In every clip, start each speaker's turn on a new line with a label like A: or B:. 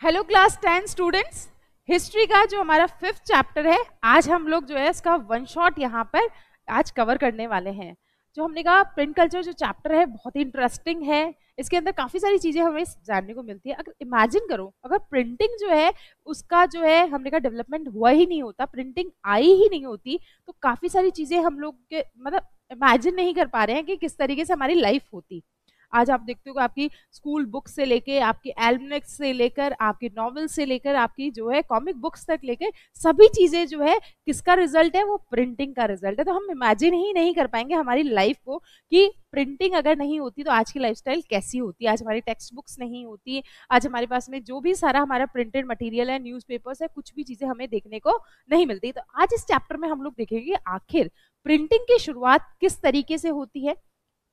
A: Hello class 10 students. History का जो हमारा 5th चैप्टर है, आज हम लोग जो है इसका वन शॉट यहाँ पर आज कवर करने वाले हैं। जो हमने कहा प्रिंट कल्चर जो चैप्टर है बहुत ही इंटरेस्टिंग है। इसके अंदर काफ़ी सारी चीज़ें हमें जानने को मिलती है। अगर इमेजिन करो, अगर प्रिंटिंग जो है उसका जो है हमने कहा डेवलपमेंट हुआ ही नहीं होता, प्रिंटिंग आई ही नहीं होती, तो काफ़ी सारी चीज़ें हम लोग के मतलब इमेजिन नहीं कर पा रहे हैं कि किस तरीके से हमारी लाइफ होती। आज आप देखते हो आपकी स्कूल बुक से लेके आपकी एल्बमिक्स से लेकर आपकी नॉवेल से लेकर आपकी जो है कॉमिक बुक्स तक लेकर सभी चीजें जो है किसका रिजल्ट है, वो प्रिंटिंग का रिजल्ट है। तो हम इमेजिन ही नहीं कर पाएंगे हमारी लाइफ को कि प्रिंटिंग अगर नहीं होती तो आज की लाइफस्टाइल कैसी होती। आज हमारी टेक्स्ट बुक्स नहीं होती, आज हमारे पास में जो भी सारा हमारा प्रिंटेड मटेरियल है, न्यूज़पेपर्स है, कुछ भी चीजें हमें देखने को नहीं मिलती। तो आज इस चैप्टर में हम लोग देखेंगे आखिर प्रिंटिंग की शुरुआत किस तरीके से होती है।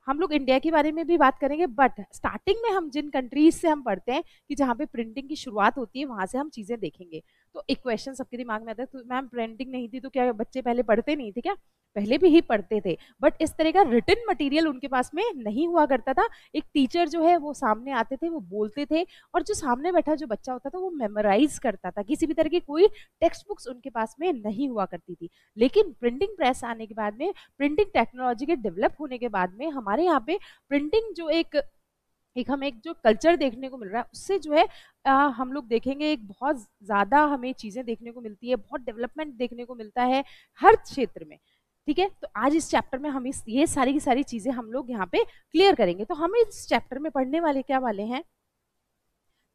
A: हम लोग इंडिया के बारे में भी बात करेंगे, बट स्टार्टिंग में हम जिन कंट्रीज से हम पढ़ते हैं कि जहाँ पे प्रिंटिंग की शुरुआत होती है वहां से हम चीजें देखेंगे। तो एक क्वेश्चन सबके दिमाग में आता है, तो मैम प्रिंटिंग नहीं थी तो क्या बच्चे पहले पढ़ते नहीं थे क्या? पहले भी ही पढ़ते थे, बट इस तरह का रिटन मटेरियल उनके पास में नहीं हुआ करता था। एक टीचर जो है वो सामने आते थे, वो बोलते थे, और जो सामने बैठा जो बच्चा होता था वो मेमोराइज करता था। किसी भी तरह की कोई टेक्स्ट बुक्स उनके पास में नहीं हुआ करती थी। लेकिन प्रिंटिंग प्रेस आने के बाद में, प्रिंटिंग टेक्नोलॉजी के डेवलप होने के बाद में हमारे यहाँ पे प्रिंटिंग जो एक हमें एक जो कल्चर देखने को मिल रहा है उससे जो है हम लोग देखेंगे एक बहुत ज़्यादा हमें चीज़ें देखने को मिलती है, बहुत डेवलपमेंट देखने को मिलता है हर क्षेत्र में। ठीक है, तो आज इस चैप्टर में हम ये सारी की सारी चीज़ें हम लोग यहाँ पे क्लियर करेंगे। तो हम इस चैप्टर में पढ़ने वाले क्या वाले हैं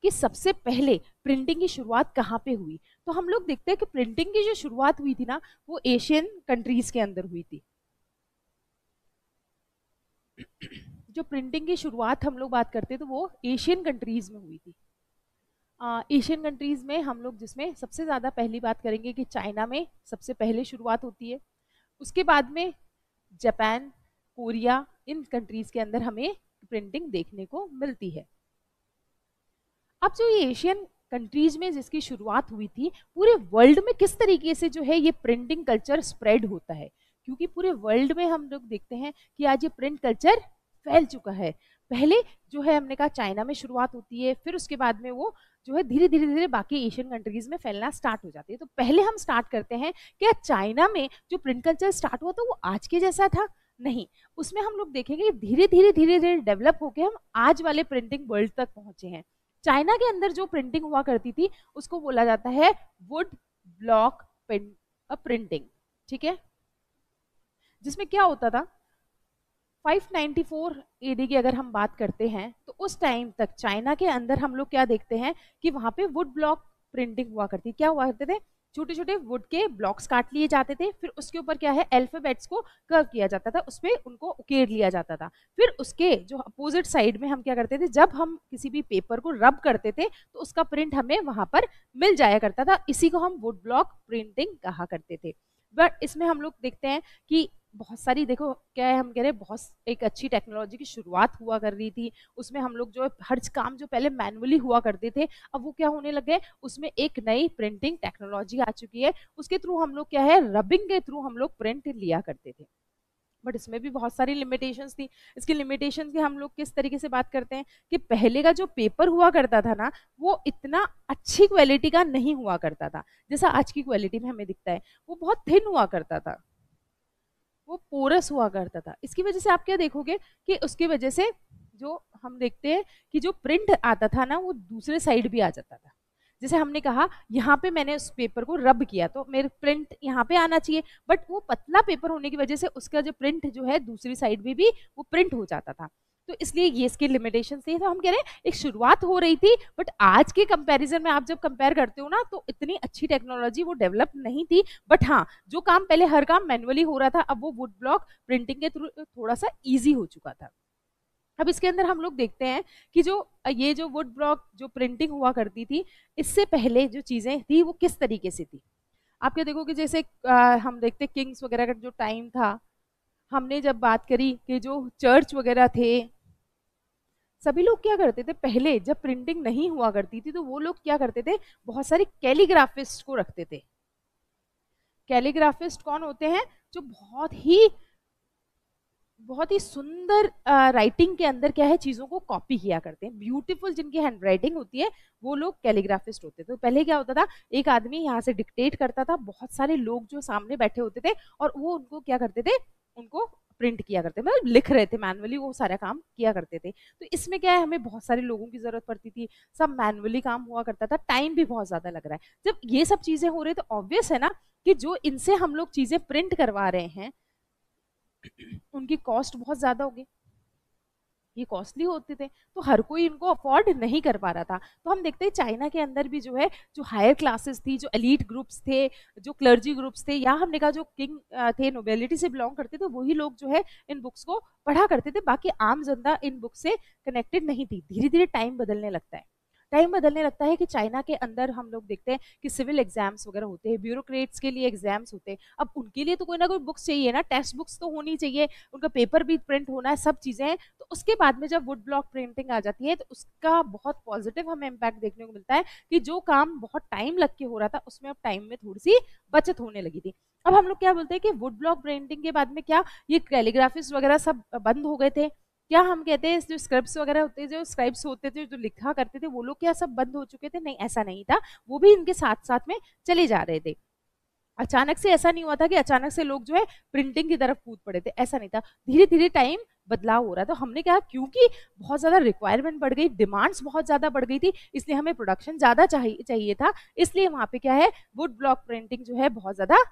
A: कि सबसे पहले प्रिंटिंग की शुरुआत कहाँ पे हुई। तो हम लोग देखते हैं कि प्रिंटिंग की जो शुरुआत हुई थी ना, वो एशियन कंट्रीज के अंदर हुई थी। जो प्रिंटिंग की शुरुआत हम लोग बात करते हैं तो वो एशियन कंट्रीज में हुई थी। एशियन कंट्रीज में हम लोग जिसमें सबसे ज़्यादा पहली बात करेंगे कि चाइना में सबसे पहले शुरुआत होती है। उसके बाद में जापान, कोरिया, इन कंट्रीज के अंदर हमें प्रिंटिंग देखने को मिलती है। अब जो ये एशियन कंट्रीज में जिसकी शुरुआत हुई थी, पूरे वर्ल्ड में किस तरीके से जो है ये प्रिंटिंग कल्चर स्प्रेड होता है, क्योंकि पूरे वर्ल्ड में हम लोग देखते हैं कि आज ये प्रिंट कल्चर फैल चुका है। पहले जो है हमने कहा चाइना में शुरुआत होती है, फिर उसके बाद में वो जो है धीरे धीरे धीरे बाकी एशियन कंट्रीज में फैलना स्टार्ट हो जाती है। तो पहले हम स्टार्ट करते हैं क्या चाइना में जो प्रिंट कल्चर स्टार्ट हुआ था वो आज के जैसा था? नहीं, उसमें हम लोग देखेंगे धीरे धीरे धीरे धीरे डेवलप होकर हम आज वाले प्रिंटिंग वर्ल्ड तक पहुंचे हैं। चाइना के अंदर जो प्रिंटिंग हुआ करती थी उसको बोला जाता है वुड ब्लॉक प्रिंटिंग। ठीक है, जिसमें क्या होता था 594 एडी की अगर हम बात करते हैं तो उस टाइम तक चाइना के अंदर हम लोग क्या देखते हैं कि वहां पे वुड ब्लॉक प्रिंटिंग हुआ करती। क्या हुआ करते थे, छोटे छोटे वुड के ब्लॉक्स काट लिए जाते थे, फिर उसके ऊपर क्या है अल्फाबेट्स को कर्व किया जाता था, उस पर उनको उकेर लिया जाता था। फिर उसके जो अपोजिट साइड में हम क्या करते थे, जब हम किसी भी पेपर को रब करते थे तो उसका प्रिंट हमें वहां पर मिल जाया करता था। इसी को हम वुड ब्लॉक प्रिंटिंग कहा करते थे। बट इसमें हम लोग देखते हैं कि बहुत सारी, देखो क्या है, हम कह रहे हैं बहुत एक अच्छी टेक्नोलॉजी की शुरुआत हुआ कर रही थी। उसमें हम लोग जो हर काम जो पहले मैनुअली हुआ करते थे अब वो क्या होने लगे, उसमें एक नई प्रिंटिंग टेक्नोलॉजी आ चुकी है। उसके थ्रू हम लोग क्या है रबिंग के थ्रू हम लोग प्रिंट लिया करते थे। बट इसमें भी बहुत सारी लिमिटेशंस थी। इसकी लिमिटेशंस की हम लोग किस तरीके से बात करते हैं कि पहले का जो पेपर हुआ करता था ना, वो इतना अच्छी क्वालिटी का नहीं हुआ करता था जैसा आज की क्वालिटी में हमें दिखता है। वो बहुत थिन हुआ करता था, वो पोरस हुआ करता था। इसकी वजह से आप क्या देखोगे कि उसकी वजह से जो हम देखते हैं कि जो प्रिंट आता था ना वो दूसरे साइड भी आ जाता था। जैसे हमने कहा यहाँ पे मैंने उस पेपर को रब किया तो मेरे प्रिंट यहाँ पे आना चाहिए, बट वो पतला पेपर होने की वजह से उसका जो प्रिंट जो है दूसरी साइड में भी वो प्रिंट हो जाता था। तो इसलिए ये इसके लिमिटेशन थी। तो हम कह रहे हैं एक शुरुआत हो रही थी, बट आज के कंपैरिजन में आप जब कंपेयर करते हो ना तो इतनी अच्छी टेक्नोलॉजी वो डेवलप नहीं थी। बट हाँ, जो काम पहले हर काम मैनुअली हो रहा था अब वो वुड ब्लॉक प्रिंटिंग के थ्रू थोड़ा सा ईजी हो चुका था। अब इसके अंदर हम लोग देखते हैं कि जो ये जो वुड ब्लॉक जो प्रिंटिंग हुआ करती थी, इससे पहले जो चीज़ें थी वो किस तरीके से थी। आप क्या देखोगे, जैसे हम देखते किंग्स वगैरह का जो टाइम था, हमने जब बात करी कि जो चर्च वगैरह थे, सभी लोग क्या करते थे पहले जब प्रिंटिंग नहीं हुआ करती थी तो वो लोग क्या करते थे, बहुत सारे कैलीग्राफिस्ट को रखते थे। कैलीग्राफिस्ट कौन होते हैं, जो बहुत ही बहुत ही सुंदर राइटिंग के अंदर क्या है, चीज़ों को कॉपी किया करते हैं। ब्यूटीफुल जिनकी हैंड राइटिंग होती है वो लोग कैलीग्राफिस्ट होते थे। तो पहले क्या होता था, एक आदमी यहाँ से डिक्टेट करता था, बहुत सारे लोग जो सामने बैठे होते थे और वो उनको क्या करते थे, उनको प्रिंट किया करते, मतलब लिख रहे थे मैनुअली, वो सारा काम किया करते थे। तो इसमें क्या है, हमें बहुत सारे लोगों की जरूरत पड़ती थी, सब मैनुअली काम हुआ करता था, टाइम भी बहुत ज्यादा लग रहा है। जब ये सब चीजें हो रही है तो ऑब्वियस है ना कि जो इनसे हम लोग चीजें प्रिंट करवा रहे हैं उनकी कॉस्ट बहुत ज्यादा होगी, ये कॉस्टली होते थे, तो हर कोई इनको अफोर्ड नहीं कर पा रहा था। तो हम देखते हैं चाइना के अंदर भी जो है, जो हायर क्लासेस थी, जो एलीट ग्रुप्स थे, जो क्लर्जी ग्रुप्स थे, या हमने कहा जो किंग थे, नोबेलिटी से बिलोंग करते थे, वही लोग जो है इन बुक्स को पढ़ा करते थे। बाकी आम जनता इन बुक्स से कनेक्टेड नहीं थी। धीरे धीरे टाइम बदलने लगता है, टाइम बदलने लगता है कि चाइना के अंदर हम लोग देखते हैं कि सिविल एग्जाम्स वगैरह होते हैं, ब्यूरोक्रेट्स के लिए एग्जाम्स होते हैं। अब उनके लिए तो कोई ना कोई बुक्स चाहिए ना, टेक्स्ट बुक्स तो होनी चाहिए, उनका पेपर भी प्रिंट होना है, सब चीजें हैं। तो उसके बाद में जब वुड ब्लॉक प्रिंटिंग आ जाती है तो उसका बहुत पॉजिटिव हमें इम्पैक्ट देखने को मिलता है कि जो काम बहुत टाइम लग के हो रहा था उसमें अब टाइम में थोड़ी सी बचत होने लगी थी। अब हम लोग क्या बोलते हैं कि वुड ब्लॉक प्रिंटिंग के बाद में क्या ये कैलीग्राफिस्ट वगैरह सब बंद हो गए थे, क्या हम कहते हैं जो स्क्रिप्ट्स वगैरह होते, जो स्क्राइब्स होते थे, जो लिखा करते थे, वो लोग क्या सब बंद हो चुके थे? नहीं, ऐसा नहीं था, वो भी इनके साथ साथ में चले जा रहे थे। अचानक से ऐसा नहीं हुआ था कि अचानक से लोग जो है प्रिंटिंग की तरफ कूद पड़े थे, ऐसा नहीं था। धीरे धीरे टाइम बदलाव हो रहा था। तो हमने क्या, क्योंकि बहुत ज्यादा रिक्वायरमेंट बढ़ गई, डिमांड्स बहुत ज्यादा बढ़ गई थी, इसलिए हमें प्रोडक्शन ज्यादा चाहिए था, इसलिए वहां पे क्या है, वुड ब्लॉक प्रिंटिंग जो है बहुत ज्यादा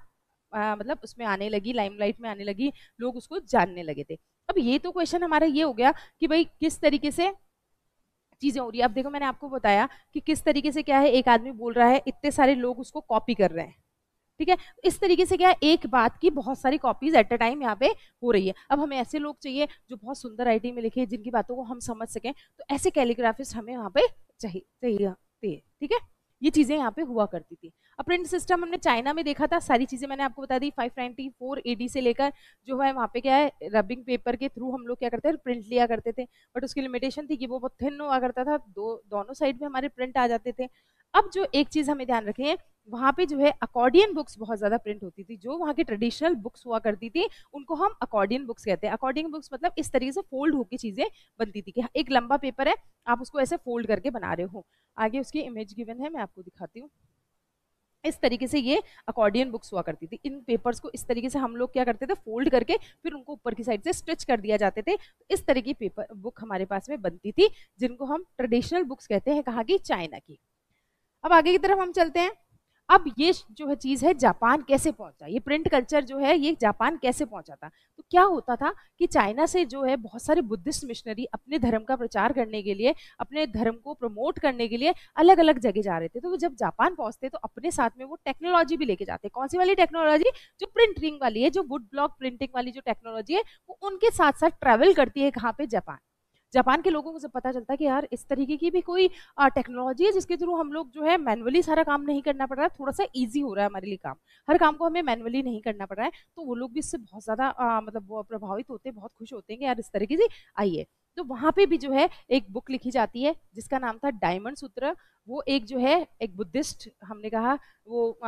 A: मतलब उसमें आने लगी, लाइमलाइट में आने लगी, लोग उसको जानने लगे थे। अब ये तो क्वेश्चन हमारा ये हो गया कि भाई किस तरीके से चीजें हो रही है। अब देखो मैंने आपको बताया कि किस तरीके से क्या है, एक आदमी बोल रहा है, इतने सारे लोग उसको कॉपी कर रहे हैं, ठीक है। इस तरीके से क्या है, एक बात की बहुत सारी कॉपीज एट अ टाइम यहाँ पे हो रही है। अब हमें ऐसे लोग चाहिए जो बहुत सुंदर राइटिंग में लिखे, जिनकी बातों को हम समझ सकें, तो ऐसे कैलीग्राफिस्ट हमें यहाँ पे चाहिए चाहिए, ठीक है। ये चीजें यहाँ पे हुआ करती थी। अब प्रिंट सिस्टम हमने चाइना में देखा था, सारी चीजें मैंने आपको बता दी। 594 एडी से लेकर जो है वहाँ पे क्या है, रबिंग पेपर के थ्रू हम लोग क्या करते हैं, प्रिंट लिया करते थे। बट उसकी लिमिटेशन थी कि वो बहुत थिन हुआ करता था, दोनों साइड में हमारे प्रिंट आ जाते थे। अब जो एक चीज हमें ध्यान रखें, वहां पे जो है अकॉर्डियन बुक्स बहुत ज्यादा प्रिंट होती थी। जो वहाँ की ट्रेडिशनल बुक्स हुआ करती थी उनको हम अकॉर्डियन बुक्स कहते हैं। अकॉर्डियन बुक्स मतलब इस तरीके से फोल्ड होकर चीजें बनती थी कि एक लंबा पेपर है, आप उसको ऐसे फोल्ड करके बना रहे हो। आगे उसकी इमेज गिवन है, मैं आपको दिखाती हूँ। इस तरीके से ये अकॉर्डियन बुक्स हुआ करती थी। इन पेपर्स को इस तरीके से हम लोग क्या करते थे, फोल्ड करके फिर उनको ऊपर की साइड से स्ट्रिच कर दिया जाते थे। इस तरह की पेपर बुक हमारे पास में बनती थी, जिनको हम ट्रेडिशनल बुक्स कहते हैं, कहाँ की, चाइना की। अब आगे की तरफ हम चलते हैं। अब ये जो है चीज है, जापान कैसे पहुंचा, ये प्रिंट कल्चर जो है ये जापान कैसे पहुंचा था? तो क्या होता था कि चाइना से जो है बहुत सारे बुद्धिस्ट मिशनरी अपने धर्म का प्रचार करने के लिए, अपने धर्म को प्रमोट करने के लिए अलग अलग जगह जा रहे थे। तो वो जब जापान पहुंचते तो अपने साथ में वो टेक्नोलॉजी भी लेके जाते। कौन सी वाली टेक्नोलॉजी? जो प्रिंटिंग वाली है, जो वुड ब्लॉक प्रिंटिंग वाली जो टेक्नोलॉजी है, वो उनके साथ साथ ट्रेवल करती है। कहाँ पे? जापान। जापान के लोगों को जब पता चलता है कि यार इस तरीके की भी कोई टेक्नोलॉजी है जिसके थ्रू हम लोग जो है मैनुअली सारा काम नहीं करना पड़ रहा है, थोड़ा सा इजी हो रहा है हमारे लिए काम, हर काम को हमें मैनुअली नहीं करना पड़ रहा है, तो वो लोग भी इससे बहुत ज्यादा मतलब वो प्रभावित होते हैं, बहुत खुश होते हैं कि यार इस तरीके से आइए। तो वहां पे भी जो है एक बुक लिखी जाती है जिसका नाम था डायमंड सूत्र। वो एक जो है एक बुद्धिस्ट, हमने कहा वो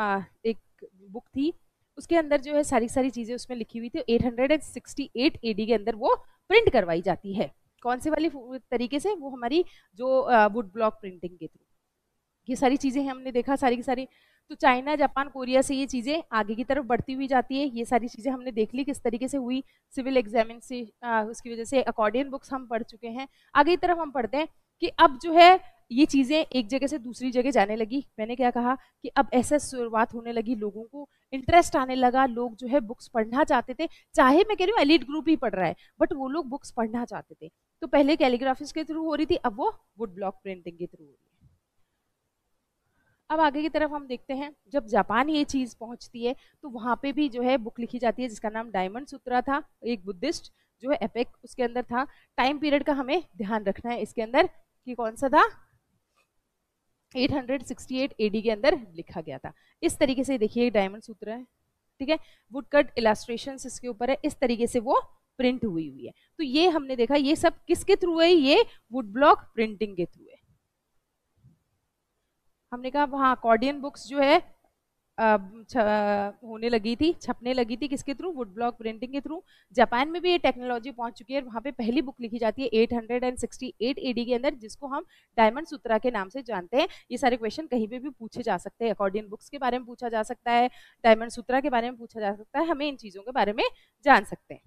A: एक बुक थी, उसके अंदर जो है सारी सारी चीजें उसमें लिखी हुई थी। 868 एडी के अंदर वो प्रिंट करवाई जाती है। कौन से वाली तरीके से? वो हमारी जो वुड ब्लॉक प्रिंटिंग के थ्रू। ये सारी चीजें हमने देखा, सारी की सारी। तो चाइना, जापान, कोरिया से ये चीजें आगे की तरफ बढ़ती हुई जाती है। ये सारी चीजें हमने देख ली किस तरीके से हुई, सिविल एग्जामिन से उसकी वजह से अकॉर्डियन बुक्स हम पढ़ चुके हैं। आगे की तरफ हम पढ़ते हैं कि अब जो है ये चीजें एक जगह से दूसरी जगह जाने लगी। मैंने क्या कहा कि अब ऐसा शुरुआत होने लगी, लोगों को इंटरेस्ट आने लगा, लोग जो है बुक्स पढ़ना चाहते थे। चाहे मैं कह रही हूँ एलिट ग्रुप ही पढ़ रहा है, बट वो लोग बुक्स पढ़ना चाहते थे। तो पहले कैलीग्राफिस के थ्रू हो रही थी, अब वो वुड ब्लॉक प्रिंटिंग के थ्रू हो रही है। अब आगे की तरफ हम देखते हैं, जब जापान ये चीज पहुंचती है तो वहां पे भी जो है बुक लिखी जाती है जिसका नाम डायमंड सूत्रा था। एक बुद्धिस्ट जो है एपिक उसके अंदर था। टाइम पीरियड का हमें ध्यान रखना है इसके अंदर कि कौन सा था, 868 एडी के अंदर लिखा गया था। इस तरीके से देखिए डायमंड सूत्र है, ठीक है, वुड कट इलास्ट्रेशन इसके ऊपर है, इस तरीके से वो प्रिंट हुई हुई है। तो ये हमने देखा, ये सब किसके थ्रू है? ये वुड ब्लॉक प्रिंटिंग के थ्रू है। हमने कहा वहां अकॉर्डियन बुक्स जो है होने लगी थी, छपने लगी थी, किसके थ्रू? वुड ब्लॉक प्रिंटिंग के थ्रू। जापान में भी ये टेक्नोलॉजी पहुंच चुकी है, वहाँ पे पहली बुक लिखी जाती है 868 एडी के अंदर, जिसको हम डायमंड सूत्रा के नाम से जानते हैं। ये सारे क्वेश्चन कहीं पे भी पूछे जा सकते हैं, अकॉर्डियन बुक्स के बारे में पूछा जा सकता है, डायमंड सूत्रा के बारे में पूछा जा सकता है, हमें इन चीज़ों के बारे में जान सकते हैं।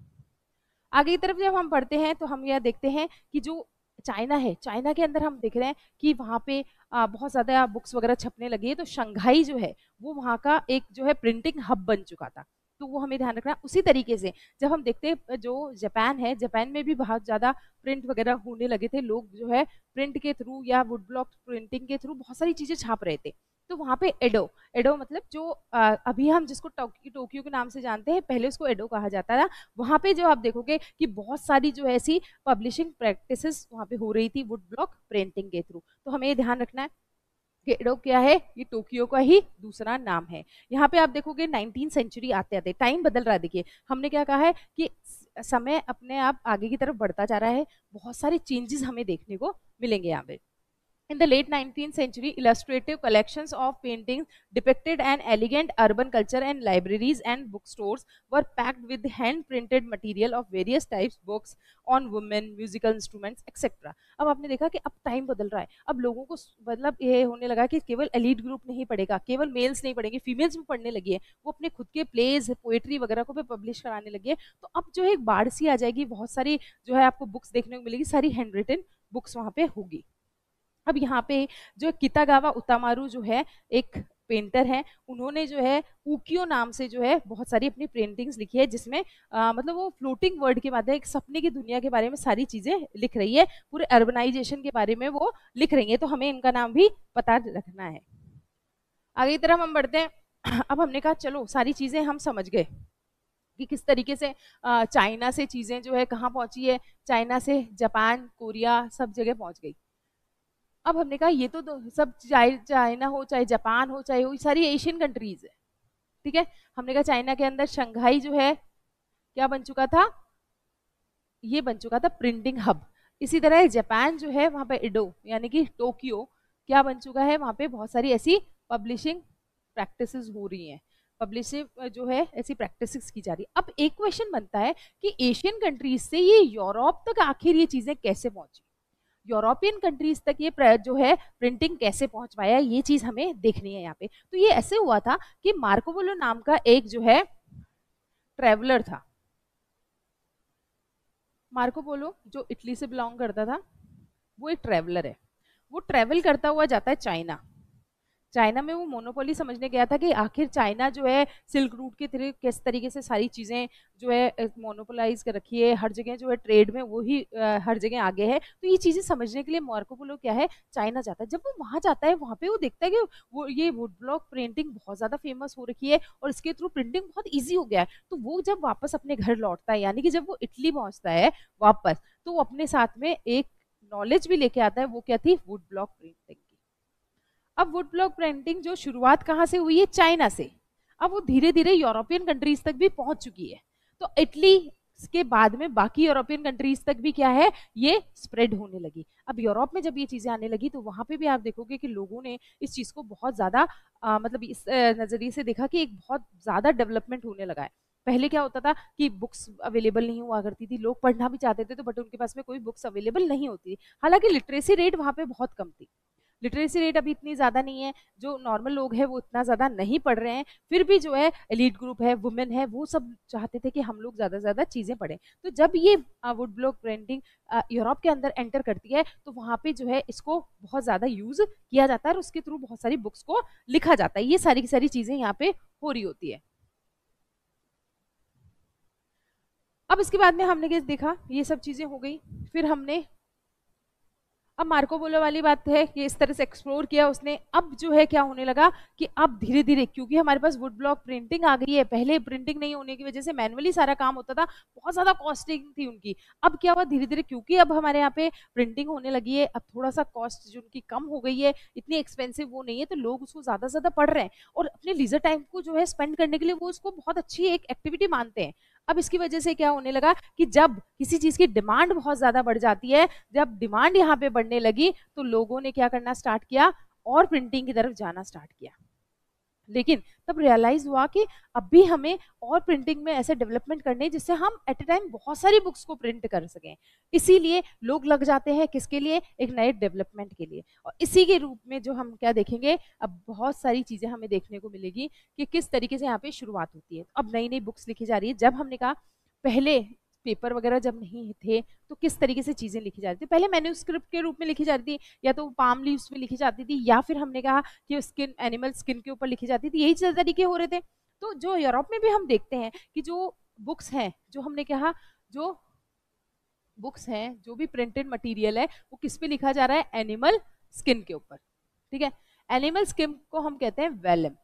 A: आगे की तरफ जब हम बढ़ते हैं तो हम यह देखते हैं कि जो चाइना है, चाइना के अंदर हम देख रहे हैं कि वहाँ पे बहुत ज़्यादा बुक्स वगैरह छपने लगी है, तो शंघाई जो है वो वहाँ का एक जो है प्रिंटिंग हब बन चुका था, तो वो हमें ध्यान रखना। उसी तरीके से जब हम देखते हैं जो जापान है, जापान में भी बहुत ज़्यादा प्रिंट वगैरह होने लगे थे, लोग जो है प्रिंट के थ्रू या वुड ब्लॉक प्रिंटिंग के थ्रू बहुत सारी चीज़ें छाप रहे थे। तो वहाँ पे एडो, एडो मतलब जो अभी हम जिसको टोक्यो के नाम से जानते हैं, पहले उसको एडो कहा जाता था। वहाँ पे जो आप देखोगे कि बहुत सारी जो है ऐसी पब्लिशिंग प्रैक्टिसेस वहाँ पे हो रही थी वुड ब्लॉक प्रिंटिंग के थ्रू। तो हमें ये ध्यान रखना है कि एडो क्या है, ये टोक्यो का ही दूसरा नाम है। यहाँ पे आप देखोगे 19वीं सेंचुरी आते आते टाइम बदल रहा है। देखिए हमने क्या कहा है कि समय अपने आप आगे की तरफ बढ़ता जा रहा है, बहुत सारे चेंजेस हमें देखने को मिलेंगे यहाँ पे। In the late 19th century, illustrative collections of paintings depicted an elegant urban culture, and libraries and bookstores were packed with hand-printed material of various types, books on women, musical instruments, etc. अब आपने देखा कि अब time बदल रहा है, अब लोगों को मतलब ये होने लगा कि केवल एलीट ग्रुप नहीं पढ़ेगा, केवल मेल्स नहीं पढ़ेंगे, फीमेल्स भी पढ़ने लगी है, वो अपने खुद के प्लेज, पोएट्री वगैरह को भी पब्लिश कराने लगी है। तो अब जो है एक बाढ़ सी आ जाएगी, बहुत सारी जो है आपको बुक्स देखने को मिलेगी, सारी हैंड रिटन बुक्स वहाँ पे होगी। अब यहाँ पे जो कितागावा उतामारू जो है एक पेंटर है, उन्होंने जो है उकियो नाम से जो है बहुत सारी अपनी पेंटिंग्स लिखी है, जिसमें मतलब वो फ्लोटिंग वर्ड के माध्यम एक सपने की दुनिया के बारे में सारी चीजें लिख रही है, पूरे अर्बनाइजेशन के बारे में वो लिख रही है, तो हमें इनका नाम भी पता रखना है। आगे की तरफ हम बढ़ते हैं। अब हमने कहा चलो सारी चीजें हम समझ गए कि किस तरीके से चाइना से चीजें जो है कहाँ पहुंची है, चाइना से जापान, कोरिया सब जगह पहुंच गई। अब हमने कहा ये तो सब चाइना हो चाहे जापान हो चाहे वो सारी एशियन कंट्रीज है, ठीक है। हमने कहा चाइना के अंदर शंघाई जो है क्या बन चुका था, ये बन चुका था प्रिंटिंग हब। इसी तरह जापान जो है वहां पे एडो यानी कि टोक्यो क्या बन चुका है, वहां पे बहुत सारी ऐसी पब्लिशिंग प्रैक्टिसेस हो रही हैं, पब्लिशिंग जो है ऐसी प्रैक्टिसेस की जा रही है। अब एक क्वेश्चन बनता है कि एशियन कंट्रीज से ये यूरोप तक आखिर ये चीजें कैसे पहुंची, यूरोपियन कंट्रीज तक ये जो है प्रिंटिंग कैसे पहुंच पाया, ये चीज हमें देखनी है यहाँ पे। तो ये ऐसे हुआ था कि मार्को पोलो नाम का एक जो है ट्रेवलर था, मार्को पोलो जो इटली से बिलोंग करता था, वो एक ट्रेवलर है, वो ट्रेवल करता हुआ जाता है चाइना। चाइना में वो मोनोपोली समझने गया था कि आखिर चाइना जो है सिल्क रूट के थ्रू किस तरीके से सारी चीज़ें जो है मोनोपोलाइज कर रखी है, हर जगह जो है ट्रेड में वो ही हर जगह आगे है। तो ये चीज़ें समझने के लिए मार्को पोलो क्या है चाइना जाता है। जब वो वहाँ जाता है वहाँ पे वो देखता है कि वो ये वुड ब्लॉक प्रिंटिंग बहुत ज़्यादा फेमस हो रखी है और इसके थ्रू प्रिंटिंग बहुत ईजी हो गया है। तो वो जब वापस अपने घर लौटता है, यानी कि जब वो इटली पहुँचता है वापस, तो वो अपने साथ में एक नॉलेज भी लेके आता है, वो क्या थी, वुड ब्लॉक प्रिंटिंग। अब वुड ब्लॉक प्रिंटिंग जो शुरुआत कहाँ से हुई है, चाइना से, अब वो धीरे धीरे यूरोपियन कंट्रीज तक भी पहुंच चुकी है। तो इटली के बाद में बाकी यूरोपियन कंट्रीज तक भी क्या है, ये स्प्रेड होने लगी। अब यूरोप में जब ये चीजें आने लगी तो वहां पे भी आप देखोगे कि लोगों ने इस चीज को बहुत ज्यादा मतलब इस नजरिए से देखा कि एक बहुत ज्यादा डेवलपमेंट होने लगा है। पहले क्या होता था कि बुक्स अवेलेबल नहीं हुआ करती थी, लोग पढ़ना भी चाहते थे तो बट उनके पास में कोई बुक्स अवेलेबल नहीं होती। हालांकि लिटरेसी रेट वहां पे बहुत कम थी, लिटरेसी रेट अभी इतनी ज़्यादा नहीं है, जो नॉर्मल लोग हैं वो इतना ज़्यादा नहीं पढ़ रहे हैं, फिर भी जो है एलीट ग्रुप है, वुमेन है, वो सब चाहते थे कि हम लोग ज़्यादा से ज़्यादा चीज़ें पढ़ें। तो जब ये वुड ब्लॉक प्रिंटिंग यूरोप के अंदर एंटर करती है तो वहाँ पे जो है इसको बहुत ज़्यादा यूज़ किया जाता है और उसके थ्रू बहुत सारी बुक्स को लिखा जाता है। ये सारी की सारी चीज़ें यहाँ पे हो रही होती है। अब इसके बाद में हमने क्या देखा, ये सब चीज़ें हो गई, फिर हमने अब मार्को पोलो वाली बात है कि इस तरह से एक्सप्लोर किया उसने। अब जो है क्या होने लगा कि अब धीरे धीरे क्योंकि हमारे पास वुड ब्लॉक प्रिंटिंग आ गई है, पहले प्रिंटिंग नहीं होने की वजह से मैनुअली सारा काम होता था, बहुत ज्यादा कॉस्टिंग थी उनकी। अब क्या हुआ धीरे धीरे, क्योंकि अब हमारे यहाँ पे प्रिंटिंग होने लगी है, अब थोड़ा सा कॉस्ट जो उनकी कम हो गई है, इतनी एक्सपेंसिव वो नहीं है, तो लोग उसको ज्यादा से ज्यादा पढ़ रहे हैं और अपने लीजर टाइम को जो है स्पेंड करने के लिए वो उसको बहुत अच्छी एक एक्टिविटी मानते हैं। अब इसकी वजह से क्या होने लगा कि जब किसी चीज की डिमांड बहुत ज्यादा बढ़ जाती है, जब डिमांड यहाँ पे बढ़ने लगी तो लोगों ने क्या करना स्टार्ट किया, और प्रिंटिंग की तरफ जाना स्टार्ट किया। लेकिन तब रियलाइज हुआ कि अब भी हमें और प्रिंटिंग में ऐसे डेवलपमेंट करने हैं जिससे हम एट ए टाइम बहुत सारी बुक्स को प्रिंट कर सकें। इसीलिए लोग लग जाते हैं किसके लिए, एक नए डेवलपमेंट के लिए। और इसी के रूप में जो हम क्या देखेंगे, अब बहुत सारी चीजें हमें देखने को मिलेगी कि किस तरीके से यहाँ पे शुरुआत होती है। अब नई नई बुक्स लिखी जा रही है। जब हमने कहा पहले पेपर वगैरह जब नहीं थे तो किस तरीके से चीजें लिखी जा रही थी, पहले मैन्युस्क्रिप्ट के रूप में लिखी जाती थी, या तो पाम लीव्स में लिखी जाती थी, या फिर हमने कहा कि स्किन, एनिमल स्किन के ऊपर लिखी जाती थी, यही तरीके हो रहे थे। तो जो यूरोप में भी हम देखते हैं कि जो बुक्स हैं, जो हमने कहा जो बुक्स हैं, जो भी प्रिंटेड मटेरियल है वो किस पे लिखा जा रहा है, एनिमल स्किन के ऊपर। ठीक है, एनिमल स्किन को हम कहते हैं वेलम।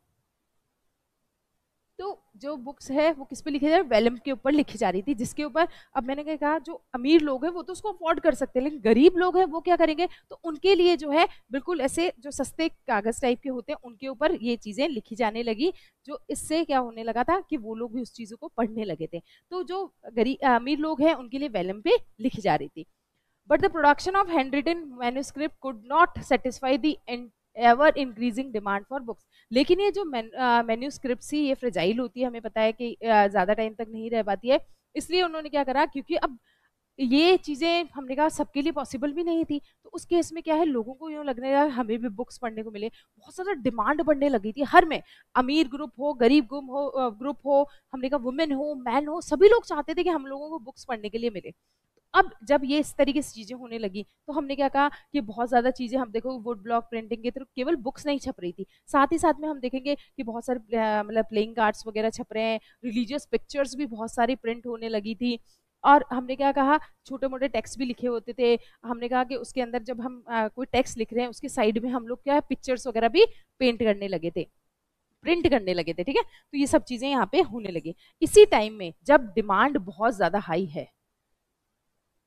A: तो जो बुक्स है वो किस पे लिखी जा रही है, वेलम के ऊपर लिखी जा रही थी, जिसके ऊपर अब मैंने क्या कहा, जो अमीर लोग हैं वो तो उसको अफोर्ड कर सकते हैं, लेकिन गरीब लोग हैं वो क्या करेंगे, तो उनके लिए जो है बिल्कुल ऐसे जो सस्ते कागज टाइप के होते हैं उनके ऊपर ये चीजें लिखी जाने लगी, जो इससे क्या होने लगा था कि वो लोग भी उस चीजों को पढ़ने लगे थे। तो जो गरीब अमीर लोग हैं उनके लिए वेलम पे लिखी जा रही थी। But the production of handwritten manuscript could not satisfy the ever increasing demand for books। लेकिन ये जो मैन्यूस्क्रिप्ट ही ये फ्रेजाइल होती है, हमें पता है कि ज़्यादा टाइम तक नहीं रह पाती है, इसलिए उन्होंने क्या करा, क्योंकि अब ये चीज़ें हमने कहा सबके लिए पॉसिबल भी नहीं थी, तो उस केस में क्या है, लोगों को यूँ लगने लगा हमें भी बुक्स पढ़ने को मिले, बहुत ज़्यादा डिमांड बढ़ने लगी थी हर में, अमीर ग्रुप हो, गरीब ग्रुप हो, हमने कहा वुमेन हो, मैन हो, सभी लोग चाहते थे कि हम लोगों को बुक्स पढ़ने के लिए मिले। अब जब ये इस तरीके से चीजें होने लगी तो हमने क्या कहा कि बहुत ज्यादा चीजें, हम देखो वुड ब्लॉक प्रिंटिंग के थ्रू केवल बुक्स नहीं छप रही थी, साथ ही साथ में हम देखेंगे कि बहुत सारे मतलब प्लेइंग कार्ड्स वगैरह छप रहे हैं, रिलीजियस पिक्चर्स भी बहुत सारी प्रिंट होने लगी थी, और हमने क्या कहा छोटे मोटे टेक्स्ट भी लिखे होते थे। हमने कहा कि उसके अंदर जब हम कोई टेक्स्ट लिख रहे हैं उसके साइड में हम लोग क्या है पिक्चर्स वगैरह भी पेंट करने लगे थे, प्रिंट करने लगे थे। ठीक है, तो ये सब चीजें यहाँ पे होने लगी। इसी टाइम में जब डिमांड बहुत ज्यादा हाई है,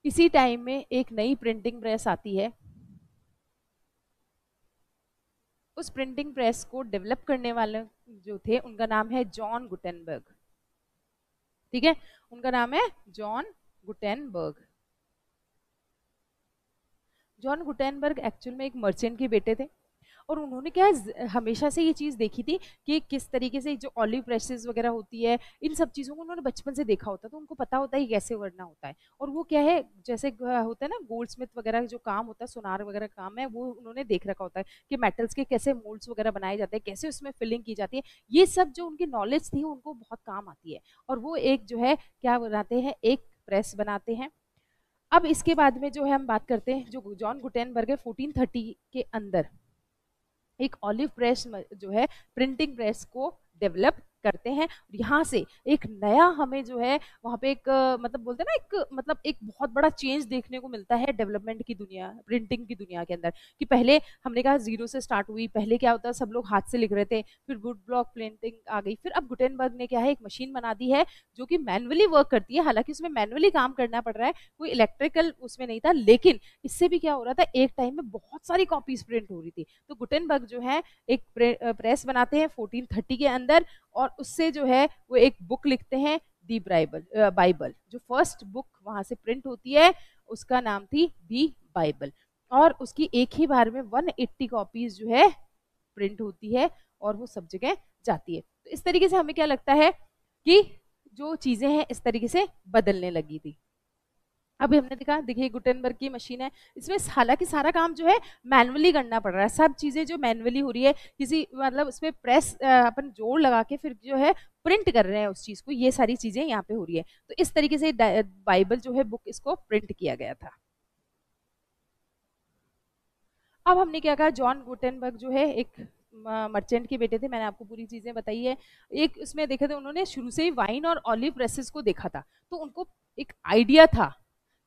A: इसी टाइम में एक नई प्रिंटिंग प्रेस आती है। उस प्रिंटिंग प्रेस को डेवलप करने वाले जो थे उनका नाम है जॉन गुटेनबर्ग। ठीक है, उनका नाम है John Gutenberg. John Gutenberg actual में एक मर्चेंट के बेटे थे, और उन्होंने क्या है हमेशा से ये चीज़ देखी थी कि किस तरीके से जो ऑलिव प्रेसेस वगैरह होती है, इन सब चीज़ों को उन्होंने बचपन से देखा होता है, तो उनको पता होता है कि कैसे करना होता है। और वो क्या है, जैसे होता है ना गोल्ड स्मिथ वगैरह जो काम होता है, सुनार वगैरह काम है, वो उन्होंने देख रखा होता है कि मेटल्स के कैसे मोल्ड्स वगैरह बनाए जाते हैं, कैसे उसमें फिलिंग की जाती है। ये सब जो उनकी नॉलेज थी उनको बहुत काम आती है, और वो एक जो है क्या बनाते हैं, एक प्रेस बनाते हैं। अब इसके बाद में जो है हम बात करते हैं, जो जॉन गुटेनबर्ग है 1430 के अंदर एक ऑलिव प्रेस जो है प्रिंटिंग प्रेस को डेवलप करते हैं। यहाँ से एक नया हमें जो है वहाँ पे एक मतलब बोलते हैं ना, एक मतलब एक बहुत बड़ा चेंज देखने को मिलता है डेवलपमेंट की दुनिया, प्रिंटिंग की दुनिया के अंदर। कि पहले हमने कहा जीरो से स्टार्ट हुई, पहले क्या होता है सब लोग हाथ से लिख रहे थे, फिर वुड ब्लॉक प्रिंटिंग आ गई, फिर अब गुटेनबर्ग ने क्या है एक मशीन बना दी है जो कि मैनुअली वर्क करती है। हालांकि उसमें मैनुअली काम करना पड़ रहा है, कोई इलेक्ट्रिकल उसमें नहीं था, लेकिन इससे भी क्या हो रहा था, एक टाइम में बहुत सारी कॉपीज प्रिंट हो रही थी। तो गुटेनबर्ग जो है एक प्रेस बनाते हैं 1430 के अंदर, और उससे जो है वो एक बुक लिखते हैं, दी बाइबल। जो फर्स्ट बुक वहां से प्रिंट होती है उसका नाम थी दी बाइबल, और उसकी एक ही बार में 180 कॉपीज जो है प्रिंट होती है, और वो सब जगह जाती है। तो इस तरीके से हमें क्या लगता है कि जो चीजें हैं इस तरीके से बदलने लगी थी। अभी हमने देखा, देखिए गुटेनबर्ग की मशीन है, इसमें हालांकि सारा काम जो है मैनुअली करना पड़ रहा है, सब चीज़ें जो मैनुअली हो रही है, किसी मतलब उसमें प्रेस अपन जोड़ लगा के फिर जो है प्रिंट कर रहे हैं उस चीज़ को, ये सारी चीज़ें यहाँ पे हो रही है। तो इस तरीके से बाइबल जो है बुक, इसको प्रिंट किया गया था। अब हमने क्या कहा, जॉन गुटेनबर्ग जो है एक मर्चेंट के बेटे थे, मैंने आपको पूरी चीज़ें बताई है। एक उसमें देखे थे उन्होंने शुरू से ही वाइन और ऑलिव प्रेसेस को देखा था, तो उनको एक आइडिया था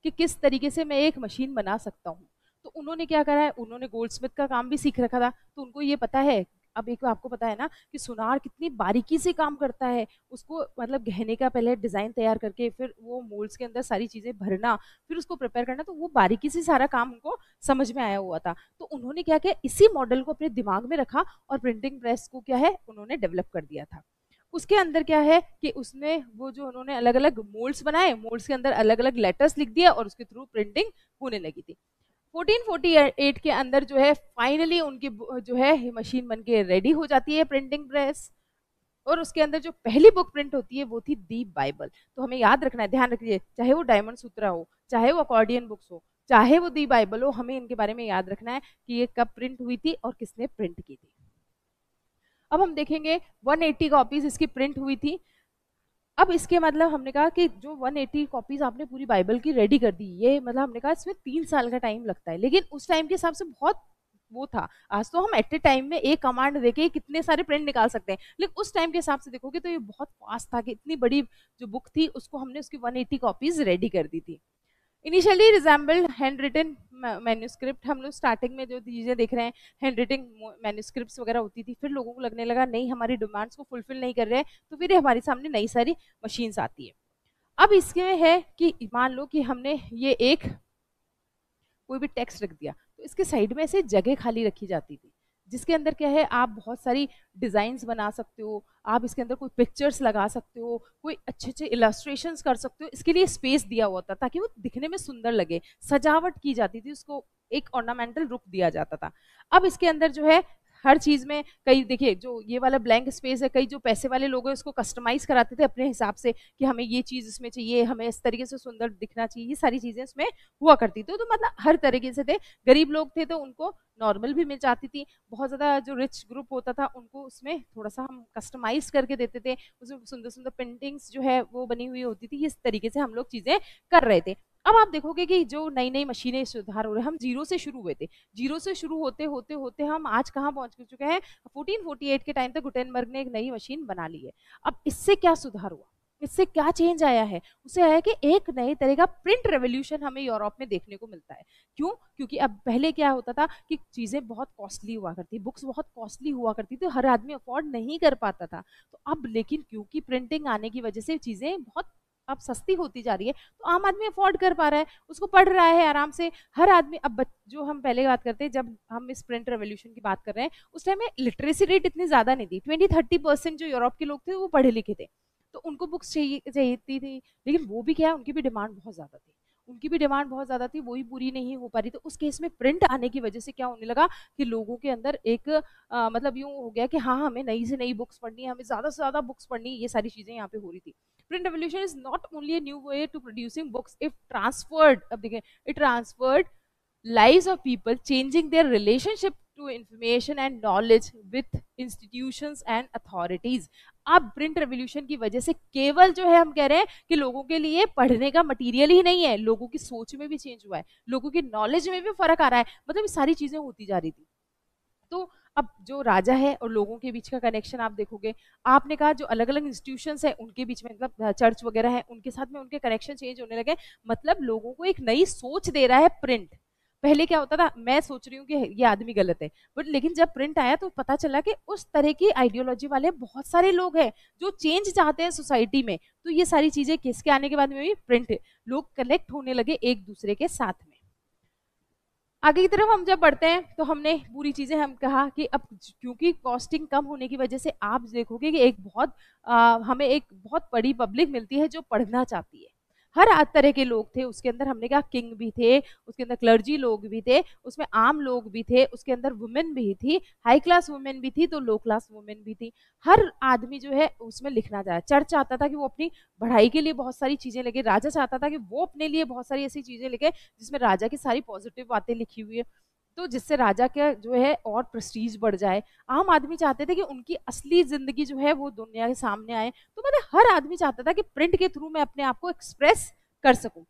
A: कि किस तरीके से मैं एक मशीन बना सकता हूँ। तो उन्होंने क्या करा है, उन्होंने गोल्डस्मिथ का काम भी सीख रखा था, तो उनको ये पता है। अब एक आपको पता है ना कि सुनार कितनी बारीकी से काम करता है, उसको मतलब गहने का पहले डिज़ाइन तैयार करके फिर वो मोल्ड्स के अंदर सारी चीज़ें भरना, फिर उसको प्रिपेयर करना, तो वो बारीकी से सारा काम उनको समझ में आया हुआ था। तो उन्होंने क्या किया, इसी मॉडल को अपने दिमाग में रखा और प्रिंटिंग प्रेस को क्या है उन्होंने डेवलप कर दिया था। उसके अंदर क्या है कि उसने वो जो उन्होंने अलग अलग मोल्ड्स बनाए, मोल्ड्स के अंदर अलग अलग लेटर्स लिख दिया और उसके थ्रू प्रिंटिंग होने लगी थी। 1448 के अंदर जो है फाइनली उनकी जो है मशीन बन के रेडी हो जाती है, प्रिंटिंग प्रेस, और उसके अंदर जो पहली बुक प्रिंट होती है वो थी दी बाइबल। तो हमें याद रखना है, ध्यान रखिए, चाहे वो डायमंड सूत्रा हो, चाहे वो अकॉर्डियन बुक्स हो, चाहे वो दी बाइबल हो, हमें इनके बारे में याद रखना है कि ये कब प्रिंट हुई थी और किसने प्रिंट की थी। अब हम देखेंगे 180 कॉपीज इसकी प्रिंट हुई थी। अब इसके मतलब हमने कहा कि जो 180 कॉपीज आपने पूरी बाइबल की रेडी कर दी, ये मतलब हमने कहा इसमें 3 साल का टाइम लगता है, लेकिन उस टाइम के हिसाब से बहुत वो था। आज तो हम एट ए टाइम में एक कमांड देके कितने सारे प्रिंट निकाल सकते हैं, लेकिन उस टाइम के हिसाब से देखोगे तो ये बहुत फास्ट था कि इतनी बड़ी जो बुक थी उसको हमने उसकी 180 कॉपीज रेडी कर दी थी। Initially resembled hand written manuscript. हम लोग स्टार्टिंग में जो चीज़ें देख रहे हैं हैंड रिटन मैन्यूस्क्रिप्ट्स वगैरह होती थी, फिर लोगों को लगने लगा नहीं हमारी डिमांड्स को फुलफिल नहीं कर रहे हैं, तो फिर हमारे सामने नई सारी मशीन्स आती है। अब इसमें है कि मान लो कि हमने ये एक कोई भी टेक्स्ट रख दिया, तो इसके साइड में ऐसे जगह खाली रखी जाती थी, जिसके अंदर क्या है आप बहुत सारी डिजाइन्स बना सकते हो, आप इसके अंदर कोई पिक्चर्स लगा सकते हो, कोई अच्छे अच्छे इलस्ट्रेशंस कर सकते हो। इसके लिए स्पेस दिया हुआ था ताकि वो दिखने में सुंदर लगे, सजावट की जाती थी, उसको एक ऑर्नामेंटल लुक दिया जाता था। अब इसके अंदर जो है हर चीज में कई देखिए जो ये वाला ब्लैंक स्पेस है, कई जो पैसे वाले लोग हैं उसको कस्टमाइज कराते थे अपने हिसाब से कि हमें ये चीज इसमें चाहिए, हमें इस तरीके से सुंदर दिखना चाहिए, ये सारी चीजें इसमें हुआ करती थी। तो मतलब हर तरीके से थे, गरीब लोग थे तो उनको नॉर्मल भी मिल जाती थी, बहुत ज्यादा जो रिच ग्रुप होता था उनको उसमें थोड़ा सा हम कस्टमाइज करके देते थे, उसमें सुंदर सुंदर पेंटिंग्स जो है वो बनी हुई होती थी। इस तरीके से हम लोग चीजें कर रहे थे। अब आप देखोगे कि जो नई नई मशीनें सुधार हो रहे हैं, हम जीरो से शुरू हुए थे, जीरो से शुरू होते होते होते हम आज कहाँ पहुंच चुके हैं, 1448 के टाइम तक गुटेनबर्ग ने एक नई मशीन बना ली है। अब इससे क्या सुधार हुआ, इससे क्या चेंज आया है, उससे आया कि एक नए तरह का प्रिंट रेवोल्यूशन हमें यूरोप में देखने को मिलता है। क्यों? क्योंकि अब पहले क्या होता था कि चीजें बहुत कॉस्टली हुआ करती, बुक्स बहुत कॉस्टली हुआ करती थी, हर आदमी अफोर्ड नहीं कर पाता था। तो अब लेकिन क्योंकि प्रिंटिंग आने की वजह से चीजें बहुत अब सस्ती होती जा रही है, तो आम आदमी अफोर्ड कर पा रहा है, उसको पढ़ रहा है आराम से हर आदमी। अब जो हम पहले बात करते हैं, जब हम इस प्रिंट रेवोल्यूशन की बात कर रहे हैं, उस टाइम में लिटरेसी रेट इतनी ज्यादा नहीं थी, 20-30% जो यूरोप के लोग थे वो पढ़े लिखे थे, तो उनको बुक्स चाहिए थी, लेकिन वो भी क्या है उनकी भी डिमांड बहुत ज्यादा थी, उनकी भी डिमांड बहुत ज्यादा थी, वही पूरी नहीं हो पा रही। तो उस केस में प्रिंट आने की वजह से क्या होने लगा कि लोगों के अंदर एक मतलब यूं हो गया कि हाँ हमें नई से नई बुक्स पढ़नी है, हमें ज्यादा से ज्यादा बुक्स पढ़नी है, ये सारी चीजें यहाँ पे हो रही थी। Print revolution is not only a new way to producing books, if transferred, अब देखिए, it transferred lives of people, changing their relationship to information and knowledge with institutions and authorities। अब प्रिंट रेवोल्यूशन की वजह से केवल जो है हम कह रहे हैं कि लोगों के लिए पढ़ने का मटेरियल ही नहीं है, लोगों की सोच में भी चेंज हुआ है, लोगों की नॉलेज में भी फर्क आ रहा है, मतलब ये सारी चीजें होती जा रही थी। तो अब जो राजा है और लोगों के बीच का कनेक्शन आप देखोगे, आपने कहा जो अलग अलग इंस्टीट्यूशंस है उनके बीच में, मतलब चर्च वगैरह है उनके साथ में उनके कनेक्शन चेंज होने लगे, मतलब लोगों को एक नई सोच दे रहा है प्रिंट। पहले क्या होता था, मैं सोच रही हूँ कि ये आदमी गलत है, बट लेकिन जब प्रिंट आया तो पता चला कि उस तरह की आइडियोलॉजी वाले बहुत सारे लोग हैं जो चेंज चाहते हैं सोसाइटी में। तो ये सारी चीजें किसके आने के बाद में हुई, प्रिंट, लोग कनेक्ट होने लगे एक दूसरे के साथ में। आगे की तरफ हम जब बढ़ते हैं तो हमने पूरी चीजें हम कहा कि अब क्योंकि कॉस्टिंग कम होने की वजह से आप देखोगे कि एक बहुत हमें एक बहुत बड़ी पब्लिक मिलती है जो पढ़ना चाहती है, हर तरह के लोग थे उसके अंदर। हमने कहा किंग भी थे, उसके अंदर क्लर्जी लोग भी थे, उसमें आम लोग भी थे, उसके अंदर वुमेन भी थी, हाई क्लास वुमेन भी थी तो लो क्लास वुमेन भी थी। हर आदमी जो है उसमें लिखना चाहे, चर्च चाहता था कि वो अपनी बढ़ाई के लिए बहुत सारी चीजें लिखे, राजा चाहता था कि वो अपने लिए बहुत सारी ऐसी चीजें लिखे जिसमें राजा की सारी पॉजिटिव बातें लिखी हुई है, तो जिससे राजा का जो है और प्रेस्टीज बढ़ जाए। आम आदमी चाहते थे कि उनकी असली जिंदगी जो है वो दुनिया के सामने आए, तो मतलब हर आदमी चाहता था कि प्रिंट के थ्रू मैं अपने आप को एक्सप्रेस कर सकूं।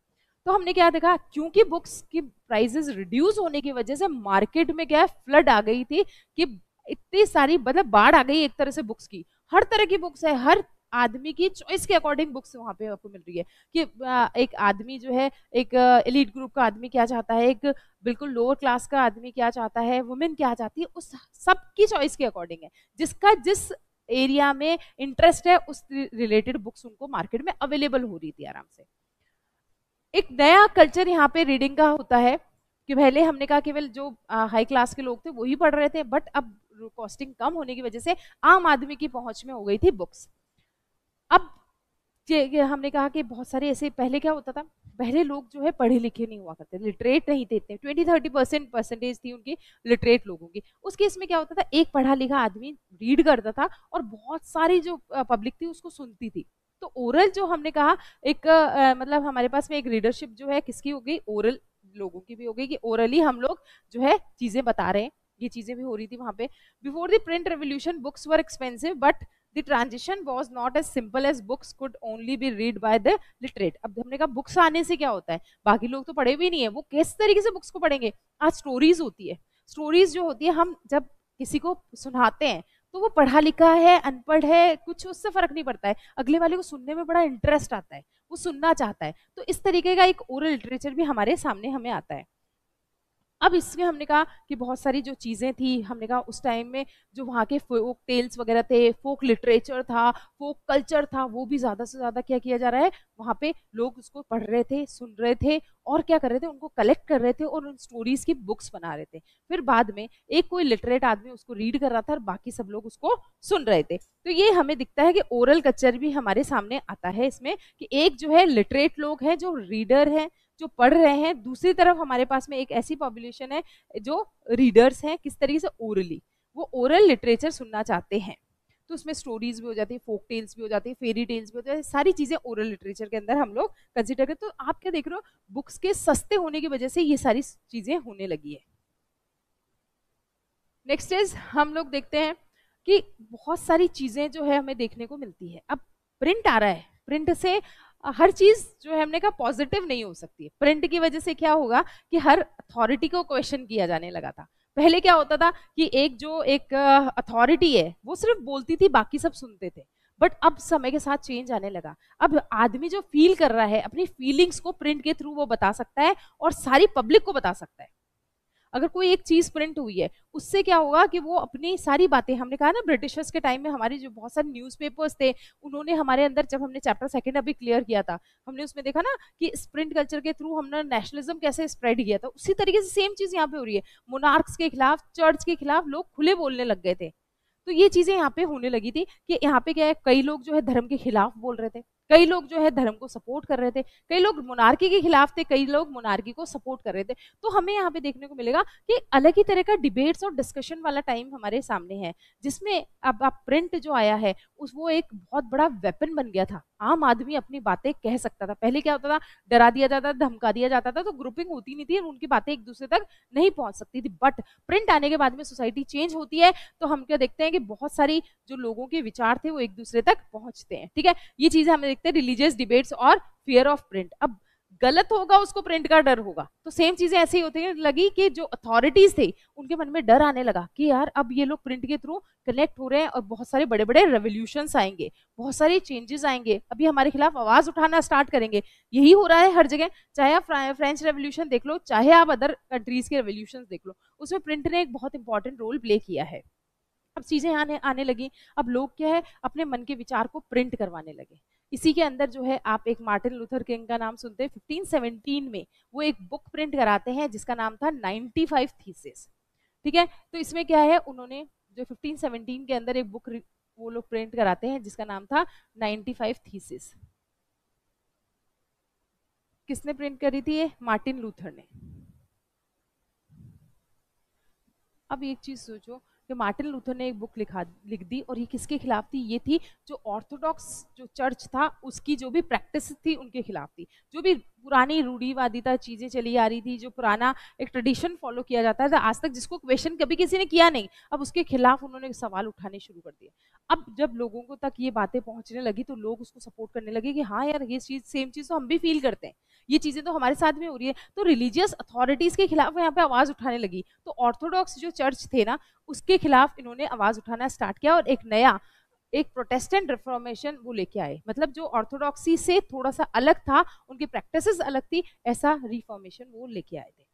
A: तो हमने क्या देखा, क्योंकि बुक्स की प्राइसेस रिड्यूस होने की वजह से मार्केट में क्या है फ्लड आ गई थी कि इतनी सारी मतलब बाढ़ आ गई एक तरह से बुक्स की, हर तरह की बुक्स है, हर आदमी की चॉइस के अकॉर्डिंग बुक्स वहां पे आपको मिल रही है कि एक आदमी जो है, एक एलीट ग्रुप का आदमी क्या चाहता है, एक बिल्कुल लोअर क्लास का आदमी क्या चाहता है, वुमेन क्या चाहती है, उस सबकी चॉइस के अकॉर्डिंग है, जिसका जिस एरिया में इंटरेस्ट है उस रिलेटेड बुक्स उनको मार्केट में अवेलेबल हो रही थी आराम से। एक नया कल्चर यहाँ पे रीडिंग का होता है कि पहले हमने कहा केवल जो हाई क्लास के लोग थे वही पढ़ रहे थे, बट अब कॉस्टिंग कम होने की वजह से आम आदमी की पहुंच में हो गई थी बुक्स। अब हमने कहा कि बहुत सारे ऐसे, पहले क्या होता था, पहले लोग जो है पढ़े लिखे नहीं हुआ करते, लिटरेट नहीं थे इतने, 20-30% परसेंटेज थी उनकी लिटरेट लोगों की। उस केस में क्या होता था, एक पढ़ा लिखा आदमी रीड करता था और बहुत सारी जो पब्लिक थी उसको सुनती थी। तो ओरल जो हमने कहा, एक मतलब हमारे पास में एक रीडरशिप जो है किसकी हो गई, ओरल लोगों की भी हो गई, कि ओरली हम लोग जो है चीजें बता रहे हैं, ये चीजें भी हो रही थी वहां पे। Before the print revolution books were expensive, but the transition was not as simple as books could only be read by the literate। अब हमने कहा बुक्स आने से क्या होता है, बाकी लोग तो पढ़े भी नहीं है, वो किस तरीके से बुक्स को पढ़ेंगे। आज स्टोरीज होती है, स्टोरीज जो होती है हम जब किसी को सुनाते हैं तो वो पढ़ा लिखा है अनपढ़ है कुछ उससे फर्क नहीं पड़ता है, अगले वाले को सुनने में बड़ा इंटरेस्ट आता है, वो सुनना चाहता है। तो इस तरीके का एक ओरल लिटरेचर भी हमारे सामने हमें आता है। अब इसमें हमने कहा कि बहुत सारी जो चीज़ें थी, हमने कहा उस टाइम में जो वहाँ के फोक टेल्स वगैरह थे, फोक लिटरेचर था, फोक कल्चर था, वो भी ज़्यादा से ज़्यादा क्या किया जा रहा है, वहाँ पे लोग उसको पढ़ रहे थे, सुन रहे थे और क्या कर रहे थे, उनको कलेक्ट कर रहे थे और उन स्टोरीज की बुक्स बना रहे थे। फिर बाद में एक कोई लिटरेट आदमी उसको रीड कर रहा था और बाकी सब लोग उसको सुन रहे थे। तो ये हमें दिखता है कि ओरल कल्चर भी हमारे सामने आता है इसमें, कि एक जो है लिटरेट लोग हैं जो रीडर हैं जो पढ़ रहे हैं, दूसरी तरफ हमारे पास में एक ऐसी पॉपुलेशन है जो रीडर्स हैं, किस तरीके से ओरली, वो ओरल लिटरेचर सुनना चाहते हैं। तो उसमें स्टोरीज भी हो जाती है, फोक टेल्स भी हो जाती है, फेरी टेल्स भी हो जाती है, सारी चीजें ओरल लिटरेचर के अंदर हम लोग कंसिडर करते। तो आप क्या देख रहे हो, बुक्स के सस्ते होने की वजह से ये सारी चीजें होने लगी है। नेक्स्ट इज हम लोग देखते हैं कि बहुत सारी चीजें जो है हमें देखने को मिलती है। अब प्रिंट आ रहा है, प्रिंट से हर चीज जो है हमने कहा पॉजिटिव नहीं हो सकती है। प्रिंट की वजह से क्या होगा कि हर अथॉरिटी को क्वेश्चन किया जाने लगा था। पहले क्या होता था कि एक अथॉरिटी है वो सिर्फ बोलती थी, बाकी सब सुनते थे। बट अब समय के साथ चेंज आने लगा, अब आदमी जो फील कर रहा है अपनी फीलिंग्स को प्रिंट के थ्रू वो बता सकता है और सारी पब्लिक को बता सकता है। अगर कोई एक चीज प्रिंट हुई है उससे क्या होगा कि वो अपनी सारी बातें, हमने कहा ना ब्रिटिशर्स के टाइम में हमारी जो बहुत सारे न्यूज़पेपर्स थे, उन्होंने हमारे अंदर, जब हमने चैप्टर सेकंड अभी क्लियर किया था, हमने उसमें देखा ना कि प्रिंट कल्चर के थ्रू हमने नेशनलिज्म कैसे स्प्रेड किया था, उसी तरीके से सेम चीज यहाँ पे हो रही है। मोनार्क्स के खिलाफ, चर्च के खिलाफ लोग खुले बोलने लग गए थे। तो ये चीजें यहाँ पे होने लगी थी कि यहाँ पे क्या है, कई लोग जो है धर्म के खिलाफ बोल रहे थे, कई लोग जो है धर्म को सपोर्ट कर रहे थे, कई लोग मोनार्की के खिलाफ थे, कई लोग मोनार्की को सपोर्ट कर रहे थे। तो हमें यहाँ पे देखने को मिलेगा कि अलग ही तरह का डिबेट्स और डिस्कशन वाला टाइम हमारे सामने है, जिसमें अब आप प्रिंट जो आया है उस वो एक बहुत बड़ा वेपन बन गया था। आम आदमी अपनी बातें कह सकता था। पहले क्या होता था, डरा दिया जाता था, धमका दिया जाता था, तो ग्रुपिंग होती नहीं थी, उनकी बातें एक दूसरे तक नहीं पहुंच सकती थी। बट प्रिंट आने के बाद में सोसाइटी चेंज होती है, तो हम क्या देखते हैं कि बहुत सारी जो लोगों के विचार थे वो एक दूसरे तक पहुंचते हैं। ठीक है, ये चीजें हमें देखते हैं, रिलीजियस डिबेट्स और फियर ऑफ प्रिंट। अब गलत होगा उसको प्रिंट का डर होगा, तो सेम चीजें ऐसे ही होती लगी कि जो अथॉरिटीज थे उनके मन में डर आने लगा कि यार अब ये लोग प्रिंट के थ्रू कनेक्ट हो रहे हैं और बहुत सारे बड़े बड़े रेवोल्यूशंस आएंगे, बहुत सारे चेंजेस आएंगे, अभी हमारे खिलाफ आवाज उठाना स्टार्ट करेंगे। यही हो रहा है हर जगह, चाहे आप फ्रेंच रेवोल्यूशन देख लो, चाहे आप अदर कंट्रीज के रेवोल्यूशन देख लो, उसमें प्रिंट ने एक बहुत इंपॉर्टेंट रोल प्ले किया है। अब चीजें आने आने लगी, अब लोग क्या है अपने मन के विचार को प्रिंट करवाने लगे। इसी के अंदर जो है आप एक मार्टिन लूथर किंग का नाम सुनते हैं, 1517 में वो एक बुक प्रिंट कराते हैं जिसका नाम था 95 थीसिस। ठीक है, तो इसमें क्या है, उन्होंने जो 1517 के अंदर एक बुक वो लोग प्रिंट कराते हैं जिसका नाम था 95 थीसिस। किसने प्रिंट करी थी ये, मार्टिन लूथर ने। अब एक चीज सोचो कि मार्टिन लूथर ने एक बुक लिख दी और ये किसके खिलाफ थी, ये थी जो ऑर्थोडॉक्स जो चर्च था उसकी जो भी प्रैक्टिस थी उनके खिलाफ थी। जो भी पुरानी रूढ़ीवादिता चीजें चली आ रही थी, जो पुराना एक ट्रेडिशन फॉलो किया जाता था आज तक, जिसको क्वेश्चन कभी किसी ने किया नहीं, अब उसके खिलाफ उन्होंने सवाल उठाने शुरू कर दिए। अब जब लोगों को तक ये बातें पहुंचने लगी तो लोग उसको सपोर्ट करने लगे कि हाँ यार ये चीज, सेम चीज तो हम भी फील करते हैं, ये चीजें तो हमारे साथ में हो रही है। तो रिलीजियस अथॉरिटीज के खिलाफ यहाँ पे आवाज उठाने लगी। तो ऑर्थोडॉक्स जो चर्च थे ना उसके खिलाफ इन्होंने आवाज उठाना स्टार्ट किया और एक नया एक प्रोटेस्टेंट रिफॉर्मेशन वो लेके आए। मतलब जो ऑर्थोडॉक्सी से थोड़ा सा अलग था, उनकी प्रैक्टिसेस अलग थी, ऐसा रिफॉर्मेशन वो लेके आए थे।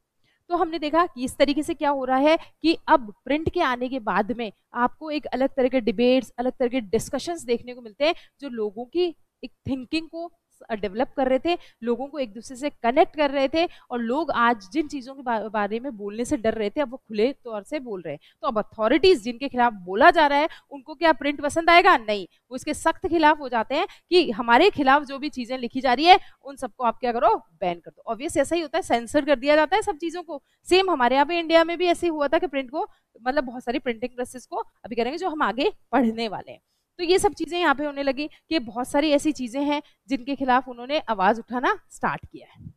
A: तो हमने देखा कि इस तरीके से क्या हो रहा है कि अब प्रिंट के आने के बाद में आपको एक अलग तरह के डिबेट्स, अलग तरह के डिस्कशंस देखने को मिलते हैं जो लोगों की एक थिंकिंग को डेवलप कर रहे थे, लोगों को एक दूसरे से कनेक्ट कर रहे थे, और लोग आज जिन चीज़ों के बारे में बोलने से डर रहे थे अब वो खुले तौर से बोल रहे हैं। तो अब अथॉरिटीज़ जिनके खिलाफ बोला जा रहा है उनको क्या प्रिंट पसंद आएगा? नहीं, वो इसके सख्त खिलाफ हो जाते हैं कि हमारे खिलाफ जो भी चीज़ें लिखी जा रही है उन सबको आप क्या करो, बैन कर दो। ऑब्वियस ऐसा ही होता है, सेंसर कर दिया जाता है सब चीज़ों को। सेम हमारे यहाँ पे इंडिया में भी ऐसे हुआ था कि प्रिंट को, मतलब बहुत सारी प्रिंटिंग प्रेसेस को अभी करेंगे जो हम आगे पढ़ने वाले हैं। तो ये सब चीज़ें यहाँ पे होने लगी कि बहुत सारी ऐसी चीज़ें हैं जिनके खिलाफ उन्होंने आवाज़ उठाना स्टार्ट किया है।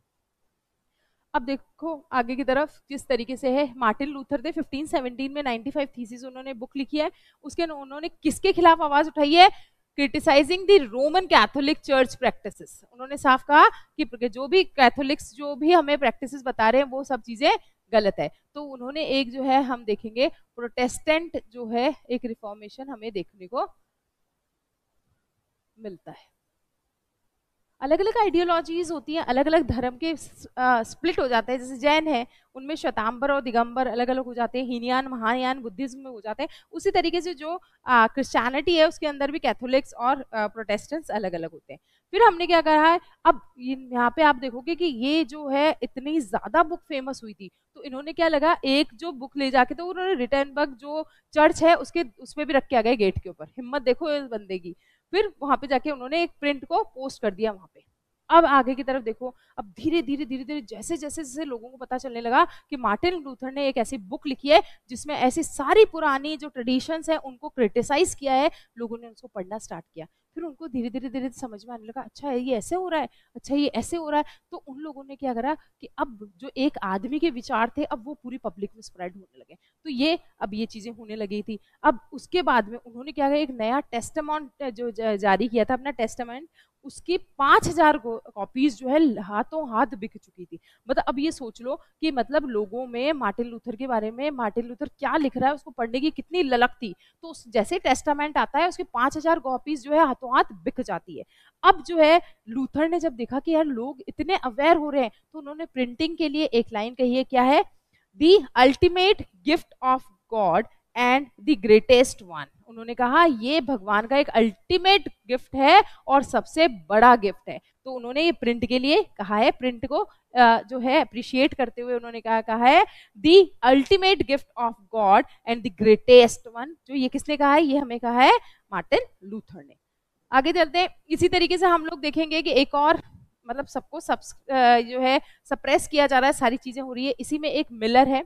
A: अब देखो आगे की तरफ किस तरीके से है। मार्टिन लूथर थे 1517 में 95 थीसिस उन्होंने बुक लिखी है। उसके उन्होंने किसके खिलाफ आवाज़ उठाई है? Criticising the Roman Catholic church practices. उन्होंने साफ कहा कि जो भी कैथोलिक्स जो भी हमें प्रैक्टिसेस बता रहे हैं वो सब चीज़ें गलत है। तो उन्होंने एक जो है हम देखेंगे प्रोटेस्टेंट जो है एक रिफॉर्मेशन हमें देखने को मिलता है। अलग अलग आइडियोलॉजीज होती हैं, अलग अलग धर्म के स्प्लिट हो जाते हैं। जैसे जैन है उनमें श्वेतांबर और दिगंबर अलग अलग हो जाते हैं, हीनयान महायान बुद्धिज्म में हो जाते हैं। उसी तरीके से जो क्रिश्चियनिटी है उसके अंदर भी कैथोलिक्स और प्रोटेस्टेंट्स अलग अलग होते हैं। फिर हमने क्या कहा है, अब यहाँ पे आप देखोगे कि ये जो है इतनी ज्यादा बुक फेमस हुई थी तो इन्होंने क्या लगा, एक जो बुक ले जाके तो उन्होंने रिटर्नबर्ग जो चर्च है उसके उस पर भी रख के आ गए गेट के ऊपर। हिम्मत देखो इस बंदे की। फिर वहां पे जाके उन्होंने एक प्रिंट को पोस्ट कर दिया वहां पे। अब आगे की तरफ देखो, अब धीरे धीरे धीरे धीरे जैसे जैसे जैसे लोगों को पता चलने लगा कि मार्टिन लूथर ने एक ऐसी बुक लिखी है जिसमें ऐसी सारी पुरानी जो ट्रेडिशंस है उनको क्रिटिसाइज किया है, लोगों ने उसको पढ़ना स्टार्ट किया। फिर उनको धीरे धीरे धीरे समझ में आने लगा, अच्छा ये ऐसे हो रहा है, अच्छा ये ऐसे हो रहा है। तो उन लोगों ने क्या करा कि अब जो एक आदमी के विचार थे अब वो पूरी पब्लिक में स्प्रेड होने लगे। तो ये अब ये चीजें होने लगी थी। अब उसके बाद में उन्होंने क्या किया, एक नया टेस्टामेंट जो जारी किया था, अपना टेस्टामेंट, उसकी 5000 कॉपीज जो है हाथों हाथ बिक चुकी थी। मतलब अब ये सोच लो कि मतलब लोगों में मार्टिन लूथर के बारे में, मार्टिन लूथर क्या लिख रहा है उसको पढ़ने की कितनी ललक थी। तो जैसे टेस्टामेंट आता है उसकी 5000 कॉपीज जो है हाथों हाथ बिक जाती है। अब जो है लूथर ने जब देखा कि यार लोग इतने अवेयर हो रहे हैं तो उन्होंने प्रिंटिंग के लिए एक लाइन कही है, क्या है? The ultimate gift of God and the greatest one. उन्होंने कहा ये भगवान का एक अल्टीमेट गिफ्ट है और सबसे बड़ा गिफ्ट है। तो उन्होंने ये प्रिंट के लिए कहा है, प्रिंट को जो है अप्रिशिएट करते हुए उन्होंने कहा है the ultimate gift of God and the greatest one. जो ये किसने कहा है? ये हमें कहा है मार्टिन लूथर ने। आगे चलते हैं। इसी तरीके से हम लोग देखेंगे कि एक और मतलब सबको जो है सप्रेस किया जा रहा है, सारी चीजें हो रही है। इसी में एक मिलर है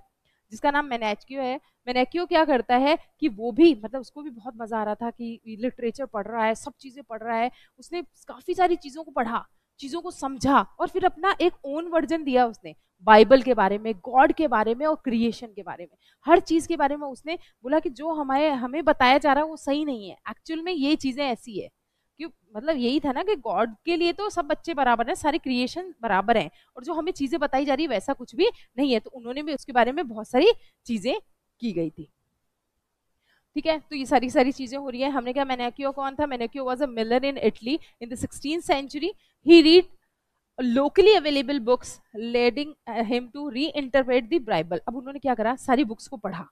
A: जिसका नाम मेनेक्यू है। मेनेक्यू क्या करता है कि वो भी मतलब उसको भी बहुत मजा आ रहा था कि लिटरेचर पढ़ रहा है, सब चीजें पढ़ रहा है। उसने काफी सारी चीजों को पढ़ा, चीजों को समझा और फिर अपना एक ओन वर्जन दिया उसने बाइबल के बारे में, गॉड के बारे में और क्रिएशन के बारे में। हर चीज के बारे में उसने बोला कि जो हमें बताया जा रहा है वो सही नहीं है, एक्चुअल में ये चीजें ऐसी है। क्यों? मतलब यही था ना कि गॉड के लिए तो सब बच्चे बराबर हैं, सारे क्रिएशन बराबर हैं, और जो हमें चीजें बताई जा रही है वैसा कुछ भी नहीं है। तो उन्होंने भी उसके बारे में बहुत सारी चीजें की गई थी। ठीक है, तो ये सारी सारी चीजें हो रही है। हमने क्या, मेनेक्यो कौन था? Menocchio was a miller in Italy in the 16th century. He read locally available books leading him to reinterpret the Bible. अब उन्होंने क्या करा, सारी बुक्स को पढ़ा,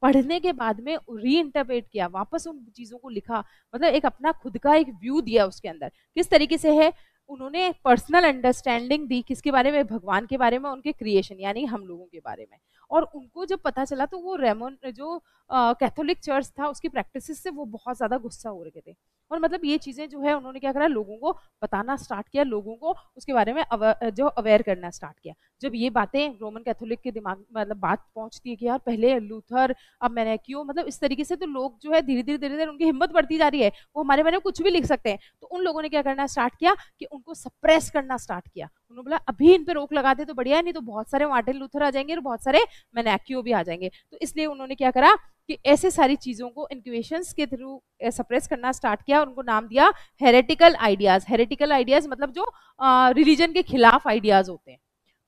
A: पढ़ने के बाद में रीइंटरप्रेट किया, वापस उन चीजों को लिखा, मतलब एक अपना खुद का एक व्यू दिया उसके अंदर। किस तरीके से है? उन्होंने पर्सनल अंडरस्टैंडिंग दी, किसके बारे में? भगवान के बारे में, उनके क्रिएशन यानी हम लोगों के बारे में। और उनको जब पता चला तो वो रेमोन जो कैथोलिक चर्च था उसकी प्रैक्टिसेस से वो बहुत ज्यादा गुस्सा हो रहे थे। और मतलब ये चीजें जो है उन्होंने क्या करा, लोगों को बताना स्टार्ट किया, लोगों को उसके बारे में जो अवेयर करना स्टार्ट किया। जब ये बातें रोमन कैथोलिक के दिमाग मतलब बात पहुंचती है कि यार पहले लूथर अब मैनेक्यो, मतलब इस तरीके से तो लोग जो है धीरे धीरे धीरे धीरे उनकी हिम्मत बढ़ती जा रही है, वो हमारे बारे में कुछ भी लिख सकते हैं। तो उन लोगों ने क्या करना स्टार्ट किया कि उनको सप्रेस करना स्टार्ट किया। उन्होंने बोला अभी इन पे रोक लगा दे तो बढ़िया है, नहीं तो बहुत सारे मार्टिन लूथर आ जाएंगे और बहुत सारे मैनेक्यो भी आ जाएंगे। तो इसलिए उन्होंने क्या करा कि ऐसे सारी चीजों को इनक्यूएशंस के थ्रू सप्रेस करना स्टार्ट किया और उनको नाम दिया हेरेटिकल आइडियाज। हेरेटिकल आइडियाज मतलब जो रिलीजन के खिलाफ आइडियाज होते हैं।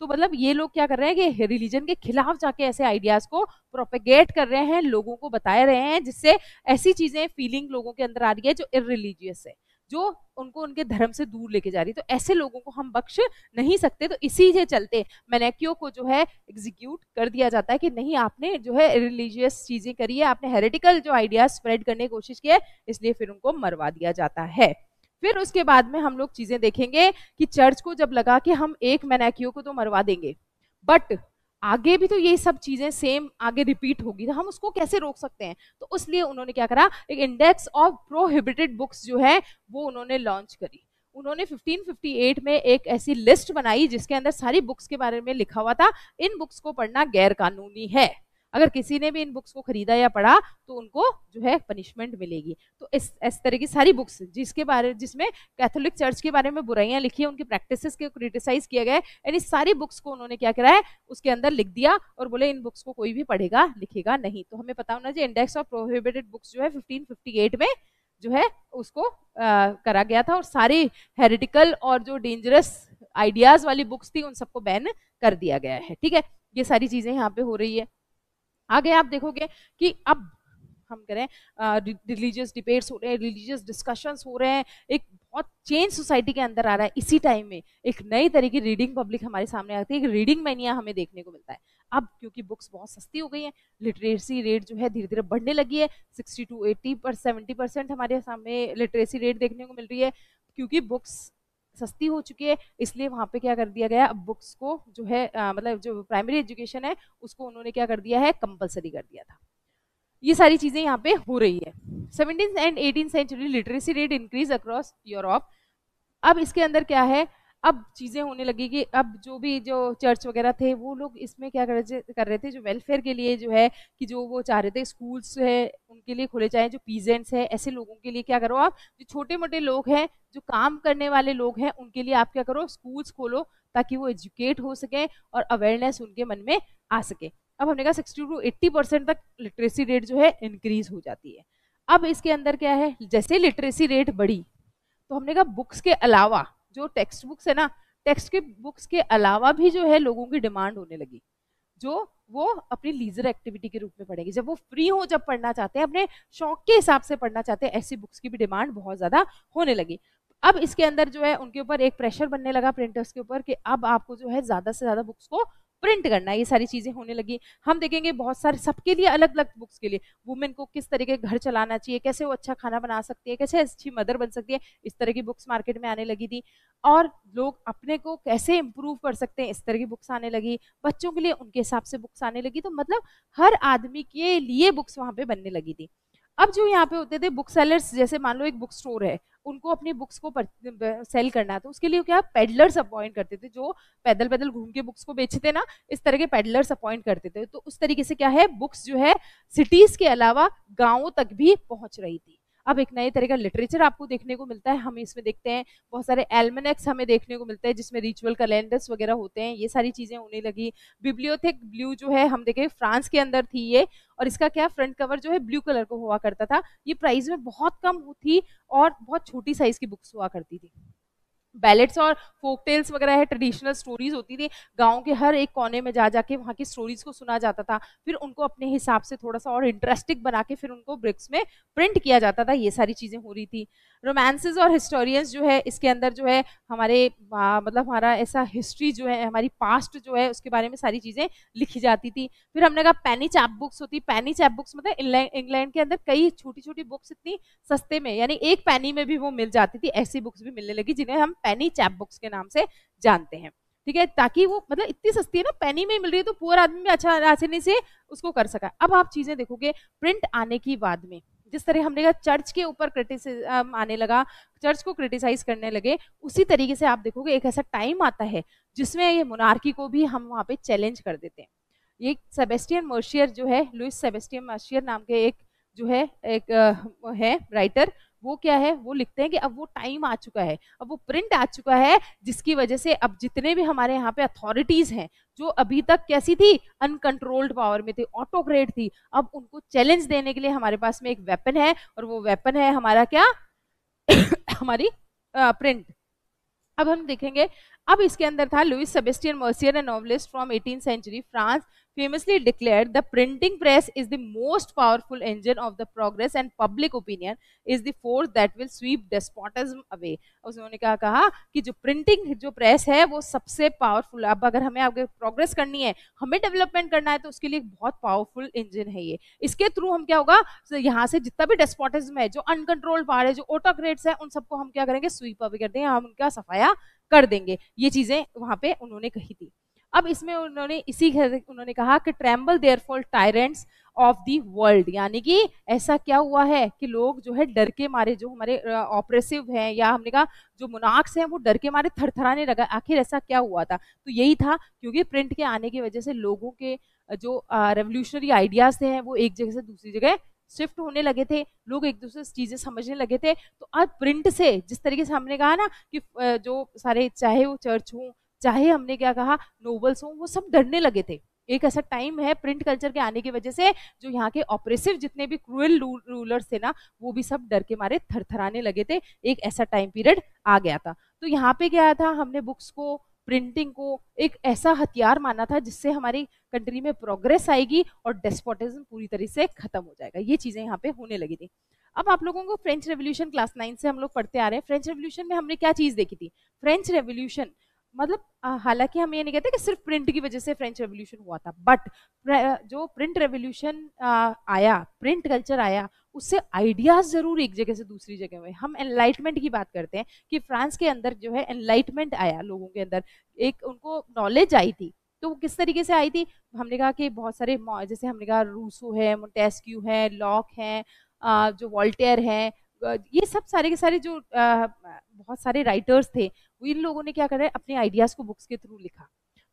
A: तो मतलब ये लोग क्या कर रहे हैं कि रिलीजन के खिलाफ जाके ऐसे आइडियाज को प्रोपेगेट कर रहे हैं, लोगों को बता रहे हैं, जिससे ऐसी चीजें फीलिंग लोगों के अंदर आ रही है जो इररिलीजियस है, जो उनको उनके धर्म से दूर लेके जा रही है। तो ऐसे लोगों को हम बख्श नहीं सकते। तो इसी के चलते मैनेक्यो को जो है एग्जीक्यूट कर दिया जाता है कि नहीं, आपने जो है रिलीजियस चीजें करी है, आपने हेरेटिकल जो आइडियाज स्प्रेड करने की कोशिश की है, इसलिए फिर उनको मरवा दिया जाता है। फिर उसके बाद में हम लोग चीजें देखेंगे कि चर्च को जब लगा कि हम एक मैनाकियो को तो मरवा देंगे, बट आगे भी तो यही सब चीजें सेम आगे रिपीट होगी, तो हम उसको कैसे रोक सकते हैं। तो इसलिए उन्होंने क्या करा, एक इंडेक्स ऑफ प्रोहिबिटेड बुक्स जो है वो उन्होंने लॉन्च करी। उन्होंने 1558 में एक ऐसी लिस्ट बनाई जिसके अंदर सारी बुक्स के बारे में लिखा हुआ था, इन बुक्स को पढ़ना गैर कानूनी है, अगर किसी ने भी इन बुक्स को खरीदा या पढ़ा तो उनको जो है पनिशमेंट मिलेगी। तो इस तरह की सारी बुक्स जिसमें कैथोलिक चर्च के बारे में बुराइयां लिखी है, उनकी प्रैक्टिसेस को क्रिटिसाइज किया गया है, यानी सारी बुक्स को उन्होंने क्या करा है उसके अंदर लिख दिया और बोले इन बुक्स को कोई भी पढ़ेगा लिखेगा नहीं। तो हमें पता होना चाहिए इंडेक्स ऑफ प्रोहिबिटेड बुक्स जो है 1558 में जो है उसको करा गया था, और सारी हेरिटिकल और जो डेंजरस आइडियाज वाली बुक्स थी उन सबको बैन कर दिया गया है। ठीक है, ये सारी चीजें यहाँ पे हो रही है। आगे आप देखोगे कि अब हम करें रिलीजियस डिबेट्स हो रहे हैं, रिलीजियस डिस्कशंस हो रहे हैं, एक बहुत चेंज सोसाइटी के अंदर आ रहा है। इसी टाइम में एक नई तरह की रीडिंग पब्लिक हमारे सामने आती है, एक रीडिंग मैनिया हमें देखने को मिलता है। अब क्योंकि बुक्स बहुत सस्ती हो गई हैं, लिटरेसी रेट जो है धीरे धीरे बढ़ने लगी है, 60 to 70% हमारे सामने लिटरेसी रेट देखने को मिल रही है, क्योंकि बुक्स सस्ती हो चुकी है। इसलिए वहाँ पे क्या कर दिया गया, अब बुक्स को जो है मतलब जो प्राइमरी एजुकेशन है उसको उन्होंने क्या कर दिया है, कंपलसरी कर दिया था। ये सारी चीजें यहाँ पे हो रही है। 17th and 18th century literacy rate increase across Europe. अब इसके अंदर क्या है, अब चीजें होने लगी कि अब जो चर्च वगैरह थे वो लोग इसमें क्या कर रहे थे, जो वेलफेयर के लिए जो है कि जो वो चाह रहे थे स्कूल्स है उनके लिए खोले जाए, जो पीजेंट्स है ऐसे लोगों के लिए क्या करो आप, जो छोटे मोटे लोग हैं जो काम करने वाले लोग हैं उनके लिए आप क्या करो, स्कूल्स खोलो ताकि वो एजुकेट हो सके और अवेयरनेस उनके मन में आ सके। अब हमने कहा 60 to 80% तक लिटरेसी रेट जो है इंक्रीज हो जाती है। अब इसके अंदर क्या है, जैसे लिटरेसी रेट बढ़ी तो हमने कहा बुक्स के अलावा जो टेक्स्ट बुक्स है ना, टेक्स्ट के बुक्स के अलावा भी जो है लोगों की डिमांड होने लगी, जो वो अपनी लीजर एक्टिविटी के रूप में पढ़ेंगे, जब वो फ्री हो, जब पढ़ना चाहते हैं, अपने शौक के हिसाब से पढ़ना चाहते हैं, ऐसी बुक्स की भी डिमांड बहुत ज्यादा होने लगी। अब इसके अंदर जो है उनके ऊपर एक प्रेशर बनने लगा प्रिंटर्स के ऊपर कि अब आपको जो है ज्यादा से ज्यादा बुक्स को प्रिंट करना है, ये सारी चीजें होने लगी। हम देखेंगे बहुत सारे सबके लिए अलग अलग बुक्स के लिए, वुमेन को किस तरीके घर चलाना चाहिए, कैसे वो अच्छा खाना बना सकती है, कैसे अच्छी मदर बन सकती है, इस तरह की बुक्स मार्केट में आने लगी थी। और लोग अपने को कैसे इम्प्रूव कर सकते हैं, इस तरह की बुक्स आने लगी। बच्चों के लिए उनके हिसाब से बुक्स आने लगी, तो मतलब हर आदमी के लिए बुक्स वहां पे बनने लगी थी। अब जो यहाँ पे होते थे बुक सेलर्स, जैसे मान लो एक बुक स्टोर है, उनको अपनी बुक्स को सेल करना है, तो उसके लिए क्या पेडलर्स अपॉइंट करते थे, जो पैदल पैदल घूम के बुक्स को बेचते ना, इस तरह के पेडलर्स अपॉइंट करते थे। तो उस तरीके से क्या है, बुक्स जो है सिटीज के अलावा गाँवों तक भी पहुंच रही थी। अब एक नए तरह का लिटरेचर आपको देखने को मिलता है, हम इसमें देखते हैं बहुत सारे एल्मेनेक्स हमें देखने को मिलते हैं जिसमें रिचुअल कैलेंडर्स वगैरह होते हैं, ये सारी चीजें होने लगी। बिब्लियोथेक ब्लू जो है हम देखें फ्रांस के अंदर थी ये, और इसका क्या फ्रंट कवर जो है ब्लू कलर को हुआ करता था, ये प्राइस में बहुत कम थी और बहुत छोटी साइज की बुक्स हुआ करती थी। बैलेट्स और फोक टेल्स वगैरह है, ट्रेडिशनल स्टोरीज होती थी, गांव के हर एक कोने में जा जाके वहाँ की स्टोरीज को सुना जाता था, फिर उनको अपने हिसाब से थोड़ा सा और इंटरेस्टिंग बना के फिर उनको ब्रिक्स में प्रिंट किया जाता था, ये सारी चीजें हो रही थी। रोमांसेस और हिस्टोरियंस जो है इसके अंदर जो है हमारे मतलब हमारा ऐसा हिस्ट्री जो है, हमारी पास्ट जो है उसके बारे में सारी चीजें लिखी जाती थी। फिर हमने कहा पैनी चैप बुक्स होती, पैनी चैप बुक्स मतलब इंग्लैंड के अंदर कई छोटी छोटी बुक्स इतनी सस्ते में, यानी एक पैनी में भी वो मिल जाती थी, ऐसी बुक्स भी मिलने लगी जिन्हें हम पैनी चैप बुक्स के नाम से जानते हैं। ठीक है, ताकि वो मतलब इतनी सस्ती है ना, पैनी में मिल रही है तो पुअर आदमी भी अच्छा आसानी से उसको कर सका। अब आप चीजें देखोगे प्रिंट आने की बाद में जिस तरह हमने कहा चर्च के ऊपर क्रिटिसिज्म आने लगा, चर्च को क्रिटिसाइज करने लगे, उसी तरीके से आप देखोगे एक ऐसा टाइम आता है जिसमें ये मोनार्की को भी हम वहां पे चैलेंज कर देते हैं। ये सेबेस्टियन मर्शियर जो है, लुइस सेबेस्टियन मर्शियर नाम के एक जो है एक है राइटर, वो क्या है, वो लिखते हैं कि अब वो टाइम आ चुका है, अब वो प्रिंट आ चुका है, जिसकी वजह से अब जितने भी हमारे यहाँ पे अथॉरिटीज हैं जो अभी तक कैसी थी, अनकंट्रोल्ड पावर में थी, ऑटोक्रेट थी, अब उनको चैलेंज देने के लिए हमारे पास में एक वेपन है, और वो वेपन है हमारा क्या हमारी प्रिंट। अब हम देखेंगे, अब इसके अंदर था Louis Sebastien Mercier, a novelist from 18th century France, famously declared the printing press is the most powerful engine of the progress and public opinion is the force that will sweep despotism away. उसने क्या कहा कि जो printing जो press है वो सबसे powerful, अब अगर हमें आगे प्रोग्रेस करनी है, हमें डेवलपमेंट करना है, तो उसके लिए बहुत पावरफुल इंजन है ये. इसके थ्रू हम क्या होगा, तो यहाँ से जितना भी डेस्पोटिज्म है, जो अनकंट्रोल्ड पावर है, जो ऑटोक्रेट्स है, उन सबको हम क्या करेंगे, स्वीप अवे कर देंगे, हम उनका सफाया कर देंगे. ये चीजें वहां पे उन्होंने कही थी. अब इसमें उन्होंने कहा कि tremble therefore tyrants of the world, यानी कि ऐसा क्या हुआ है कि लोग जो है डर के मारे, जो हमारे ऑपरेसिव हैं या हमने कहा जो मोनार्क्स हैं, वो डर के मारे थरथराने लगा. आखिर ऐसा क्या हुआ था? तो यही था, क्योंकि प्रिंट के आने की वजह से लोगों के जो रेवोल्यूशनरी आइडियाज थे वो एक जगह से दूसरी जगह शिफ्ट होने लगे थे, लोग एक दूसरे से चीजें समझने लगे थे. तो अब प्रिंट से, जिस तरीके से हमने कहा ना कि जो सारे, चाहे वो चर्च हो, चाहे हमने क्या कहा नोबल्स हो, वो सब डरने लगे थे. एक ऐसा टाइम है प्रिंट कल्चर के आने की वजह से, जो यहाँ के ऑपरेसिव जितने भी क्रूएल रूलर्स थे ना, वो भी सब डर के मारे थरथराने लगे थे. एक ऐसा टाइम पीरियड आ गया था. तो यहाँ पे क्या था, हमने बुक्स को, प्रिंटिंग को एक ऐसा हथियार माना था जिससे हमारी कंट्री में प्रोग्रेस आएगी और डेस्पोटिज्म पूरी तरह से खत्म हो जाएगा. ये चीजें यहाँ पे होने लगी थी. अब आप लोगों को फ्रेंच रेवोल्यूशन क्लास 9 से हम लोग पढ़ते आ रहे हैं. फ्रेंच रेवोल्यूशन में हमने क्या चीज देखी थी? फ्रेंच रेवोल्यूशन मतलब हालांकि हम ये नहीं कहते कि सिर्फ प्रिंट की वजह से फ्रेंच रेवोल्यूशन हुआ था, बट जो प्रिंट रेवोल्यूशन आया, प्रिंट कल्चर आया, उससे आइडियाज जरूर एक जगह से दूसरी जगह हुए. हम एनलाइटमेंट की बात करते हैं कि फ्रांस के अंदर जो है एनलाइटमेंट आया, लोगों के अंदर एक उनको नॉलेज आई थी. तो वो किस तरीके से आई थी? हमने कहा कि बहुत सारे, जैसे हमने कहा रूसो है, मोंटेस्क्यू है, लॉक है, जो वॉल्टेयर है, ये सब सारे के सारे जो बहुत सारे राइटर्स थे, इन लोगों ने क्या करा, अपने आइडियाज को बुक्स के थ्रू लिखा.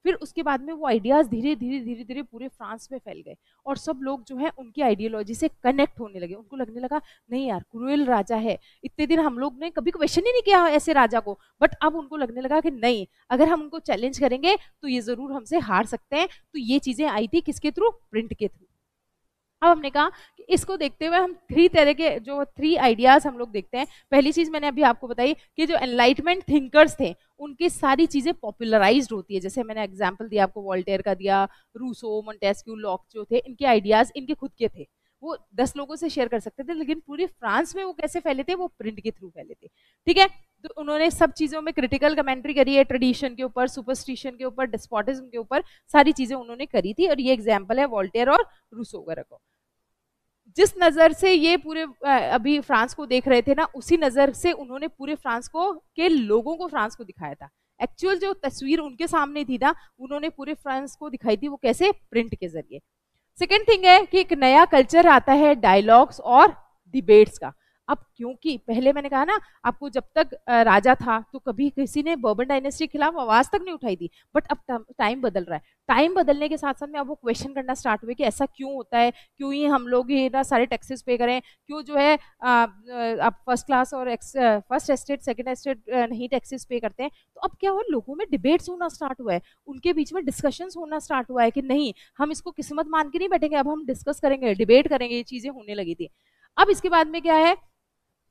A: फिर उसके बाद में वो आइडियाज धीरे धीरे धीरे धीरे पूरे फ्रांस में फैल गए और सब लोग जो है उनकी आइडियोलॉजी से कनेक्ट होने लगे. उनको लगने लगा नहीं यार, क्रूएल राजा है, इतने दिन हम लोग ने कभी क्वेश्चन ही नहीं किया ऐसे राजा को, बट अब उनको लगने लगा कि नहीं, अगर हम उनको चैलेंज करेंगे तो ये जरूर हमसे हार सकते हैं. तो ये चीजें आई थी किसके थ्रू? प्रिंट के थ्रू. अब हमने कहा कि इसको देखते हुए हम थ्री आइडियाज हम लोग देखते हैं. पहली चीज मैंने अभी आपको बताई कि जो एनलाइटमेंट थिंकर्स थे उनकी सारी चीजें पॉपुलराइज्ड होती है. जैसे मैंने एग्जांपल दिया आपको, वॉल्टेयर का दिया, रूसो, मोंटेस्क्यू, लॉक जो थे, इनके आइडियाज इनके खुद के थे, वो 10 लोगों से शेयर कर सकते थे, लेकिन पूरे फ्रांस में वो कैसे फैले थे? वो प्रिंट के थ्रू फैले थे. ठीक है, तो उन्होंने सब चीजों में क्रिटिकल कमेंट्री करी है, ट्रेडिशन के ऊपर, सुपरस्टिशन के ऊपर, डेस्पोटिज्म के ऊपर, सारी चीजें उन्होंने करी थी. और ये एग्जाम्पल है वॉल्टेयर और रूसो वगैरह को. जिस नजर से ये पूरे अभी फ्रांस को देख रहे थे ना, उसी नजर से उन्होंने पूरे फ्रांस को के लोगों को फ्रांस को दिखाया था. एक्चुअल जो तस्वीर उनके सामने थी ना, उन्होंने पूरे फ्रांस को दिखाई थी. वो कैसे? प्रिंट के जरिए. सेकेंड थिंग है कि एक नया कल्चर आता है डायलॉग्स और डिबेट्स का. अब क्योंकि पहले मैंने कहा ना आपको, जब तक राजा था तो कभी किसी ने बर्बन डायनेस्टी के खिलाफ आवाज तक नहीं उठाई थी. बट अब टाइम बदल रहा है. टाइम बदलने के साथ साथ में अब वो क्वेश्चन करना स्टार्ट हुए कि ऐसा क्यों होता है, क्यों ही हम लोग ही ना सारे टैक्सेस पे करें, क्यों जो है अब फर्स्ट क्लास और फर्स्ट एस्टेट, सेकंड एस्टेट नहीं टैक्सेस पे करते हैं. तो अब क्या हुआ, लोगों में डिबेट्स होना स्टार्ट हुआ है, उनके बीच में डिस्कशंस होना स्टार्ट हुआ है कि नहीं, हम इसको किस्मत मान के नहीं बैठेंगे, अब हम डिस्कस करेंगे, डिबेट करेंगे. ये चीजें होने लगी थी. अब इसके बाद में क्या है,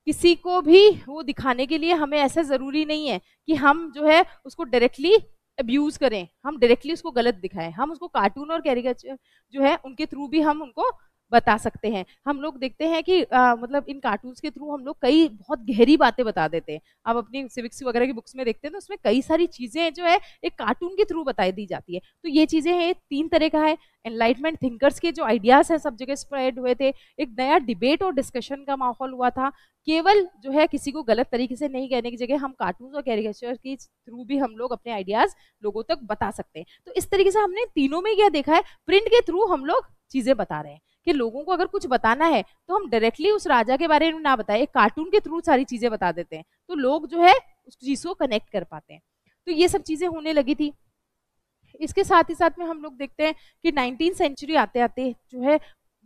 A: किसी को भी वो दिखाने के लिए हमें ऐसा जरूरी नहीं है कि हम जो है उसको डायरेक्टली अब्यूज करें, हम डायरेक्टली उसको गलत दिखाएं. हम उसको कार्टून और कैरिकेचर जो है उनके थ्रू भी हम उनको बता सकते हैं. हम लोग देखते हैं कि मतलब इन कार्टून्स के थ्रू हम लोग कई बहुत गहरी बातें बता देते हैं. आप अपनी सिविक्स वगैरह की बुक्स में देखते हैं तो उसमें कई सारी चीजें जो है एक कार्टून के थ्रू बताई दी जाती है. तो ये चीजें हैं, 3 तरह का है. एनलाइटमेंट थिंकर्स के जो आइडियाज हैं सब जगह स्प्रेड हुए थे, एक नया डिबेट और डिस्कशन का माहौल हुआ था. केवल जो है किसी को गलत तरीके से नहीं कहने की जगह हम कार्टून और कैरिकेचर के थ्रू भी हम लोग अपने आइडियाज लोगों तक बता सकते हैं. तो इस तरीके से हमने तीनों में क्या देखा है, प्रिंट के थ्रू हम लोग चीजें बता रहे हैं कि लोगों को अगर कुछ बताना है तो हम डायरेक्टली उस राजा के बारे में ना बताए, एक कार्टून के थ्रू सारी चीजें बता देते हैं, तो लोग जो है उस चीज को कनेक्ट कर पाते हैं. तो ये सब चीजें होने लगी थी. इसके साथ ही साथ में हम लोग देखते हैं कि 19वीं सेंचुरी आते आते जो है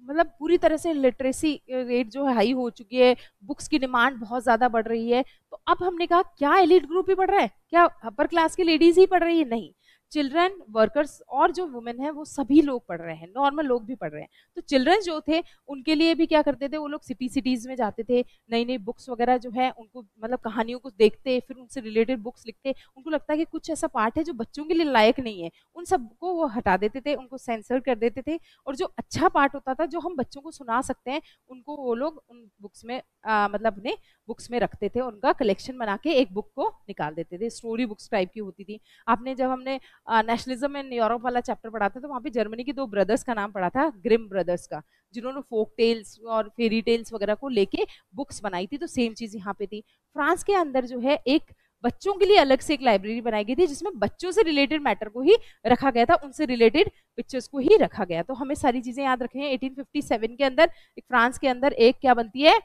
A: मतलब पूरी तरह से लिटरेसी रेट जो है हाई हो चुकी है, बुक्स की डिमांड बहुत ज्यादा बढ़ रही है. तो अब हमने कहा क्या एलिट ग्रुप ही पढ़ रहा है, क्या अपर क्लास की लेडीज ही पढ़ रही है? नहीं, चिल्ड्रन, वर्कर्स और जो वुमेन है वो सभी लोग पढ़ रहे हैं, नॉर्मल लोग भी पढ़ रहे हैं। तो चिल्ड्रन जो थे उनके लिए भी क्या करते थे, वो लोग सिटीज़ में जाते थे, नई नई बुक्स वगैरह जो है उनको मतलब कहानियों को देखते, फिर उनसे रिलेटेड बुक्स लिखते। उनको लगता है कि कुछ ऐसा पार्ट है जो बच्चों के लिए लायक नहीं है, उन सबको वो हटा देते थे, उनको सेंसर कर देते थे, और जो अच्छा पार्ट होता था जो हम बच्चों को सुना सकते हैं उनको वो लोग उन बुक्स में मतलब अपने बुक्स में रखते थे, उनका कलेक्शन बना के एक बुक को निकाल देते थे। स्टोरी बुक्स टाइप की होती थी। आपने जब हमने नेशनलिज्म इन यूरोप वाला चैप्टर पढ़ा था तो वहाँ पे जर्मनी के दो ब्रदर्स का नाम पढ़ा था, ग्रिम ब्रदर्स का, जिन्होंने फोक टेल्स और फेरी टेल्स वगैरह को लेके बुक्स बनाई थी। तो सेम चीज यहाँ पे थी। फ्रांस के अंदर जो है एक बच्चों के लिए अलग से एक लाइब्रेरी बनाई गई थी जिसमें बच्चों से रिलेटेड मैटर को ही रखा गया था, उनसे रिलेटेड पिक्चर्स को ही रखा गया। तो हमें सारी चीजें याद रखनी है। 1857 के अंदर एक फ्रांस के अंदर एक क्या बनती है,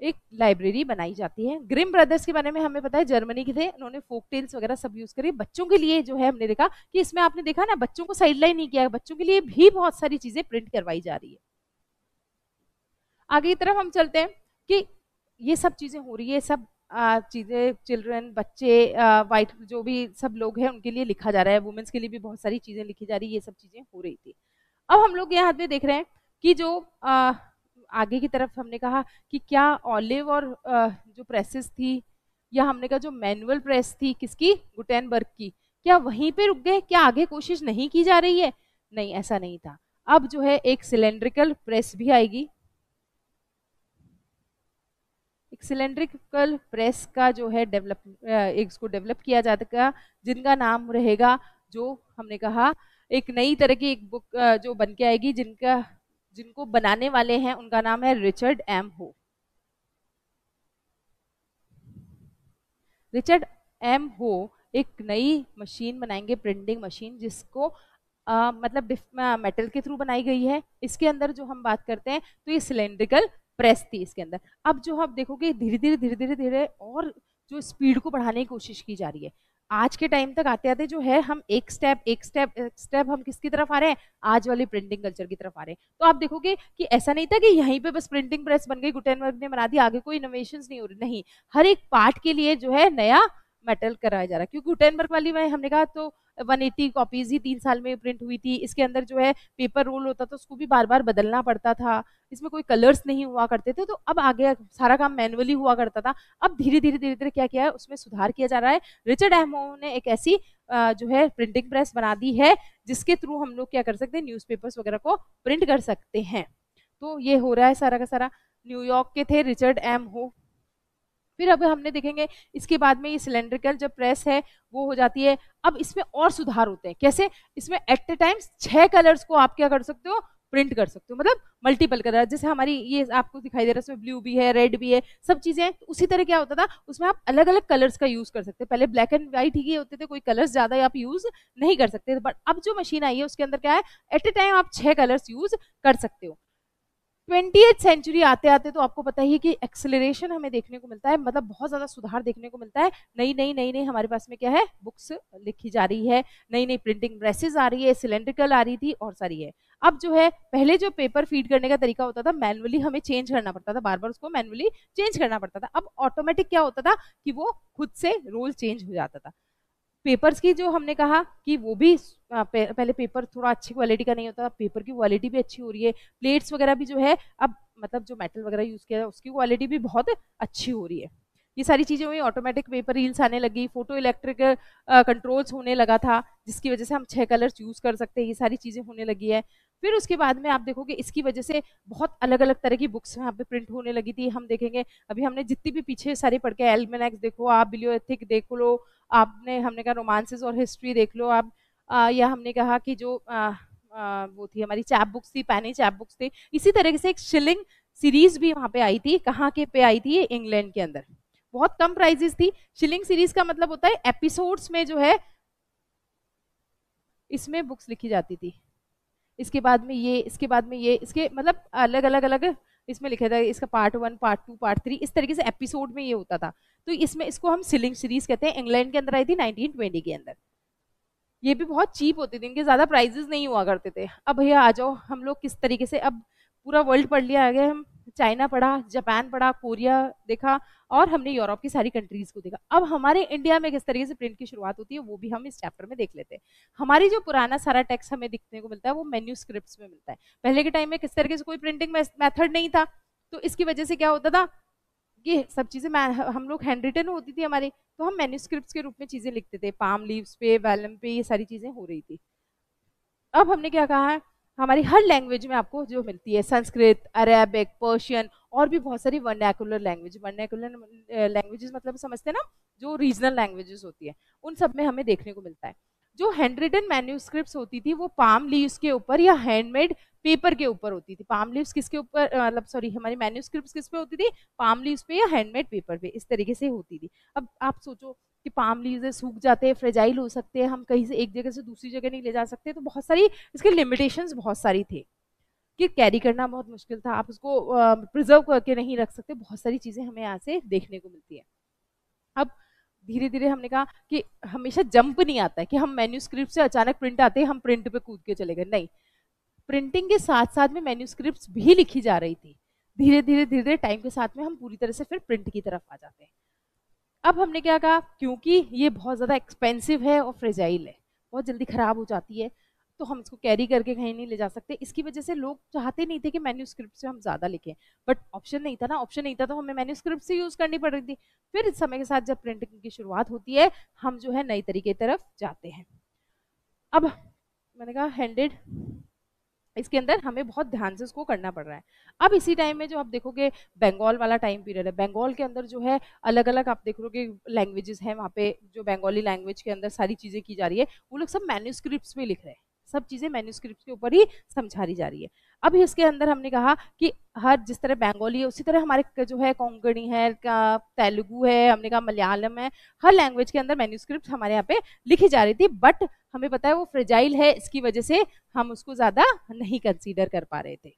A: एक लाइब्रेरी बनाई जाती है। ग्रिम ब्रदर्स के बारे में हमें पता है जर्मनी के थे, उन्होंने फोक टेल्स वगैरह सब यूज करे बच्चों के लिए। जो है हमने देखा कि इसमें आपने देखा ना, बच्चों को साइडलाइन नहीं किया, बच्चों के लिए भी बहुत सारी चीजें प्रिंट करवाई जा रही है। आगे की तरफ हम चलते हैं कि ये सब चीजें हो रही है, सब चीजें चिल्ड्रन, बच्चे, वाइट जो भी सब लोग हैं उनके लिए लिखा जा रहा है, वुमेन्स के लिए भी बहुत सारी चीजें लिखी जा रही है, ये सब चीजें हो रही थी। अब हम लोग यहाँ पे देख रहे हैं कि जो आगे की तरफ हमने कहा कि क्या ऑलिव और जो प्रेसेस थी, या हमने कहा जो मैनुअल प्रेस थी किसकी, गुटेनबर्ग की, क्या वहीं पे रुक गए, क्या आगे कोशिश नहीं की जा रही है? नहीं, ऐसा नहीं था। अब जो है एक सिलेंड्रिकल प्रेस भी आएगी। एक सिलेंड्रिकल प्रेस का जो है इसको डेवलप किया जाएगा, जिनका नाम रहेगा, जो हमने कहा एक नई तरह की एक बुक जो बन के आएगी, जिनको बनाने वाले हैं उनका नाम है रिचर्ड एम हो। रिचर्ड एम हो एक नई मशीन बनाएंगे, प्रिंटिंग मशीन, जिसको मतलब मेटल के थ्रू बनाई गई है। इसके अंदर जो हम बात करते हैं तो ये सिलेंड्रिकल प्रेस थी इसके अंदर। अब जो आप देखोगे धीरे धीरे धीरे धीरे धीरे और जो स्पीड को बढ़ाने की कोशिश की जा रही है। आज के टाइम तक आते आते जो है हम एक स्टेप एक स्टेप एक स्टेप हम किसकी तरफ आ रहे हैं, आज वाली प्रिंटिंग कल्चर की तरफ आ रहे हैं। तो आप देखोगे कि ऐसा नहीं था कि यहीं पे बस प्रिंटिंग प्रेस बन गई, गुटेनबर्ग ने बना दी, आगे कोई इनोवेशंस नहीं हो रही, नहीं, हर एक पार्ट के लिए जो है नया मेटल कराया जा रहा है। क्योंकि गुटेनबर्ग वाली में हमने कहा तो 180 कॉपीज ही 3 साल में प्रिंट हुई थी। इसके अंदर जो है पेपर रोल होता था, उसको भी बार बार बदलना पड़ता था, इसमें कोई कलर्स नहीं हुआ करते थे। तो अब आगे सारा काम मैनुअली हुआ करता था। अब धीरे धीरे धीरे धीरे क्या किया है, उसमें सुधार किया जा रहा है। रिचर्ड एमो ने एक ऐसी जो है प्रिंटिंग प्रेस बना दी है जिसके थ्रू हम लोग क्या कर सकते हैं, न्यूज़पेपर्स वगैरह को प्रिंट कर सकते हैं। तो ये हो रहा है सारा का सारा। न्यूयॉर्क के थे रिचर्ड एम हो। फिर अब हमने देखेंगे इसके बाद में ये सिलेंड्रिकल जब प्रेस है वो हो जाती है। अब इसमें और सुधार होते हैं। कैसे? इसमें एट ए टाइम 6 कलर्स को आप क्या कर सकते हो, प्रिंट कर सकते हो, मतलब मल्टीपल कलर। जैसे हमारी ये आपको दिखाई दे रहा है, इसमें ब्लू भी है, रेड भी है, सब चीजें हैं। तो उसी तरह क्या होता था, उसमें आप अलग अलग कलर्स का यूज कर सकते हैं। पहले ब्लैक एंड व्हाइट ही होते थे, कोई कलर्स ज्यादा आप यूज नहीं कर सकते थे। बट अब जो मशीन आई है उसके अंदर क्या है, एट ए टाइम आप 6 कलर्स यूज कर सकते हो। 20th सेंचुरी आते आते तो आपको पता ही है कि एक्सेलरेशन हमें देखने को मिलता है, मतलब बहुत ज्यादा सुधार देखने को मिलता है। नई नई नई नई हमारे पास में क्या है, बुक्स लिखी जा रही है, नई नई प्रिंटिंग प्रेसेस आ रही है, सिलेंड्रिकल आ रही थी और सारी है। अब जो है पहले जो पेपर फीड करने का तरीका होता था, मैनुअली हमें चेंज करना पड़ता था, बार बार उसको मैनुअली चेंज करना पड़ता था। अब ऑटोमेटिक क्या होता था कि वो खुद से रोल चेंज हो जाता था। पेपर्स की जो हमने कहा कि वो भी पहले पेपर थोड़ा अच्छी क्वालिटी का नहीं होता था, पेपर की क्वालिटी भी अच्छी हो रही है। प्लेट्स वगैरह भी जो है अब मतलब जो मेटल वगैरह यूज किया है उसकी क्वालिटी भी बहुत अच्छी हो रही है। ये सारी चीजें हुई, ऑटोमेटिक पेपर रील्स आने लगी, फोटो इलेक्ट्रिक कंट्रोल्स होने लगा था, जिसकी वजह से हम 6 कलर्स यूज कर सकते हैं। ये सारी चीजें होने लगी है। फिर उसके बाद में आप देखोगे इसकी वजह से बहुत अलग अलग तरह की बुक्स यहाँ पे प्रिंट होने लगी थी। हम देखेंगे अभी हमने जितनी भी पीछे सारी पढ़ के, एल्मेनेक्स देखो आप, बिलियोएथिक देख लो आपने, हमने कहा रोमांसेस और हिस्ट्री देख लो आप, या हमने कहा कि जो वो थी हमारी चैप बुक्स थी, पैनी चैप बुक्स थी। इसी तरीके से एक शिलिंग सीरीज भी वहाँ पे आई थी। कहाँ के पे आई थी? इंग्लैंड के अंदर। बहुत कम प्राइजेस थी। शिलिंग सीरीज का मतलब होता है एपिसोड्स में जो है इसमें बुक्स लिखी जाती थी। इसके बाद में ये, इसके बाद में ये, इसके मतलब अलग अलग अलग इसमें लिखा था, इसका पार्ट 1, पार्ट 2, पार्ट 3, इस तरीके से एपिसोड में ये होता था। तो इसमें इसको हम सिलिंग सीरीज कहते हैं। इंग्लैंड के अंदर आई थी 1920 के अंदर। ये भी बहुत चीप होती थी, इनके ज्यादा प्राइजेस नहीं हुआ करते थे। अब भैया आ जाओ, हम लोग किस तरीके से अब पूरा वर्ल्ड पढ़ लिया आगे हम, चाइना पढ़ा, जापान पढ़ा, कोरिया देखा, और हमने यूरोप की सारी कंट्रीज को देखा। अब हमारे इंडिया में किस तरीके से प्रिंट की शुरुआत होती है वो भी हम इस चैप्टर में देख लेते हैं। हमारी जो पुराना सारा टेक्स्ट हमें दिखने को मिलता है वो मैन्यूस्क्रिप्ट्स में मिलता है। पहले के टाइम में किस तरीके से कोई प्रिंटिंग मेथड नहीं था, तो इसकी वजह से क्या होता था, ये सब चीजें हम लोग हैंड रिटन होती थी हमारी, तो हम मैन्यूस्क्रिप्ट्स के रूप में चीजें लिखते थे, पाम लीव्स पे, वेलम पे, ये सारी चीजें हो रही थी। अब हमने क्या कहा है, हमारी हर लैंग्वेज में आपको जो मिलती है, संस्कृत, अरेबिक, पर्शियन, और भी बहुत सारी वर्नैकुलर लैंग्वेज, वर्नैकुलर लैंग्वेजेस मतलब समझते हैं ना, जो रीजनल लैंग्वेजेस होती है, उन सब में हमें देखने को मिलता है। जो हैंड रिटन मैन्यूस्क्रिप्ट्स होती थी वो पाम लीव्स के ऊपर या हैंडमेड पेपर के ऊपर होती थी। पाम लीव्स किसके ऊपर, मतलब सॉरी, हमारी मैन्यूस्क्रिप्ट्स किस पे होती थी, पाम लीव्स पे या हैंडमेड पेपर पे, इस तरीके से होती थी। अब आप सोचो कि पाम लीव्स सूख जाते हैं, फ्रेजाइल हो सकते हैं, हम कहीं से एक जगह से दूसरी जगह नहीं ले जा सकते, तो बहुत सारी इसके लिमिटेशंस बहुत सारी थी कि कैरी करना बहुत मुश्किल था, आप उसको प्रिजर्व करके नहीं रख सकते, बहुत सारी चीजें हमें यहाँ से देखने को मिलती है। अब धीरे धीरे हमने कहा कि हमेशा जंप नहीं आता है कि हम मैन्यूस्क्रिप्ट से अचानक प्रिंट आते हैं हम प्रिंट पे कूद के चले गए, नहीं, प्रिंटिंग के साथ साथ में मैन्यूस्क्रिप्ट्स भी लिखी जा रही थी। धीरे धीरे धीरे धीरे टाइम के साथ में हम पूरी तरह से फिर प्रिंट की तरफ आ जाते हैं। अब हमने क्या कहा, क्योंकि ये बहुत ज़्यादा एक्सपेंसिव है और फ्रेजाइल है, बहुत जल्दी ख़राब हो जाती है, तो हम इसको कैरी करके कहीं नहीं ले जा सकते, इसकी वजह से लोग चाहते नहीं थे कि मैन्यूस्क्रिप्ट से हम ज़्यादा लिखें, बट ऑप्शन नहीं था ना, ऑप्शन नहीं था तो हमें मैन्यूस्क्रिप्ट से यूज़ करनी पड़ रही थी। फिर इस समय के साथ जब प्रिंटिंग की शुरुआत होती है, हम जो है नई तरीके की तरफ जाते हैं। अब मैंने कहा हैंडेड, इसके अंदर हमें बहुत ध्यान से उसको करना पड़ रहा है। अब इसी टाइम में जो आप देखोगे बंगाल वाला टाइम पीरियड है, बंगाल के अंदर जो है अलग अलग आप देखोगे लैंग्वेजेस हैं, वहाँ पे जो बंगाली लैंग्वेज के अंदर सारी चीज़ें की जा रही है, वो लोग सब मैन्यूस्क्रिप्ट्स में लिख रहे हैं, सब चीज़ें मैन्यूस्क्रिप्ट्स के ऊपर ही समझाई जा रही है। अब इसके अंदर हमने कहा कि हर जिस तरह बंगाली है उसी तरह हमारे जो है कोंकणी है, तेलुगु है, हमने कहा मलयालम है, हर लैंग्वेज के अंदर मैन्यूस्क्रिप्ट हमारे यहाँ पे लिखी जा रही थी, बट हमें पता है वो फ्रेजाइल है, इसकी वजह से हम उसको ज्यादा नहीं कंसीडर कर पा रहे थे।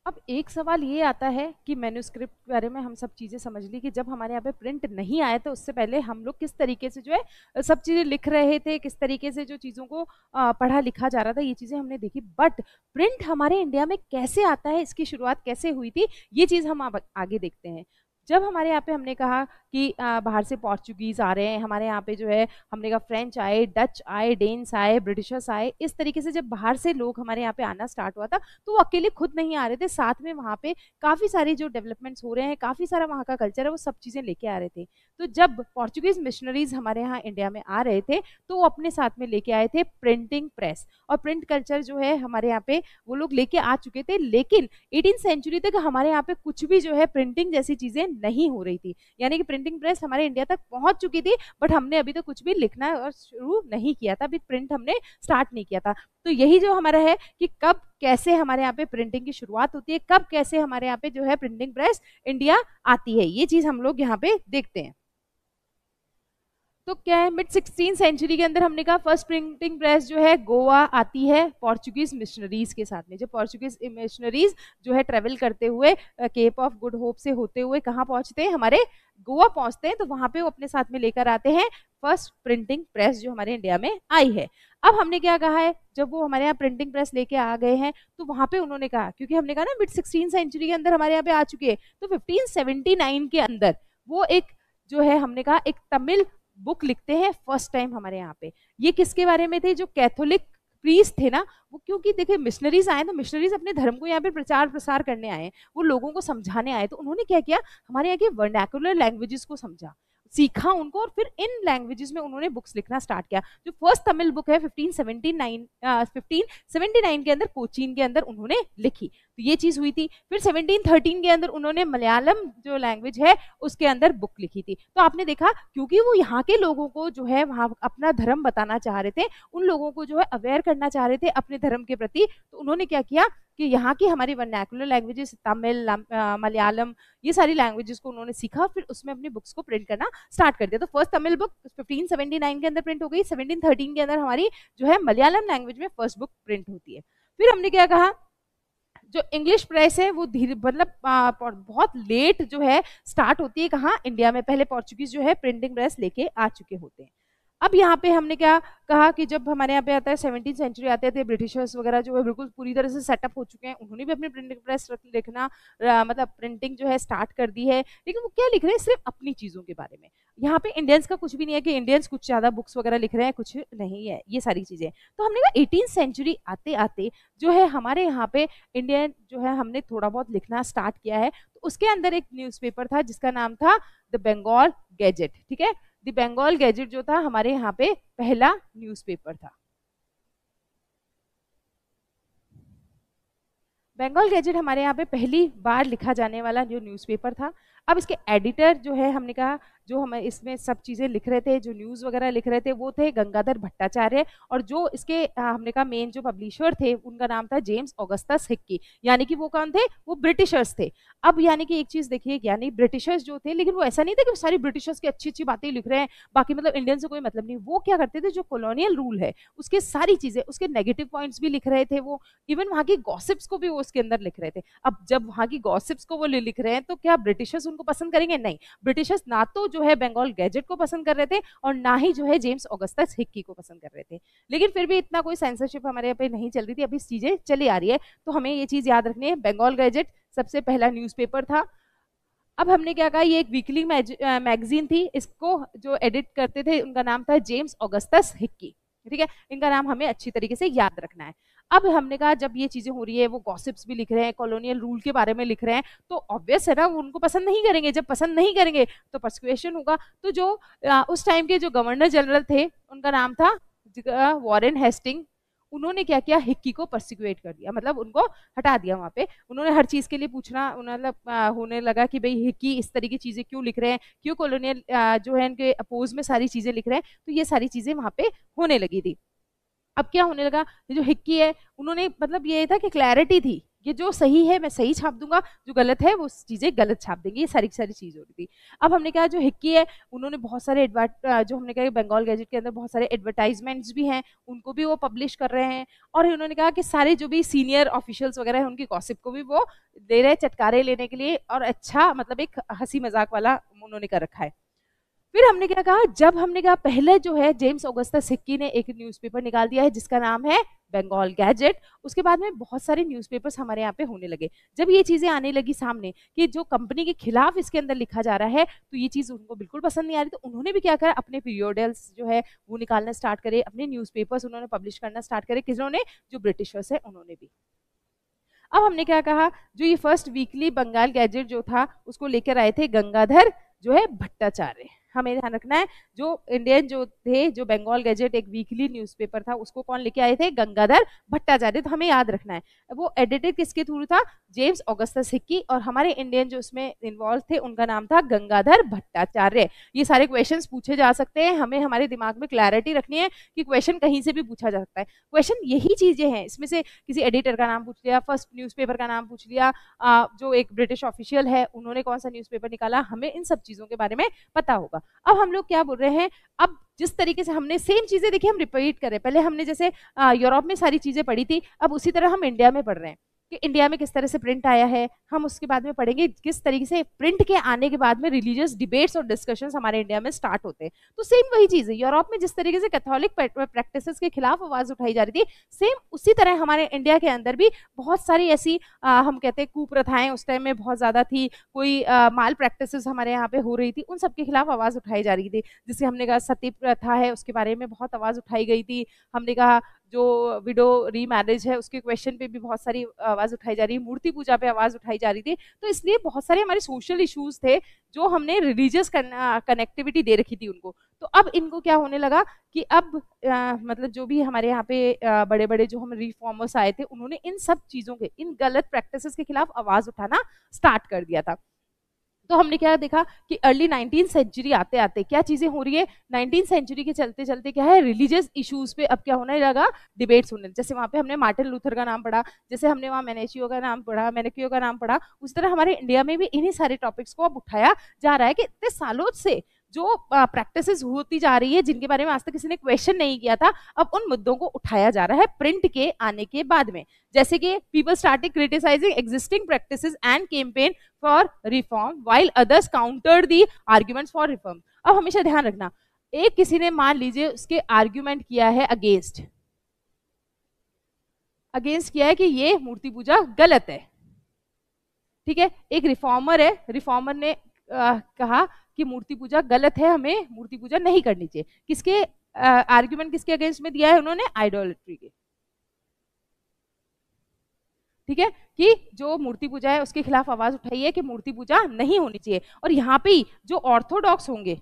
A: अब एक सवाल ये आता है कि मैन्यूस्क्रिप्ट के बारे में हम सब चीज़ें समझ ली कि जब हमारे यहाँ पे प्रिंट नहीं आया तो उससे पहले हम लोग किस तरीके से जो है सब चीज़ें लिख रहे थे, किस तरीके से जो चीज़ों को पढ़ा लिखा जा रहा था, ये चीज़ें हमने देखी। बट प्रिंट हमारे इंडिया में कैसे आता है, इसकी शुरुआत कैसे हुई थी, ये चीज़ हम आगे देखते हैं। जब हमारे यहाँ पे हमने कहा कि बाहर से पोर्चुगीज आ रहे हैं हमारे यहाँ पे, जो है हमने कहा फ्रेंच आए, डच आए, डेन्स आए, ब्रिटिशर्स आए, इस तरीके से जब बाहर से लोग हमारे यहाँ पे आना स्टार्ट हुआ था तो वो अकेले खुद नहीं आ रहे थे, साथ में वहाँ पे काफ़ी सारी जो डेवलपमेंट्स हो रहे हैं, काफ़ी सारा वहाँ का कल्चर है, वो सब चीज़ें लेके आ रहे थे। तो जब पोर्चुगीज मिशनरीज हमारे यहाँ इंडिया में आ रहे थे तो वो अपने साथ में लेके आए थे प्रिंटिंग प्रेस, और प्रिंट कल्चर जो है हमारे यहाँ पे वो लोग लेके आ चुके थे, लेकिन 18th सेंचुरी तक हमारे यहाँ पे कुछ भी जो है प्रिंटिंग जैसी चीजें नहीं हो रही थी, यानी कि प्रिंटिंग प्रेस हमारे इंडिया तक पहुंच चुकी थी, बट हमने अभी तक कुछ भी लिखना और शुरू नहीं किया था, अभी प्रिंट हमने स्टार्ट नहीं किया था। तो यही जो हमारा है कि कब कैसे हमारे यहाँ पे प्रिंटिंग की शुरुआत होती है, कब कैसे हमारे यहाँ पे जो है प्रिंटिंग प्रेस इंडिया आती है, ये चीज हम लोग यहाँ पे देखते हैं। तो क्या है, मिड 16th सेंचुरी के अंदर हमने कहा फर्स्ट प्रिंटिंग प्रेस जो है गोवा आती है पोर्चुगीज मिशनरीज के साथ में। जब पोर्चुगीज मिशनरीज जो है ट्रेवल करते हुए केप ऑफ गुड होप से होते हुए कहाँ पहुंचते हैं, हमारे गोवा पहुंचते हैं, तो वहां पे वो अपने साथ में लेकर आते हैं फर्स्ट प्रिंटिंग प्रेस जो हमारे इंडिया में आई है। अब हमने क्या कहा है, जब वो हमारे यहाँ प्रिंटिंग प्रेस लेके आ गए हैं तो वहां पे उन्होंने कहा, क्योंकि हमने कहा ना मिड 16th सेंचुरी के अंदर हमारे यहाँ पे आ चुके हैं, तो 1579 के अंदर वो एक जो है हमने कहा एक तमिल बुक लिखते हैं फर्स्ट टाइम हमारे यहाँ पे। ये किसके बारे में थे, जो कैथोलिक प्रीस्ट थे ना, वो क्योंकि देखिए मिशनरीज आए तो मिशनरीज अपने धर्म को यहाँ पे प्रचार प्रसार करने आए, वो लोगों को समझाने आए, तो उन्होंने क्या किया, हमारे यहाँ के वर्नैकुलर लैंग्वेजेस को समझा, सीखा उनको, और फिर इन लैंग्वेजेस में उन्होंने बुक्स लिखना स्टार्ट किया। जो फर्स्ट तमिल बुक है 1579 के अंदर कोचीन के अंदर उन्होंने लिखी, तो ये चीज हुई थी। फिर 1713 के अंदर उन्होंने मलयालम जो लैंग्वेज है उसके अंदर बुक लिखी थी। तो आपने देखा क्योंकि वो यहाँ के लोगों को जो है वहाँ अपना धर्म बताना चाह रहे थे, उन लोगों को जो है अवेयर करना चाह रहे थे अपने धर्म के प्रति, तो उन्होंने क्या किया कि यहाँ की हमारी वर्नैकुलर लैंग्वेजेस तमिल, मलयालम, ये सारी लैंग्वेजेस को उन्होंने सीखा, फिर उसमें अपनी बुक्स को प्रिंट करना स्टार्ट कर दिया। तो फर्स्ट तमिल बुक 1579 के अंदर प्रिंट हो गई, 1713 के अंदर हमारी जो है मलयालम लैंग्वेज में फर्स्ट बुक प्रिंट होती है। फिर हमने क्या कहा, जो इंग्लिश प्रेस है वो धीरे मतलब बहुत लेट जो है स्टार्ट होती है, कहाँ, इंडिया में। पहले पोर्चुगीज जो है प्रिंटिंग प्रेस लेके आ चुके होते हैं। अब यहाँ पे हमने क्या कहा कि जब हमारे यहाँ पे आता है 17वीं सेंचुरी आते थे, ब्रिटिशर्स वगैरह जो है बिल्कुल पूरी तरह से सेटअप हो चुके हैं, उन्होंने भी अपनी प्रिंटिंग प्रेस लिखना मतलब प्रिंटिंग जो है स्टार्ट कर दी है। लेकिन वो क्या लिख रहे हैं, सिर्फ अपनी चीज़ों के बारे में। यहाँ पे इंडियंस का कुछ भी नहीं है कि इंडियंस कुछ ज़्यादा बुक्स वगैरह लिख रहे हैं, कुछ नहीं है ये सारी चीज़ें। तो हमने कहा 18वीं सेंचुरी आते आते जो है हमारे यहाँ पे इंडियन जो है हमने थोड़ा बहुत लिखना स्टार्ट किया है। तो उसके अंदर एक न्यूज़पेपर था जिसका नाम था द बंगाल गैजेट, ठीक है। द बंगाल गैजेट जो था हमारे यहाँ पे पहला न्यूज़पेपर था। बंगाल गैजेट हमारे यहाँ पे पहली बार लिखा जाने वाला जो न्यूज़पेपर था। अब इसके एडिटर जो है हमने कहा जो हमें इसमें सब चीज़ें लिख रहे थे, जो न्यूज़ वगैरह लिख रहे थे, वो थे गंगाधर भट्टाचार्य। और जो इसके हमने कहा मेन जो पब्लिशर थे उनका नाम था जेम्स ऑगस्टस हिक्की। यानी कि वो कौन थे, वो ब्रिटिशर्स थे। अब यानी कि एक चीज़ देखिए, यानी ब्रिटिशर्स जो थे, लेकिन वो ऐसा नहीं था कि वो सारी ब्रिटिशर्स की अच्छी अच्छी बातें लिख रहे हैं, बाकी मतलब इंडियन से कोई मतलब नहीं। वो क्या करते थे, जो कॉलोनियल रूल है उसके सारी चीज़ें, उसके नेगेटिव पॉइंट्स भी लिख रहे थे वो, इवन वहाँ की गॉसिप्स को भी वो उसके अंदर लिख रहे थे। अब जब वहाँ की गॉसिप्स को वो लिख रहे हैं तो क्या ब्रिटिशर्स उनको पसंद करेंगे? नहीं। ब्रिटिशर्स ना तो जो है बंगाल गैजेट को पसंद कर रहे थे और ना ही जो है जेम्स ऑगस्टस हिक्की को पसंद कर रहे थे। लेकिन फिर भी इतना कोई सेंसरशिप हमारे यहाँ पे नहीं चल रही थी, अभी चीजें चली आ रही है। तो हमें ये चीज याद रखनी है, बंगाल गैजेट सबसे पहला न्यूज़पेपर था। अब हमने क्या कहा, ये एक वीकली मैगजीन थी, इसको जो एडिट करते थे उनका नाम था जेम्स ऑगस्टस हिक्की, ठीक है। इनका नाम हमें अच्छी तरीके से याद रखना है। अब हमने कहा जब ये चीजें हो रही है, वो गॉसिप्स भी लिख रहे हैं, कॉलोनियल रूल के बारे में लिख रहे हैं, तो ऑब्वियस है ना वो उनको पसंद नहीं करेंगे। जब पसंद नहीं करेंगे तो पर्सक्वेशन होगा। तो जो उस टाइम के जो गवर्नर जनरल थे उनका नाम था वॉरेन हेस्टिंग। उन्होंने क्या किया, हिक्की को परसिक्यूट कर दिया, मतलब उनको हटा दिया वहां पे। उन्होंने हर चीज के लिए पूछना मतलब होने लगा कि भाई हिक्की इस तरह की चीजें क्यों लिख रहे हैं, क्यों कॉलोनियल जो है इनके अपोज में सारी चीजें लिख रहे हैं। तो ये सारी चीजें वहां पे होने लगी थी। अब क्या होने लगा, ये जो हिक्की है उन्होंने मतलब ये था कि क्लैरिटी थी, ये जो सही है मैं सही छाप दूंगा, जो गलत है वो चीजें गलत छाप देंगे, ये सारी सारी चीज हो रही थी। अब हमने कहा जो हिक्की है उन्होंने बहुत सारे जो हमने कहा बंगाल गैजेट के अंदर बहुत सारे एडवर्टाइजमेंट्स भी हैं, उनको भी वो पब्लिश कर रहे हैं। और उन्होंने कहा कि सारे जो भी सीनियर ऑफिशियल्स वगैरह हैं उनकी गॉसिप को भी वो दे रहे हैं चटकारे लेने के लिए, और अच्छा मतलब एक हंसी मजाक वाला उन्होंने कर रखा है। फिर हमने क्या कहा, जब हमने कहा पहले जो है जेम्स ऑगस्टस हिक्की ने एक न्यूज़पेपर निकाल दिया है जिसका नाम है बंगाल गैजेट। उसके बाद में बहुत सारे न्यूज़पेपर्स हमारे यहाँ पे होने लगे। जब ये चीजें आने लगी सामने कि जो कंपनी के खिलाफ इसके अंदर लिखा जा रहा है, तो ये चीज उनको बिल्कुल पसंद नहीं आ रही। तो उन्होंने भी क्या करा, अपने पीरियडल्स जो है वो निकालना स्टार्ट करे, अपने न्यूज़पेपर्स उन्होंने पब्लिश करना स्टार्ट करे। किन्होंने, जो ब्रिटिशर्स है उन्होंने भी। अब हमने क्या कहा, जो ये फर्स्ट वीकली बंगाल गैजेट जो था उसको लेकर आए थे गंगाधर जो है भट्टाचार्य। हमें ध्यान रखना है, जो इंडियन जो थे, जो बंगाल गैजेट एक वीकली न्यूज़पेपर था उसको कौन लेके आए थे, गंगाधर भट्टाचार्य। तो हमें याद रखना है वो एडिटेड किसके थ्रू था, जेम्स ऑगस्टस हिक्की। और हमारे इंडियन जो उसमें इन्वॉल्व थे उनका नाम था गंगाधर भट्टाचार्य। ये सारे क्वेश्चंस पूछे जा सकते हैं, हमें हमारे दिमाग में क्लैरिटी रखनी है कि क्वेश्चन कहीं से भी पूछा जा सकता है। क्वेश्चन यही चीजें हैं, इसमें से किसी एडिटर का नाम पूछ लिया, फर्स्ट न्यूज़पेपर का नाम पूछ लिया, जो एक ब्रिटिश ऑफिशियल है उन्होंने कौन सा न्यूज़पेपर निकाला, हमें इन सब चीजों के बारे में पता होगा। अब हम लोग क्या बोल रहे हैं, अब जिस तरीके से हमने सेम चीजें देखी हम रिपीट करें, पहले हमने जैसे यूरोप में सारी चीजें पढ़ी थी, अब उसी तरह हम इंडिया में पढ़ रहे हैं कि इंडिया में किस तरह से प्रिंट आया है। हम उसके बाद में पढ़ेंगे किस तरीके से प्रिंट के आने के बाद में रिलीजियस डिबेट्स और डिस्कशंस हमारे इंडिया में स्टार्ट होते हैं। तो सेम वही चीज है, यूरोप में जिस तरीके से कैथोलिक प्रैक्टिसेस के खिलाफ आवाज उठाई जा रही थी, सेम उसी तरह हमारे इंडिया के अंदर भी बहुत सारी ऐसी हम कहते हैं कुप्रथाएं उस टाइम में बहुत ज्यादा थी, कोई माल प्रैक्टिसेस हमारे यहाँ पे हो रही थी, उन सबके खिलाफ आवाज उठाई जा रही थी। जिससे हमने कहा सती प्रथा है उसके बारे में बहुत आवाज उठाई गई थी। हमने कहा जो विडो रीमैरिज है उसके क्वेश्चन पे भी बहुत सारी आवाज उठाई जा रही है, मूर्ति पूजा पे आवाज उठाई जा रही थी। तो इसलिए बहुत सारे हमारे सोशल इश्यूज थे जो हमने रिलीजियस कनेक्टिविटी दे रखी थी उनको। तो अब इनको क्या होने लगा कि अब मतलब जो भी हमारे यहाँ पे बड़े बड़े जो हम रिफॉर्मर्स आए थे उन्होंने इन सब चीजों के, इन गलत प्रैक्टिसेस के खिलाफ आवाज उठाना स्टार्ट कर दिया था। तो हमने क्या देखा कि अर्ली 19वीं सेंचुरी आते आते क्या चीजें हो रही है, 19वीं सेंचुरी के चलते चलते क्या है, रिलीजियस इश्यूज पे अब क्या होने लगा, डिबेट्स होने। जैसे वहां पे हमने मार्टिन लूथर का नाम पढ़ा, जैसे हमने वहाँ मैनेचियो का नाम पढ़ा, मैनेकियो का नाम पढ़ा, उस तरह हमारे इंडिया में भी इन्हीं सारे टॉपिक्स को अब उठाया जा रहा है कि इतने सालों से जो प्रैक्टिसेस होती जा रही है जिनके बारे में आज तक किसी ने क्वेश्चन नहीं किया था, अब उन मुद्दों को उठाया जा रहा है प्रिंट के आने के बाद में। जैसे कि people started criticising existing practices and campaign for reform while others countered the arguments for reform. अब हमेशा ध्यान रखना, एक किसी ने मान लीजिए उसके आर्ग्यूमेंट किया है अगेंस्ट किया है कि ये मूर्ति पूजा गलत है, ठीक है। एक रिफॉर्मर है, रिफॉर्मर ने कहा कि मूर्ति पूजा गलत है, हमें मूर्ति पूजा नहीं करनी चाहिए। किसके आर्ग्यूमेंट किसके अगेंस्ट में दिया है उन्होंने? आइडोलेट्री के, ठीक है, कि जो मूर्ति पूजा है उसके खिलाफ आवाज उठाई है कि मूर्ति पूजा नहीं होनी चाहिए। और यहाँ पे जो ऑर्थोडॉक्स होंगे,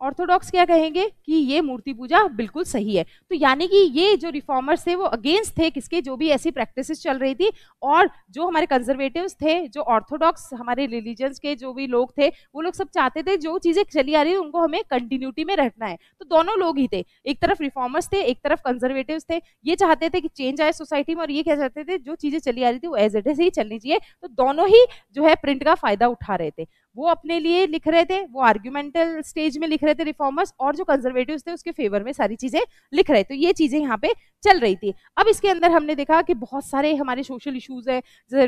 A: ऑर्थोडॉक्स क्या कहेंगे कि ये मूर्ति पूजा बिल्कुल सही है। तो यानी कि ये जो रिफॉर्मर्स थे वो अगेंस्ट थे किसके? जो भी ऐसी प्रैक्टिसेस चल रही थी। और जो हमारे कंजर्वेटिव्स थे, जो ऑर्थोडॉक्स हमारे रिलीजन्स के जो भी लोग थे, वो लोग सब चाहते थे जो चीजें चली आ रही है उनको हमें कंटिन्यूटी में रखना है। तो दोनों लोग ही थे, एक तरफ रिफॉर्मर्स थे, एक तरफ कंजर्वेटिव्स थे। ये चाहते थे कि चेंज आए सोसाइटी में, और ये क्या चाहते थे जो चीजें चली आ रही थी वो एज इट इज ही चलनी चाहिए। तो दोनों ही जो है प्रिंट का फायदा उठा रहे थे। वो अपने लिए लिख रहे थे, वो आर्ग्यूमेंटल स्टेज में लिख रहे थे रिफॉर्मर्स, और जो कंजर्वेटिव्स थे उसके फेवर में सारी चीजें लिख रहे थे। तो ये चीजें यहाँ पे चल रही थी। अब इसके अंदर हमने देखा कि बहुत सारे हमारे सोशल इश्यूज है, जैसे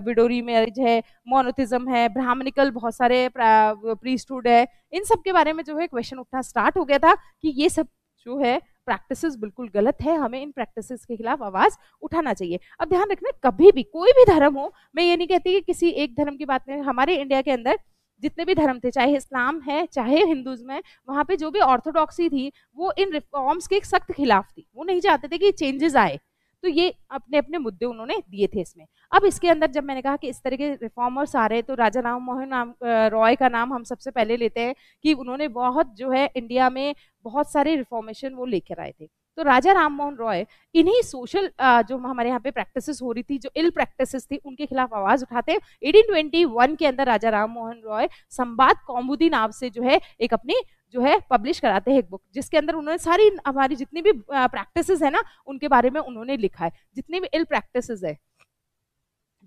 A: विडोरी मैरिज है, मोनोथिज्म है, ब्राह्मणिकल बहुत सारे प्रीस्टहुड है, इन सब के बारे में जो है क्वेश्चन उठना स्टार्ट हो गया था कि ये सब जो है प्रैक्टिसेस बिल्कुल गलत है, हमें इन प्रैक्टिसेस के खिलाफ आवाज उठाना चाहिए। अब ध्यान रखना, कभी भी कोई भी धर्म हो, मैं ये नहीं कहती कि किसी एक धर्म की बात नहीं, हमारे इंडिया के अंदर जितने भी धर्म थे, चाहे इस्लाम है चाहे हिंदुज्म है, वहां पे जो भी ऑर्थोडॉक्सी थी वो इन रिफॉर्म्स के सख्त खिलाफ थी। वो नहीं चाहते थे कि चेंजेस आए। तो ये अपने अपने मुद्दे उन्होंने दिए थे इसमें। अब इसके अंदर जब मैंने कहा कि इस तरह के रिफॉर्मर्स आ रहे हैं, तो राजा राम मोहन रॉय का नाम हम सबसे पहले लेते हैं कि उन्होंने बहुत जो है इंडिया में बहुत सारे रिफॉर्मेशन वो लेकर आए थे। तो राजा राम मोहन रॉय इन्हीं सोशल जो हमारे यहाँ पे प्रैक्टिसेस हो रही थी, जो इल प्रैक्टिसेस थी, उनके खिलाफ आवाज उठाते 1821 के अंदर राजा राम मोहन रॉय संवाद कौमुदी नाम से जो है एक अपनी जो है पब्लिश कराते हैं एक बुक, जिसके अंदर उन्होंने सारी हमारी जितनी भी प्रैक्टिसेस है ना उनके बारे में उन्होंने लिखा है। जितनी भी इल प्रैक्टिसेस है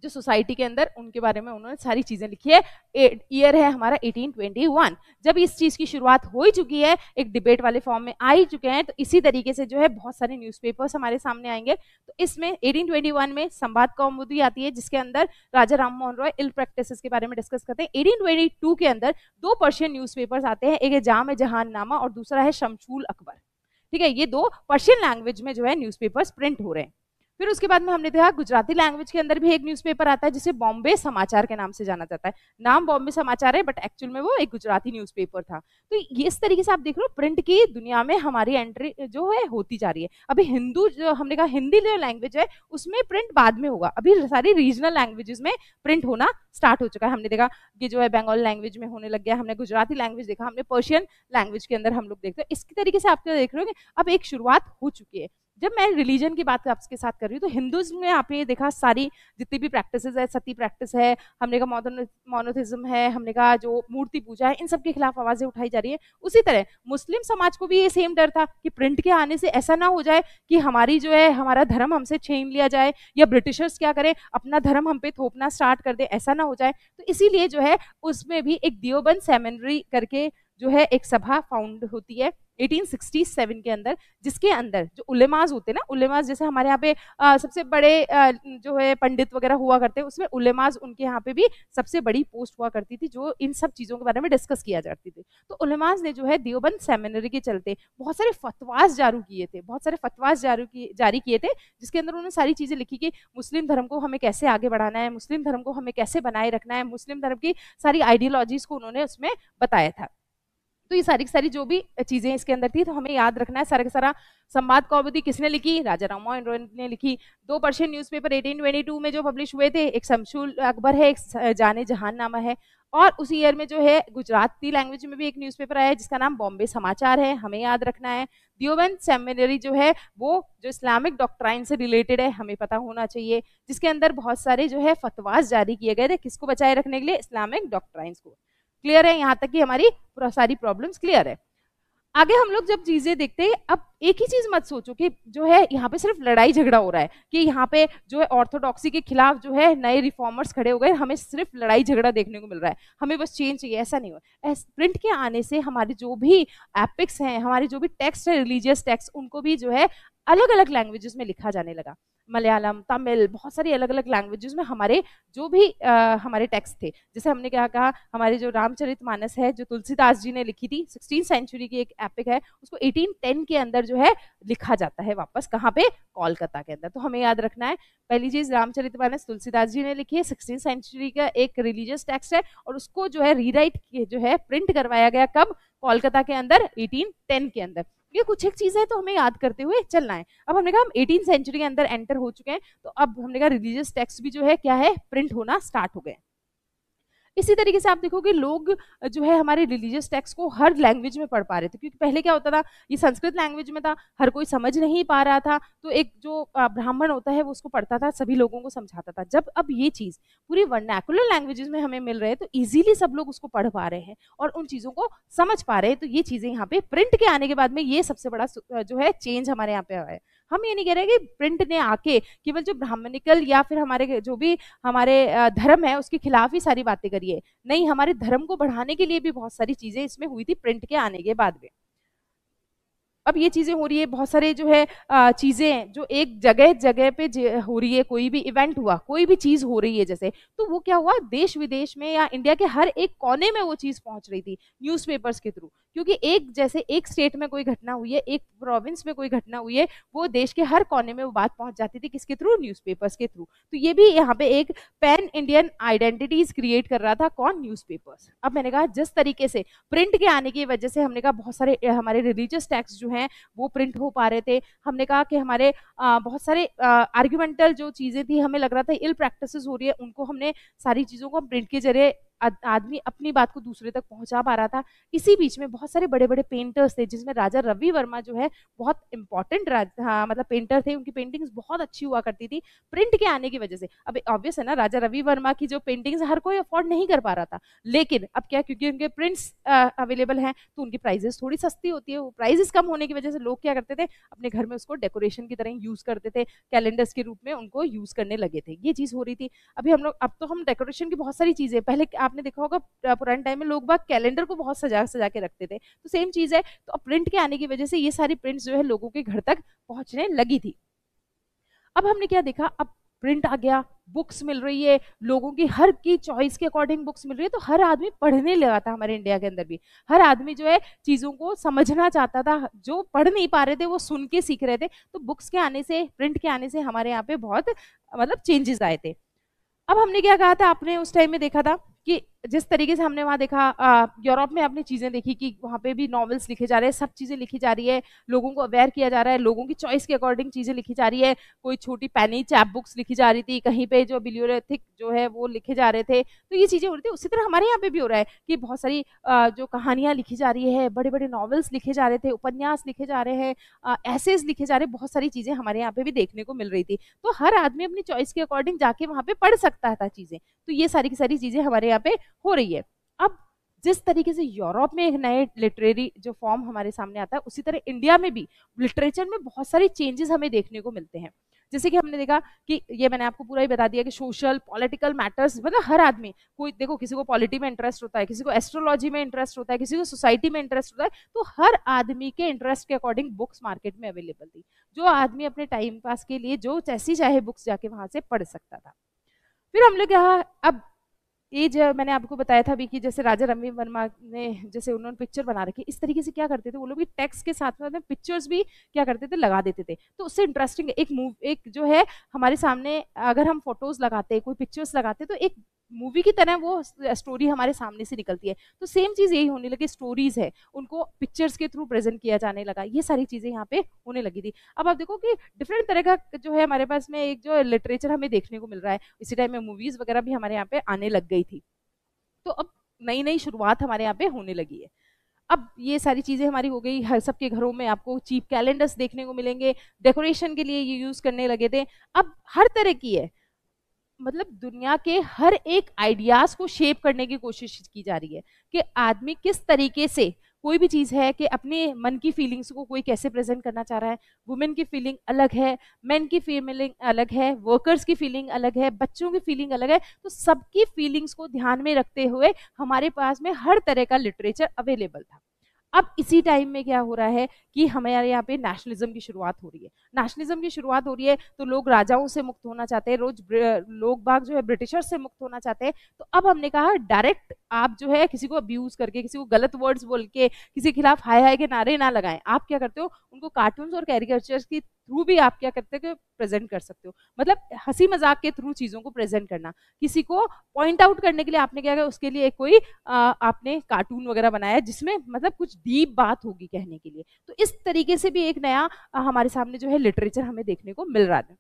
A: जो सोसाइटी के अंदर, उनके बारे में उन्होंने सारी चीजें लिखी है। ईयर है हमारा 1821। जब इस चीज की शुरुआत हो ही चुकी है, एक डिबेट वाले फॉर्म में आ ही चुके हैं, तो इसी तरीके से जो है बहुत सारे न्यूज़पेपर्स हमारे सामने आएंगे। तो इसमें 1821 में संवाद कौमुदी आती है, जिसके अंदर राजा राम मोहन रॉय इल प्रैक्टिसेस के बारे में डिस्कस करते हैं। 1822 के अंदर दो पर्शियन न्यूज़पेपर्स आते हैं, एक है जाम जहान नामा और दूसरा है शमशूल अकबर, ठीक है। ये दो पर्शियन लैंग्वेज में जो है न्यूज़पेपर्स प्रिंट हो रहे हैं। फिर उसके बाद में हमने देखा गुजराती लैंग्वेज के अंदर भी एक न्यूज़पेपर आता है जिसे बॉम्बे समाचार के नाम से जाना जाता है। नाम बॉम्बे समाचार है बट एक्चुअल में वो एक गुजराती न्यूज़पेपर था। तो ये इस तरीके से आप देख रहे हो प्रिंट की दुनिया में हमारी एंट्री जो है होती जा रही है। अभी हिंदू जो हमने कहा हिंदी जो लैंग्वेज है उसमें प्रिंट बाद में होगा, अभी सारी रीजनल लैंग्वेजेस में प्रिंट होना स्टार्ट हो चुका है। हमने देखा कि जो है बंगाल लैंग्वेज में होने लग गया, हमने गुजराती लैंग्वेज देखा, हमने पर्शियन लैंग्वेज के अंदर हम लोग देखते हैं। इसकी तरीके से आप देख रहे हो कि अब एक शुरुआत हो चुकी है। जब मैं रिलीजन की बात आपके साथ कर रही हूँ तो हिंदुज्म में आपने देखा सारी जितनी भी प्रैक्टिसेस है, सती प्रैक्टिस है, हमने कहा मोनोथिज्म है, हमने कहा जो मूर्ति पूजा है, इन सब के खिलाफ आवाजें उठाई जा रही है। उसी तरह मुस्लिम समाज को भी ये सेम डर था कि प्रिंट के आने से ऐसा ना हो जाए कि हमारी जो है हमारा धर्म हमसे छीन लिया जाए, या ब्रिटिशर्स क्या करें अपना धर्म हम पे थोपना स्टार्ट कर दे, ऐसा ना हो जाए। तो इसीलिए जो है उसमें भी एक देवबंद सेमिनरी करके जो है एक सभा फाउंड होती है 1867 के अंदर, जिसके अंदर जो उलेमाज होते हैं ना, उलेमाज जैसे हमारे यहाँ पे सबसे बड़े जो है पंडित वगैरह हुआ करते हैं, उसमें उलेमाज उनके यहाँ पे भी सबसे बड़ी पोस्ट हुआ करती थी जो इन सब चीज़ों के बारे में डिस्कस किया जाती थी। तो उलेमाज ने जो है देवबंद सेमिनरी के चलते बहुत सारे फतवास जारी किए थे, बहुत सारे फतवास जारी किए थे, जिसके अंदर उन्होंने सारी चीज़ें लिखी कि मुस्लिम धर्म को हमें कैसे आगे बढ़ाना है, मुस्लिम धर्म को हमें कैसे बनाए रखना है, मुस्लिम धर्म की सारी आइडियोलॉजीज को उन्होंने उसमें बताया था। तो ये सारी सारी जो भी चीजें इसके अंदर थी, तो हमें याद रखना है सारा का सारा संवाद कौमुदी किसने लिखी? राजा राम मोहन रॉय ने लिखी। दो पर्शियन न्यूज़पेपर 1822 में जो पब्लिश हुए थे, एक शमशूल अकबर है, एक जाने जहान नामा है। और उसी ईयर में जो है गुजराती लैंग्वेज में भी एक न्यूज़पेपर आया जिसका नाम बॉम्बे समाचार है, हमें याद रखना है। देवबंद सेमिनरी जो है वो जो इस्लामिक डॉक्ट्राइन से रिलेटेड है, हमें पता होना चाहिए, जिसके अंदर बहुत सारे जो है फतवास जारी किए गए थे, किसको बचाए रखने के लिए? इस्लामिक डॉक्ट्राइन्स को। क्लियर है? यहाँ तक कि हमारी सारी प्रॉब्लम्स क्लियर है। आगे हम लोग जब चीजें देखते हैं, अब एक ही चीज मत सोचो कि जो है यहाँ पे सिर्फ लड़ाई झगड़ा हो रहा है, कि यहाँ पे जो है ऑर्थोडॉक्सी के खिलाफ जो है नए रिफॉर्मर्स खड़े हो गए, हमें सिर्फ लड़ाई झगड़ा देखने को मिल रहा है, हमें बस चेंज चाहिए, ऐसा नहीं हो। प्रिंट के आने से हमारे जो भी एपिक्स हैं, हमारे जो भी टेक्स्ट है, रिलीजियस टेक्स्ट, उनको भी जो है अलग अलग लैंग्वेजेस में लिखा जाने लगा। मलयालम, तमिल, बहुत सारी अलग अलग लैंग्वेजेस में हमारे जो भी हमारे टेक्स्ट थे। जैसे हमने क्या कहा, हमारे जो रामचरितमानस है जो तुलसीदास जी ने लिखी थी, 16th सेंचुरी की एक एपिक है, उसको 1810 के अंदर जो है लिखा जाता है वापस, कहाँ पे, कोलकाता के अंदर। तो हमें याद रखना है, पहली चीज रामचरितमानस तुलसीदास जी ने लिखी है, 16th सेंचुरी का एक रिलीजियस टेक्स्ट है, और उसको जो है रीराइट जो है प्रिंट करवाया गया कब, कोलकाता के अंदर 1810 के अंदर। ये कुछ एक चीजें तो हमें याद करते हुए चलना है। अब हमने कहा हम 18th सेंचुरी के अंदर एंटर हो चुके हैं, तो अब हमने कहा रिलीजियस टेक्स्ट भी जो है क्या है, प्रिंट होना स्टार्ट हो गए। इसी तरीके से आप देखोगे लोग जो है हमारे रिलीजियस टेक्स्ट को हर लैंग्वेज में पढ़ पा रहे थे, क्योंकि पहले क्या होता था, ये संस्कृत लैंग्वेज में था, हर कोई समझ नहीं पा रहा था, तो एक जो ब्राह्मण होता है वो उसको पढ़ता था, सभी लोगों को समझाता था। जब अब ये चीज पूरी वर्नाकुलर लैंग्वेजेस में हमें मिल रहे हैं, तो इजीली सब लोग उसको पढ़ पा रहे हैं और उन चीजों को समझ पा रहे हैं। तो ये चीजें यहाँ पे प्रिंट के आने के बाद में ये सबसे बड़ा जो है चेंज हमारे यहाँ पे आया है। हम ये नहीं कह रहे कि प्रिंट ने आके केवल जो ब्राह्मणिकल या फिर हमारे जो भी हमारे धर्म है उसके खिलाफ ही सारी बातें करिए, नहीं, हमारे धर्म को बढ़ाने के लिए भी बहुत सारी चीजें इसमें हुई थी प्रिंट के आने के बाद में। अब ये चीजें हो रही है, बहुत सारे जो है चीजें जो एक जगह जगह पे हो रही है, कोई भी इवेंट हुआ, कोई भी चीज हो रही है जैसे, तो वो क्या हुआ, देश विदेश में या इंडिया के हर एक कोने में वो चीज पहुंच रही थी न्यूज़पेपर्स के थ्रू। क्योंकि एक जैसे एक स्टेट में कोई घटना हुई है, एक प्रोविंस में कोई घटना हुई है, वो देश के हर कोने में वो बात पहुंच जाती थी, किसके थ्रू, न्यूज़पेपर्स के थ्रू। तो ये भी यहाँ पे एक पैन इंडियन आइडेंटिटीज क्रिएट कर रहा था, कौन, न्यूज़पेपर्स। अब मैंने कहा जिस तरीके से प्रिंट के आने की वजह से हमने कहा बहुत सारे हमारे रिलीजियस टेक्स्ट जो हैं वो प्रिंट हो पा रहे थे। हमने कहा कि हमारे बहुत सारे आर्ग्यूमेंटल जो चीजें थी, हमें लग रहा था इल प्रैक्टिसेस हो रही है, उनको हमने सारी चीजों को प्रिंट के जरिए आदमी अपनी बात को दूसरे तक पहुंचा पा रहा था। इसी बीच में बहुत सारे बड़े बड़े पेंटर्स थे, जिसमें राजा रवि वर्मा जो है बहुत इंपॉर्टेंट मतलब पेंटर थे, उनकी पेंटिंग्स बहुत अच्छी हुआ करती थी प्रिंट के आने की वजह से। अब ऑब्वियस है ना, राजा रवि वर्मा की जो पेंटिंग्स हर कोई अफोर्ड नहीं कर पा रहा था, लेकिन अब क्या, क्योंकि उनके प्रिंट्स अवेलेबल हैं तो उनकी प्राइजेस थोड़ी सस्ती होती है। वो प्राइजेस कम होने की वजह से लोग क्या करते थे, अपने घर में उसको डेकोरेशन की तरह यूज करते थे, कैलेंडर्स के रूप में उनको यूज करने लगे थे। ये चीज हो रही थी। अभी हम लोग, अब तो हम डेकोरेशन की बहुत सारी चीजें, पहले आपने देखा होगा पुराने टाइम में लोग बाग कैलेंडर को बहुत सजा सजा के रखते थे, तो सेम चीज है। तो अब प्रिंट के आने की वजह से ये सारी प्रिंट्स जो है लोगों के घर तक पहुंचने लगी थी। अब हमने क्या देखा, अब प्रिंट आ गया, बुक्स मिल रही है, लोगों की हर की चॉइस के अकॉर्डिंग बुक्स मिल रही है, तो हर आदमी पढ़ने लगा था। हमारे इंडिया के अंदर भी हर आदमी जो है चीजों को समझना चाहता था, जो पढ़ नहीं पा रहे थे वो सुन के सीख रहे थे। तो बुक्स के आने से, प्रिंट के आने से हमारे यहाँ पे बहुत मतलब चेंजेस आए थे। अब हमने क्या कहा था, आपने उस टाइम में देखा था कि जिस तरीके से हमने वहां देखा, यूरोप में आपने चीजें देखी कि वहां पे भी नॉवेल्स लिखे जा रहे हैं, सब चीजें लिखी जा रही है, लोगों को अवेयर किया जा रहा है, लोगों की चॉइस के अकॉर्डिंग चीजें लिखी जा रही है। कोई छोटी पैनी चैप बुक्स लिखी जा रही थी, कहीं पे जो बिलियोरेथिक जो है वो लिखे जा रहे थे, तो ये चीजें हो रही थी। उसी तरह हमारे यहाँ पे भी हो रहा है कि बहुत सारी जो कहानियां लिखी जा रही है, बड़े बड़े नॉवेल्स लिखे जा रहे थे, उपन्यास लिखे जा रहे हैं, एसेज लिखे जा रहे हैं, बहुत सारी चीजें हमारे यहाँ पे भी देखने को मिल रही थी। तो हर आदमी अपनी चॉइस के अकॉर्डिंग जाके वहां पे पढ़ सकता था चीजें। तो ये सारी की सारी चीजें हमारे यहाँ पे हो रही है। अब जिस तरीके से यूरोप में एक नए लिटरेरी जो फॉर्म हमारे सामने आता है, उसी तरह इंडिया में भी लिटरेचर में बहुत सारे चेंजेस हमें देखने को मिलते हैं। जैसे कि हमने देखा कि ये मैंने आपको पूरा ही बता दिया कि सोशल पॉलिटिकल मैटर्स, मतलब हर आदमी, कोई देखो, किसी को पॉलिटी में इंटरेस्ट होता है, किसी को एस्ट्रोलॉजी में इंटरेस्ट होता है, किसी को सोसाइटी में इंटरेस्ट होता है, तो हर आदमी के इंटरेस्ट के अकॉर्डिंग बुक्स मार्केट में अवेलेबल थी। जो आदमी अपने टाइम पास के लिए जो जैसी चाहे बुक्स जाके वहां से पढ़ सकता था। फिर हम लोग यहाँ, अब ये जो मैंने आपको बताया था अभी कि जैसे राजा रवि वर्मा ने, जैसे उन्होंने पिक्चर बना रखी, इस तरीके से क्या करते थे वो लोग भी टेक्स्ट के साथ में पिक्चर्स भी क्या करते थे, लगा देते थे। तो उससे इंटरेस्टिंग एक जो है हमारे सामने, अगर हम फोटोज लगाते, कोई पिक्चर्स लगाते, तो एक मूवी की तरह वो स्टोरी हमारे सामने से निकलती है। तो सेम चीज यही होने लगी, स्टोरीज है उनको पिक्चर्स के थ्रू प्रेजेंट किया जाने लगा। ये सारी चीजें यहाँ पे होने लगी थी। अब आप देखो कि डिफरेंट तरह का जो है हमारे पास में एक जो लिटरेचर हमें देखने को मिल रहा है। इसी टाइम में मूवीज वगैरह भी हमारे यहाँ पे आने लग गई थी। तो अब नई नई शुरुआत हमारे यहाँ पे होने लगी है। अब ये सारी चीजें हमारी हो गई, हर सबके घरों में आपको चीप कैलेंडर्स देखने को मिलेंगे, डेकोरेशन के लिए ये यूज करने लगे थे। अब हर तरह की है, मतलब दुनिया के हर एक आइडियाज को शेप करने की कोशिश की जा रही है कि आदमी किस तरीके से, कोई भी चीज है कि अपने मन की फीलिंग्स को कोई कैसे प्रेजेंट करना चाह रहा है। वुमेन की फीलिंग अलग है, मेन की फीलिंग अलग है, वर्कर्स की फीलिंग अलग है, बच्चों की फीलिंग अलग है। तो सबकी फीलिंग्स को ध्यान में रखते हुए हमारे पास में हर तरह का लिटरेचर अवेलेबल था। अब इसी टाइम में क्या हो रहा है कि हमारे यहाँ पे नेशनलिज्म की शुरुआत हो रही है। नेशनलिज्म की शुरुआत हो रही है तो लोग राजाओं से मुक्त होना चाहते हैं, रोज लोग बाग जो है ब्रिटिशर से मुक्त होना चाहते हैं। तो अब हमने कहा डायरेक्ट आप जो है किसी को अब्यूज करके, किसी को गलत वर्ड्स बोल के, किसी के खिलाफ हाय हाय के नारे ना लगाएं। आप क्या करते हो, उनको कार्टून्स और कैरिकेचर्स की थ्रू भी आप क्या करते हो, प्रेजेंट कर सकते हो। मतलब हंसी मजाक के थ्रू चीजों को प्रेजेंट करना, किसी को पॉइंट आउट करने के लिए आपने क्या किया, उसके लिए कोई आपने कार्टून वगैरह बनाया जिसमें मतलब कुछ डीप बात होगी कहने के लिए। तो इस तरीके से भी एक नया हमारे सामने जो है लिटरेचर हमें देखने को मिल रहा है।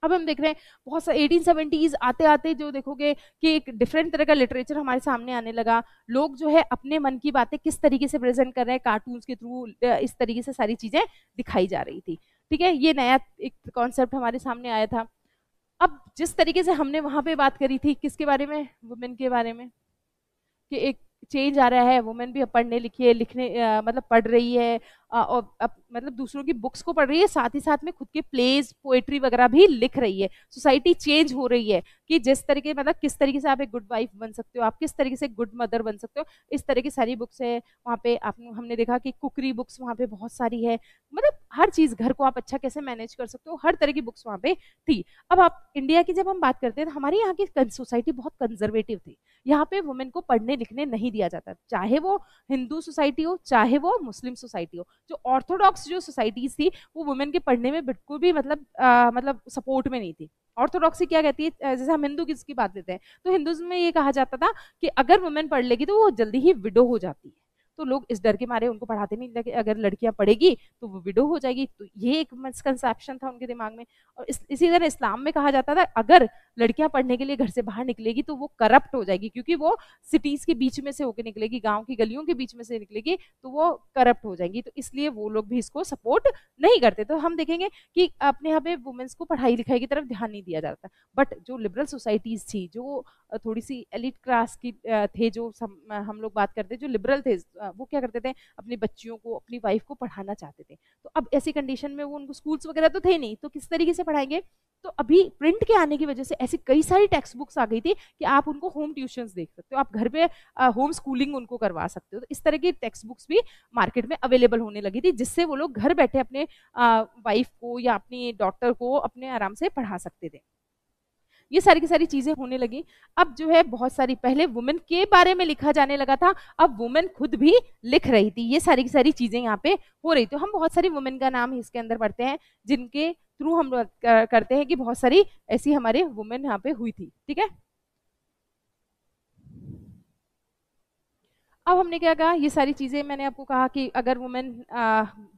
A: अब हम देख रहे हैं बहुत सारे 1870s आते आते जो देखोगे कि एक डिफरेंट तरह का लिटरेचर हमारे सामने आने लगा। लोग जो है अपने मन की बातें किस तरीके से प्रेजेंट कर रहे हैं, कार्टून्स के थ्रू इस तरीके से सारी चीजें दिखाई जा रही थी। ठीक है, ये नया एक कॉन्सेप्ट हमारे सामने आया था। अब जिस तरीके से हमने वहां पे बात करी थी किसके बारे में, वुमेन के बारे में, कि एक चेंज आ रहा है, वुमेन भी अब पढ़ने लिखी है, लिखने मतलब पढ़ रही है, और अब मतलब दूसरों की बुक्स को पढ़ रही है, साथ ही साथ में खुद के प्लेज पोएट्री वगैरह भी लिख रही है। सोसाइटी चेंज हो रही है कि जिस तरीके मतलब किस तरीके से आप एक गुड वाइफ बन सकते हो, आप किस तरीके से गुड मदर बन सकते हो, इस तरह की सारी बुक्स है वहाँ पे। आप हमने देखा कि कुकरी बुक्स वहाँ पे बहुत सारी है, मतलब हर चीज, घर को आप अच्छा कैसे मैनेज कर सकते हो, हर तरह की बुक्स वहाँ पे थी। अब आप इंडिया की जब हम बात करते हैं तो हमारे यहाँ की सोसाइटी बहुत कंजर्वेटिव थी। यहाँ पे वुमेन को पढ़ने लिखने नहीं दिया जाता, चाहे वो हिंदू सोसाइटी हो चाहे वो मुस्लिम सोसाइटी हो। जो ऑर्थोडॉक्स जो सोसाइटीज थी वो वुमेन के पढ़ने में बिल्कुल भी मतलब सपोर्ट में नहीं थी। ऑर्थोडॉक्सी क्या कहती है, जैसे हम हिंदू की बात लेते हैं तो हिंदुज्म में ये कहा जाता था कि अगर वुमेन पढ़ लेगी तो वो जल्दी ही विडो हो जाती है। तो लोग इस डर के मारे उनको पढ़ाते नहीं थे कि अगर लड़कियां पढ़ेगी तो वो विडो हो जाएगी। तो ये एक मिसकंसेप्शन था उनके दिमाग में। और इसी तरह इस्लाम में कहा जाता था अगर लड़कियां पढ़ने के लिए घर से बाहर निकलेगी तो वो करप्ट हो जाएगी, क्योंकि वो सिटीज के बीच में से होकर निकलेगी, गांव की गलियों के बीच में से निकलेगी तो वो करप्ट हो जाएगी। तो इसलिए वो लोग भी इसको सपोर्ट नहीं करते। तो हम देखेंगे कि अपने यहाँ पे वुमेन्स को पढ़ाई लिखाई की तरफ ध्यान नहीं दिया जाता। बट जो लिबरल सोसाइटीज थी, जो थोड़ी सी एलिट क्लास की थे, जो हम लोग बात करते जो लिबरल थे, वो क्या करते थे, अपनी बच्चियों को, अपनी वाइफ को पढ़ाना चाहते थे। तो अब ऐसी कंडीशन में वो, उनको स्कूल्स वगैरह तो थे नहीं, तो किस तरीके से पढ़ाएंगे। तो अभी प्रिंट के आने की वजह से ऐसी कई सारी टेक्स्ट बुक्स आ गई थी कि आप उनको होम ट्यूशंस देख सकते हो, आप घर पे होम स्कूलिंग उनको करवा सकते हो। तो इस तरह की टेक्स्ट बुक्स भी मार्केट में अवेलेबल होने लगी थी, जिससे वो लोग घर बैठे अपने वाइफ को या अपनी डॉटर को अपने आराम से पढ़ा सकते थे। ये सारी की सारी चीजें होने लगी। अब जो है बहुत सारी, पहले वुमेन के बारे में लिखा जाने लगा था, अब वुमेन खुद भी लिख रही थी। ये सारी की सारी चीजें यहाँ पे हो रही। तो हम बहुत सारी वुमेन का नाम इसके अंदर पढ़ते हैं जिनके थ्रू हम करते हैं कि बहुत सारी ऐसी हमारे वुमेन यहाँ पे हुई थी। ठीक है, अब हमने क्या कहा, ये सारी चीजें मैंने आपको कहा कि अगर वुमेन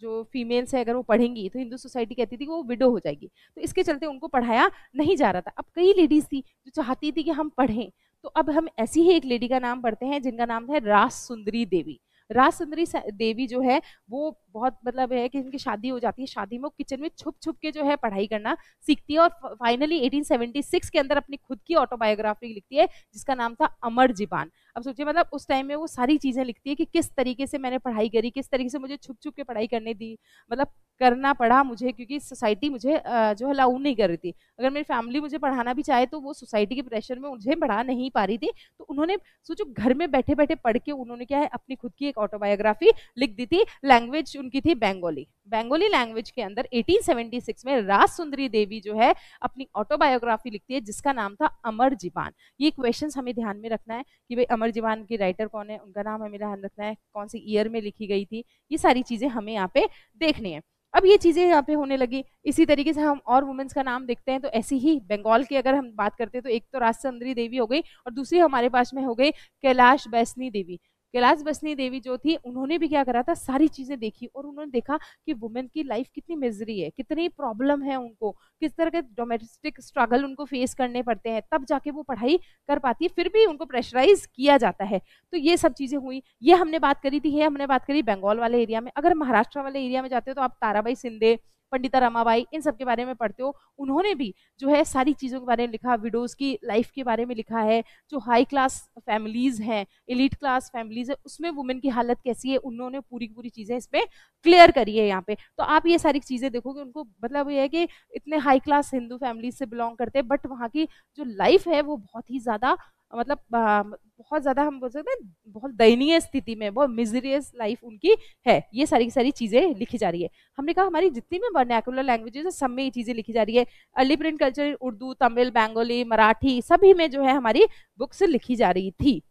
A: जो फीमेल्स है अगर वो पढ़ेंगी तो हिंदू सोसाइटी कहती थी कि वो विडो हो जाएगी, तो इसके चलते उनको पढ़ाया नहीं जा रहा था। अब कई लेडीज थी जो चाहती थी कि हम पढ़ें। तो अब हम ऐसी ही एक लेडी का नाम पढ़ते हैं जिनका नाम है रास सुंदरी देवी। रास सुंदरी देवी जो है वो बहुत मतलब है कि इनकी शादी हो जाती है, शादी में वो किचन में छुप छुप के जो है पढ़ाई करना सीखती है और फाइनली 1876 के अंदर अपनी खुद की ऑटोबायोग्राफी लिखती है जिसका नाम था अमर जीबान। अब सोचिए मतलब उस टाइम में वो सारी चीजें लिखती है कि किस तरीके से मैंने पढ़ाई करी, किस तरीके से मुझे छुप छुप के पढ़ाई करने दी, मतलब करना पड़ा मुझे, क्योंकि सोसाइटी मुझे जो है अलाउ नहीं कर रही थी। अगर मेरी फैमिली मुझे पढ़ाना भी चाहे तो वो सोसाइटी के प्रेशर में मुझे पढ़ा नहीं पा रही थी। तो उन्होंने सोचो घर में बैठे बैठे पढ़ के उन्होंने क्या है अपनी खुद की एक ऑटोबायोग्राफी लिख दी थी। लैंग्वेज उनकी थी बंगाली। बंगाली लैंग्वेज के अंदर 1876 में रास सुंदरी देवी जो है अपनी ऑटोबायोग्राफी लिखती है जिसका नाम था अमर जीबान। ये क्वेश्चन हमें ध्यान में रखना है कि भाई अमर जीबान की राइटर कौन है, उनका नाम हमें ध्यान रखना है, कौन सी ईयर में लिखी गई थी, ये सारी चीजें हमें यहाँ पे देखनी है। अब ये चीजें यहाँ पे होने लगी। इसी तरीके से हम और वुमेन्स का नाम देखते हैं तो ऐसी ही बंगाल की अगर हम बात करते हैं तो एक तो रास सुंदरी देवी हो गई और दूसरी हमारे पास में हो गई कैलाश बैसनी देवी। कैलाश बसनी देवी जो थी उन्होंने भी क्या करा था, सारी चीजें देखी और उन्होंने देखा कि वुमेन की लाइफ कितनी मिजरी है, कितनी प्रॉब्लम है उनको, किस तरह के डोमेस्टिक स्ट्रगल उनको फेस करने पड़ते हैं, तब जाके वो पढ़ाई कर पाती है, फिर भी उनको प्रेशराइज किया जाता है। तो ये सब चीजें हुई, ये हमने बात करी थी, ये हमने बात करी बंगाल वाले एरिया में। अगर महाराष्ट्र वाले एरिया में जाते हो तो आप ताराबाई सिंधे, पंडिता रमाबाई, इन सब के बारे में पढ़ते हो। उन्होंने भी जो है सारी चीजों के बारे में लिखा, विडोज की लाइफ के बारे में लिखा है, जो हाई क्लास फैमिलीज हैं, एलिट क्लास फैमिलीज है, उसमें वुमेन की हालत कैसी है, उन्होंने पूरी की पूरी चीजें इसमें क्लियर करी है यहाँ पे। तो आप ये सारी चीजें देखोगे, उनको मतलब ये है कि इतने हाई क्लास हिंदू फैमिलीज से बिलोंग करते हैं बट वहाँ की जो लाइफ है वो बहुत ही ज्यादा मतलब बहुत ज्यादा हम बोल सकते हैं बहुत दयनीय स्थिति में, बहुत मिजरियस लाइफ उनकी है। ये सारी की सारी चीजें लिखी जा रही है। हमने कहा हमारी जितनी भी वर्नाकुलर लैंग्वेजेस है सब में ये चीजें लिखी जा रही है। Early print culture Urdu, Tamil, Bengali, Marathi सभी में जो है हमारी बुक्स लिखी जा रही थी।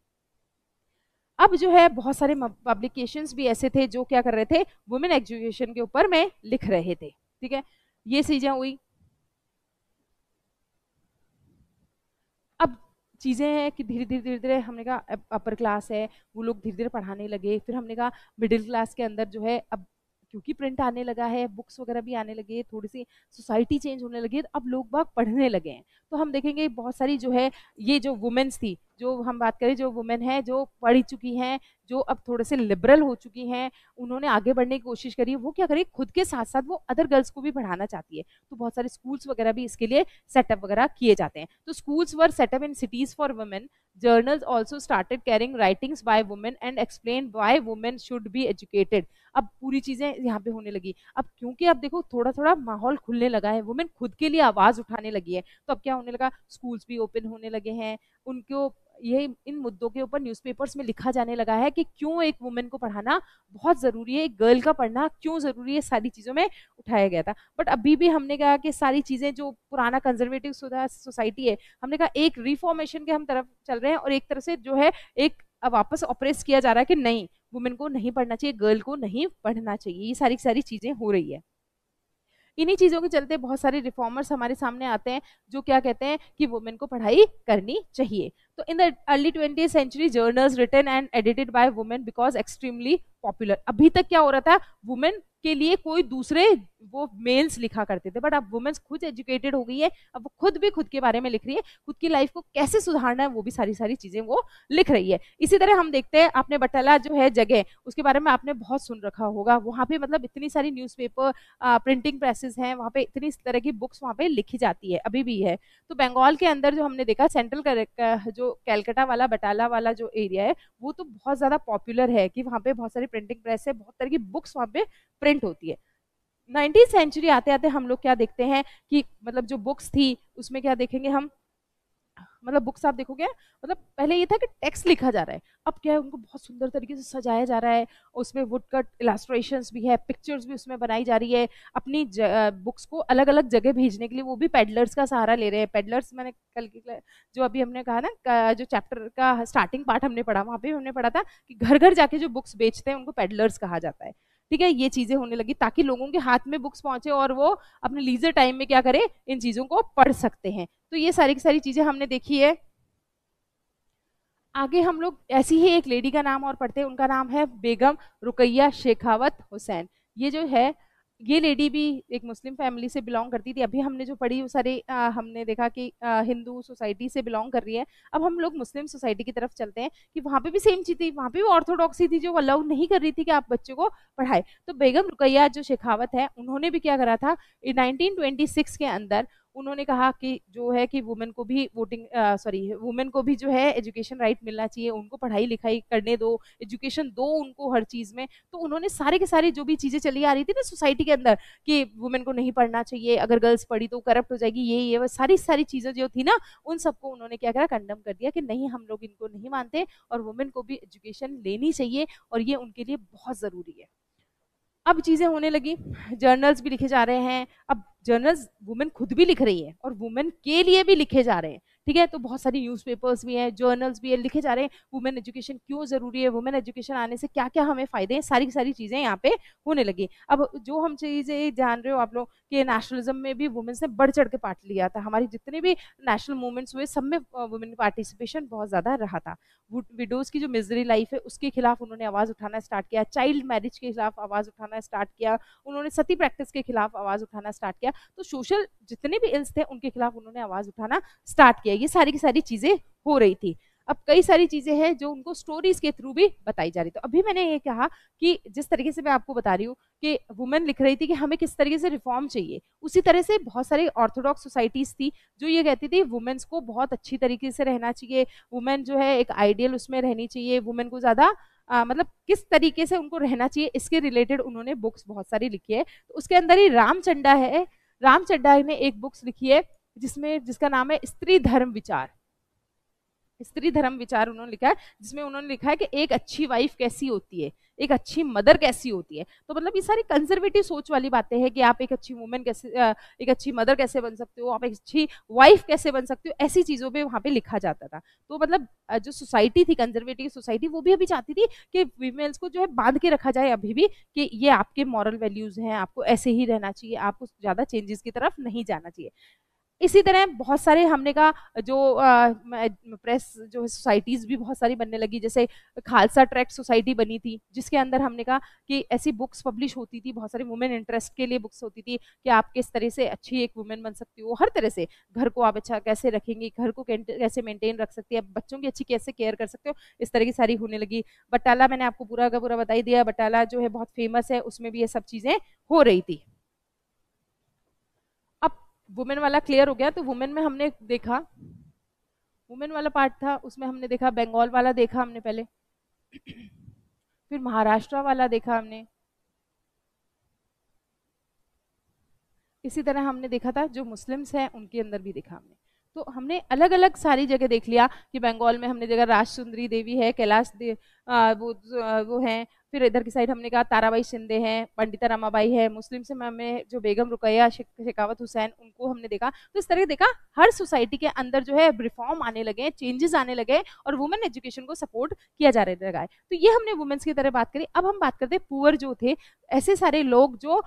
A: अब जो है बहुत सारे पब्लिकेशंस भी ऐसे थे जो क्या कर रहे थे, वुमेन एजुकेशन के ऊपर में लिख रहे थे। ठीक है, ये चीजें हुई। अब चीजें हैं कि धीरे धीरे धीरे धीरे हमने कहा अपर क्लास है वो लोग धीरे धीरे पढ़ाने लगे। फिर हमने कहा मिडिल क्लास के अंदर जो है अब क्योंकि प्रिंट आने लगा है, बुक्स वगैरह भी आने लगे, थोड़ी सी सोसाइटी चेंज होने लगी, तो अब लोग बाग पढ़ने लगे हैं। तो हम देखेंगे बहुत सारी जो है ये जो वुमेन्स थी, जो हम बात करें जो वुमेन है जो पढ़ी चुकी हैं, जो अब थोड़े से लिबरल हो चुकी हैं, उन्होंने आगे बढ़ने की कोशिश करी। वो क्या करी, खुद के साथ साथ वो अदर गर्ल्स को भी पढ़ाना चाहती है। तो बहुत सारे स्कूल्स वगैरह भी इसके लिए सेटअप वगैरह किए जाते हैं। तो schools were set up in cities for women. Journals also started carrying writings by women and explained why women should be educated. अब पूरी चीजें यहाँ पे होने लगी। अब क्योंकि अब देखो थोड़ा थोड़ा माहौल खुलने लगा है, वुमेन खुद के लिए आवाज उठाने लगी है, तो अब क्या होने लगा, स्कूल्स भी ओपन होने लगे हैं। उनको ये इन मुद्दों के ऊपर न्यूज़पेपर्स में लिखा जाने लगा है कि क्यों एक वुमेन को पढ़ाना बहुत जरूरी है, एक गर्ल का पढ़ना क्यों जरूरी है, सारी चीजों में उठाया गया था। बट अभी भी हमने कहा कि सारी चीजें जो पुराना कंजर्वेटिव सोसाइटी है, हमने कहा एक रिफॉर्मेशन के हम तरफ चल रहे हैं और एक तरह से जो है एक वापस ऑपरेस किया जा रहा है कि नहीं, वुमेन को नहीं पढ़ना चाहिए, गर्ल को नहीं पढ़ना चाहिए। ये सारी सारी चीजें हो रही है। इन्हीं चीजों के चलते बहुत सारे रिफॉर्मर्स हमारे सामने आते हैं जो क्या कहते हैं कि वुमेन को पढ़ाई करनी चाहिए। तो in the early 20th century journals written and edited by women because extremely popular. अभी तक क्या हो रहा था, वुमेन के लिए कोई दूसरे वो मेल्स लिखा करते थे, बट अब वुमेन्स खुद एजुकेटेड हो गई है, अब वो खुद भी खुद के बारे में लिख रही है, खुद की लाइफ को कैसे सुधारना है वो भी सारी सारी चीजें वो लिख रही है। इसी तरह हम देखते हैं आपने बटाला जो है जगह, उसके बारे में आपने बहुत सुन रखा होगा। वहां पे मतलब इतनी सारी न्यूज़पेपर प्रिंटिंग प्रेसेस हैं, वहां पे इतनी तरह की बुक्स वहां पे लिखी जाती है, अभी भी है। तो बंगाल के अंदर जो हमने देखा सेंट्रल जो कैलकाटा वाला बटाला वाला जो एरिया है वो तो बहुत ज्यादा पॉपुलर है कि वहां पे बहुत सारी प्रिंटिंग प्रेस है, बहुत तरह की बुक्स वहां पे प्रिंट होती है। 19th सेंचुरी आते आते हम लोग क्या देखते हैं कि मतलब जो बुक्स थी उसमें क्या देखेंगे हम, मतलब बुक्स आप देखोगे मतलब पहले ये था कि टेक्स्ट लिखा जा रहा है, अब क्या है उनको बहुत सुंदर तरीके से सजाया जा रहा है, उसमें वुड कट इलास्ट्रेशंस भी है, पिक्चर्स भी उसमें बनाई जा रही है। अपनी बुक्स को अलग अलग जगह भेजने के लिए वो भी पेडलर्स का सहारा ले रहे हैं। पेडलर्स मैंने कल की जो अभी हमने कहा ना जो चैप्टर का स्टार्टिंग पार्ट हमने पढ़ा वहां पे हमने पढ़ा था कि घर घर जाके जो बुक्स बेचते हैं उनको पेडलर्स कहा जाता है। ठीक है, ये चीजें होने लगी ताकि लोगों के हाथ में बुक्स पहुंचे और वो अपने लीजर टाइम में क्या करें, इन चीजों को पढ़ सकते हैं। तो ये सारी की सारी चीजें हमने देखी है। आगे हम लोग ऐसी ही एक लेडी का नाम और पढ़ते हैं, उनका नाम है बेगम रुकैया शेखावत हुसैन। ये जो है ये लेडी भी एक मुस्लिम फैमिली से बिलोंग करती थी। अभी हमने जो पढ़ी वो सारे हमने देखा कि हिंदू सोसाइटी से बिलोंग कर रही है। अब हम लोग मुस्लिम सोसाइटी की तरफ चलते हैं कि वहाँ पे भी सेम चीज थी, वहाँ पे भी ऑर्थोडॉक्सी थी जो अलाउ नहीं कर रही थी कि आप बच्चों को पढ़ाए। तो बेगम रुकैया जो शेखावत है उन्होंने भी क्या करा था, 1926 के अंदर उन्होंने कहा कि जो है कि वुमेन को भी वोटिंग वुमेन को भी जो है एजुकेशन राइट मिलना चाहिए, उनको पढ़ाई लिखाई करने दो, एजुकेशन दो उनको हर चीज में। तो उन्होंने सारे के सारे जो भी चीजें चली आ रही थी ना सोसाइटी के अंदर कि वुमेन को नहीं पढ़ना चाहिए, अगर गर्ल्स पढ़ी तो करप्ट हो जाएगी, ये वो सारी सारी चीजें जो थी ना उन सबको उन्होंने क्या करा, कंडम कर दिया कि नहीं हम लोग इनको नहीं मानते और वुमेन को भी एजुकेशन लेनी चाहिए और ये उनके लिए बहुत जरूरी है। अब चीजें होने लगी, जर्नल्स भी लिखे जा रहे हैं। अब जर्नल्स वुमेन खुद भी लिख रही है और वुमेन के लिए भी लिखे जा रहे हैं। ठीक है, तो बहुत सारी न्यूज़पेपर्स भी हैं, जर्नल्स भी है, लिखे जा रहे हैं वुमेन एजुकेशन क्यों जरूरी है, वुमेन एजुकेशन आने से क्या क्या हमें फायदे हैं, सारी सारी चीजें यहाँ पे होने लगी। अब जो हम चीजें जान रहे हो आप लोग कि नेशनलिज्म में भी वुमेन्स ने बढ़ चढ़ के पार्ट लिया था। हमारी जितने भी नेशनल मूवमेंट्स हुए सब में वुमेन पार्टिसिपेशन बहुत ज्यादा रहा था। विडोज की जो मिजरी लाइफ है उसके खिलाफ उन्होंने आवाज उठाना स्टार्ट किया, चाइल्ड मैरिज के खिलाफ आवाज उठाना स्टार्ट किया, उन्होंने सती प्रैक्टिस के खिलाफ आवाज उठाना स्टार्ट किया। तो सोशल जितने भी इल्स थे उनके खिलाफ उन्होंने आवाज उठाना स्टार्ट किया। ये सारी की सारी चीजें हो रही थी। अब कई सारी चीजें हैं जो उनको स्टोरीज के थ्रू भी बताई जा रही। तो अभी मैंने ये कहा कि जिस तरीके से मैं आपको बता रही हूँ कि वुमेन लिख रही थी कि हमें किस तरीके से रिफॉर्म चाहिए, उसी तरह से बहुत सारी ऑर्थोडॉक्स सोसाइटीज थी जो ये कहती थी वुमेन्स को बहुत अच्छी तरीके से रहना चाहिए, वुमेन जो है एक आइडियल उसमें रहनी चाहिए, वुमेन को ज्यादा मतलब किस तरीके से उनको रहना चाहिए इसके रिलेटेड उन्होंने बुक्स बहुत सारी लिखी है। तो उसके अंदर ही रामचंदा है, रामचंदा ने एक बुक्स लिखी है जिसमें जिसका नाम है स्त्री धर्म विचार। स्त्री धर्म विचार उन्होंने लिखा है, जिसमें उन्होंने लिखा है कि एक अच्छी वाइफ कैसी होती है, एक अच्छी मदर कैसी होती है। तो मतलब ये सारी कंजर्वेटिव सोच वाली बातें हैं कि आप एक अच्छी वुमेन कैसे, एक अच्छी मदर कैसे बन सकते हो, आप एक अच्छी वाइफ कैसे बन सकते हो, ऐसी चीजों पे वहाँ पे लिखा जाता था। तो मतलब जो सोसाइटी थी, कंजर्वेटिव सोसाइटी, वो भी अभी चाहती थी कि फीमेल्स को जो है बांध के रखा जाए अभी भी, कि ये आपके मॉरल वैल्यूज हैं, आपको ऐसे ही रहना चाहिए, आपको ज्यादा चेंजेस की तरफ नहीं जाना चाहिए। इसी तरह बहुत सारे हमने कहा जो प्रेस जो सोसाइटीज भी बहुत सारी बनने लगी, जैसे खालसा ट्रैक्ट सोसाइटी बनी थी, जिसके अंदर हमने कहा कि ऐसी बुक्स पब्लिश होती थी, बहुत सारी वुमेन इंटरेस्ट के लिए बुक्स होती थी कि आप किस तरह से अच्छी एक वुमेन बन सकती हो, हर तरह से घर को आप अच्छा कैसे रखेंगे, घर को कैसे मेंटेन रख सकती है, बच्चों की अच्छी कैसे केयर कर सकते हो, इस तरह की सारी होने लगी। बटाला मैंने आपको पूरा का पूरा बता ही दिया, बटाला जो है बहुत फेमस है, उसमें भी ये सब चीजें हो रही थी। अब वुमेन वाला क्लियर हो गया, तो वुमेन में हमने देखा, वुमेन वाला पार्ट था, उसमें हमने देखा बंगाल वाला देखा हमने पहले, फिर महाराष्ट्र वाला देखा हमने, इसी तरह हमने देखा था जो मुस्लिम्स हैं उनके अंदर भी देखा हमने। तो हमने अलग अलग सारी जगह देख लिया कि बंगाल में हमने देखा राज सुंदरी देवी है, कैलाश वो हैं, फिर इधर की साइड हमने कहा ताराबाई शिंदे हैं, पंडिता रमाबाई है, मुस्लिम से हमें जो बेगम रुकैया शेखावत हुसैन, उनको हमने देखा। तो इस तरह देखा हर सोसाइटी के अंदर जो है रिफॉर्म आने लगे, चेंजेस आने लगे, और वुमेन एजुकेशन को सपोर्ट किया जा लगा है। तो ये हमने वुमेन्स की तरह बात करी। अब हम बात करते हैं पुअर जो थे, ऐसे सारे लोग जो